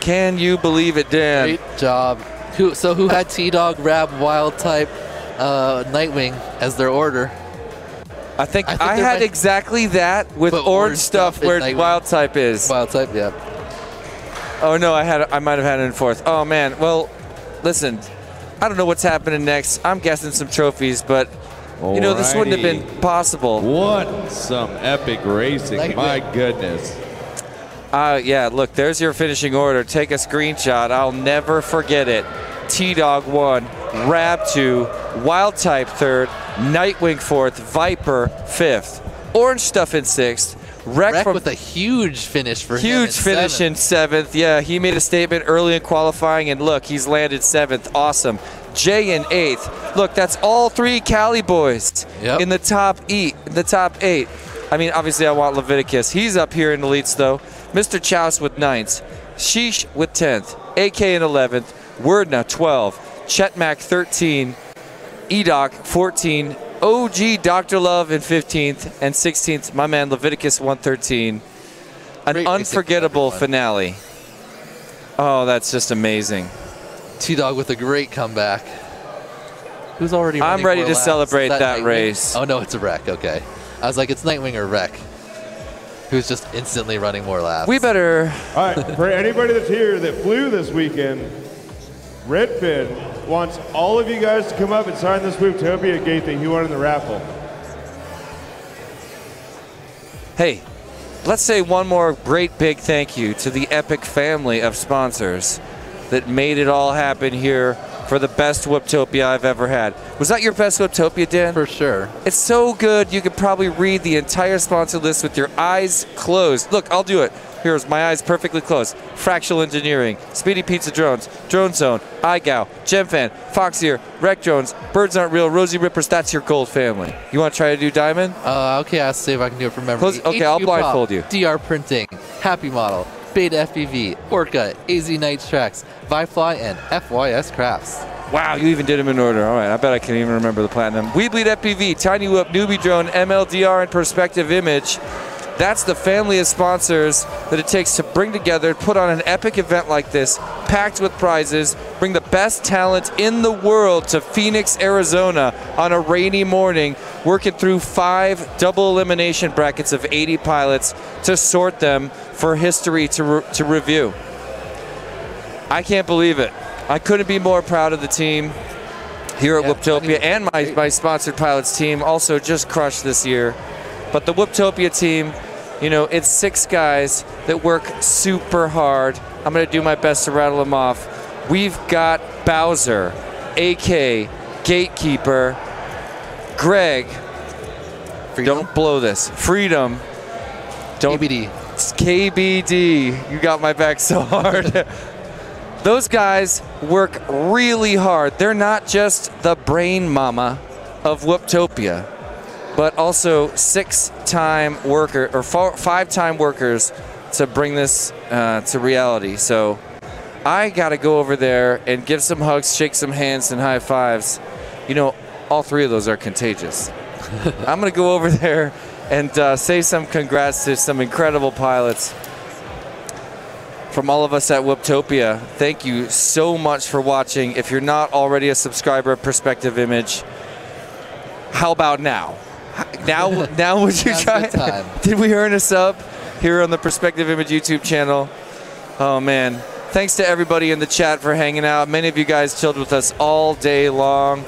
Can you believe it, Dan? Great job. Who had T-Dog, Rab, Wild Type, Nightwing as their order? I think I had exactly that with orange stuff where Wild Type is. Wild Type, yeah. Oh no, I might have had it in 4th. Oh man, well, listen, I don't know what's happening next. I'm guessing some trophies, but You know, this wouldn't have been possible. What some epic racing. My goodness. Yeah, look, there's your finishing order. Take a screenshot. I'll never forget it. T-Dog 1, Rab 2, Wild Type 3rd, Nightwing 4th, Viper 5th, Orange Stuff in 6th, Wreck with a huge finish for him. Huge finish in 7th. Yeah, he made a statement early in qualifying, and look, he's landed 7th. Awesome. Jay in 8th. Look, that's all 3 Cali boys in the top 8. I mean, obviously, I want Leviticus. He's up here in elites, though. Mr. Chouse with 9th. Sheesh with 10th. AK in 11th. Wordna 12. Chetmac 13. Edoc 14. OG Dr. Love in 15th. And 16th, my man Leviticus 113. An unforgettable finale. Oh, that's just amazing. T-Dog with a great comeback. Who's already running I'm ready more to laps? celebrate Is that Nightwing? race. Oh, no, it's a Wreck. Okay. I was like, it's Nightwing or Wreck. Who's just instantly running more laps. We better... All right, for anybody that's here that flew this weekend, Redfin wants all of you guys to come up and sign this Whooptopia gate that he won in the raffle. Hey, let's say one more great big thank you to the epic family of sponsors that made it all happen here for the best Whooptopia I've ever had. Was that your best Whooptopia, Dan? For sure. It's so good, you could probably read the entire sponsor list with your eyes closed. Look, I'll do it. Here's my eyes perfectly closed. Fractional Engineering, Speedy Pizza Drones, Drone Zone, iGow, GemFan, Foxier, Wreck Drones, Birds Aren't Real, Rosie Rippers. That's your gold family. You want to try to do Diamond? Okay, I'll see if I can do it from memory. Okay, I'll blindfold you. DR Printing, Happy Model, Beta FPV, Orca, AZ Nights Tracks, Vifly, and FYS Crafts. Wow, you even did them in order. All right, I bet I can't even remember the platinum. We Bleed FPV, Tiny Whoop, Newbie Drone, MLDR, and Perspective Image. That's the family of sponsors that it takes to bring together, put on an epic event like this, packed with prizes, bring the best talent in the world to Phoenix, Arizona on a rainy morning, working through 5 double elimination brackets of 80 pilots to sort them for history to review. I can't believe it. I couldn't be more proud of the team here at Whooptopia, and my sponsored pilots team also just crushed this year. But the Whooptopia team, you know, it's 6 guys that work super hard. I'm going to do my best to rattle them off. We've got Bowser, AK, Gatekeeper, Greg, don't blow this, Freedom, KBD. It's KBD. You got my back so hard. Those guys work really hard. They're not just the brain mama of Whooptopia, but also 6-time worker or 5-time workers to bring this to reality. So I got to go over there and give some hugs, shake some hands, and high fives. You know, all 3 of those are contagious. I'm going to go over there and say some congrats to some incredible pilots. From all of us at Whooptopia, thank you so much for watching. If you're not already a subscriber of Perspective Image, how about now? Now would you try? Did we earn a sub here on the Perspective Image YouTube channel? Oh man. Thanks to everybody in the chat for hanging out. Many of you guys chilled with us all day long.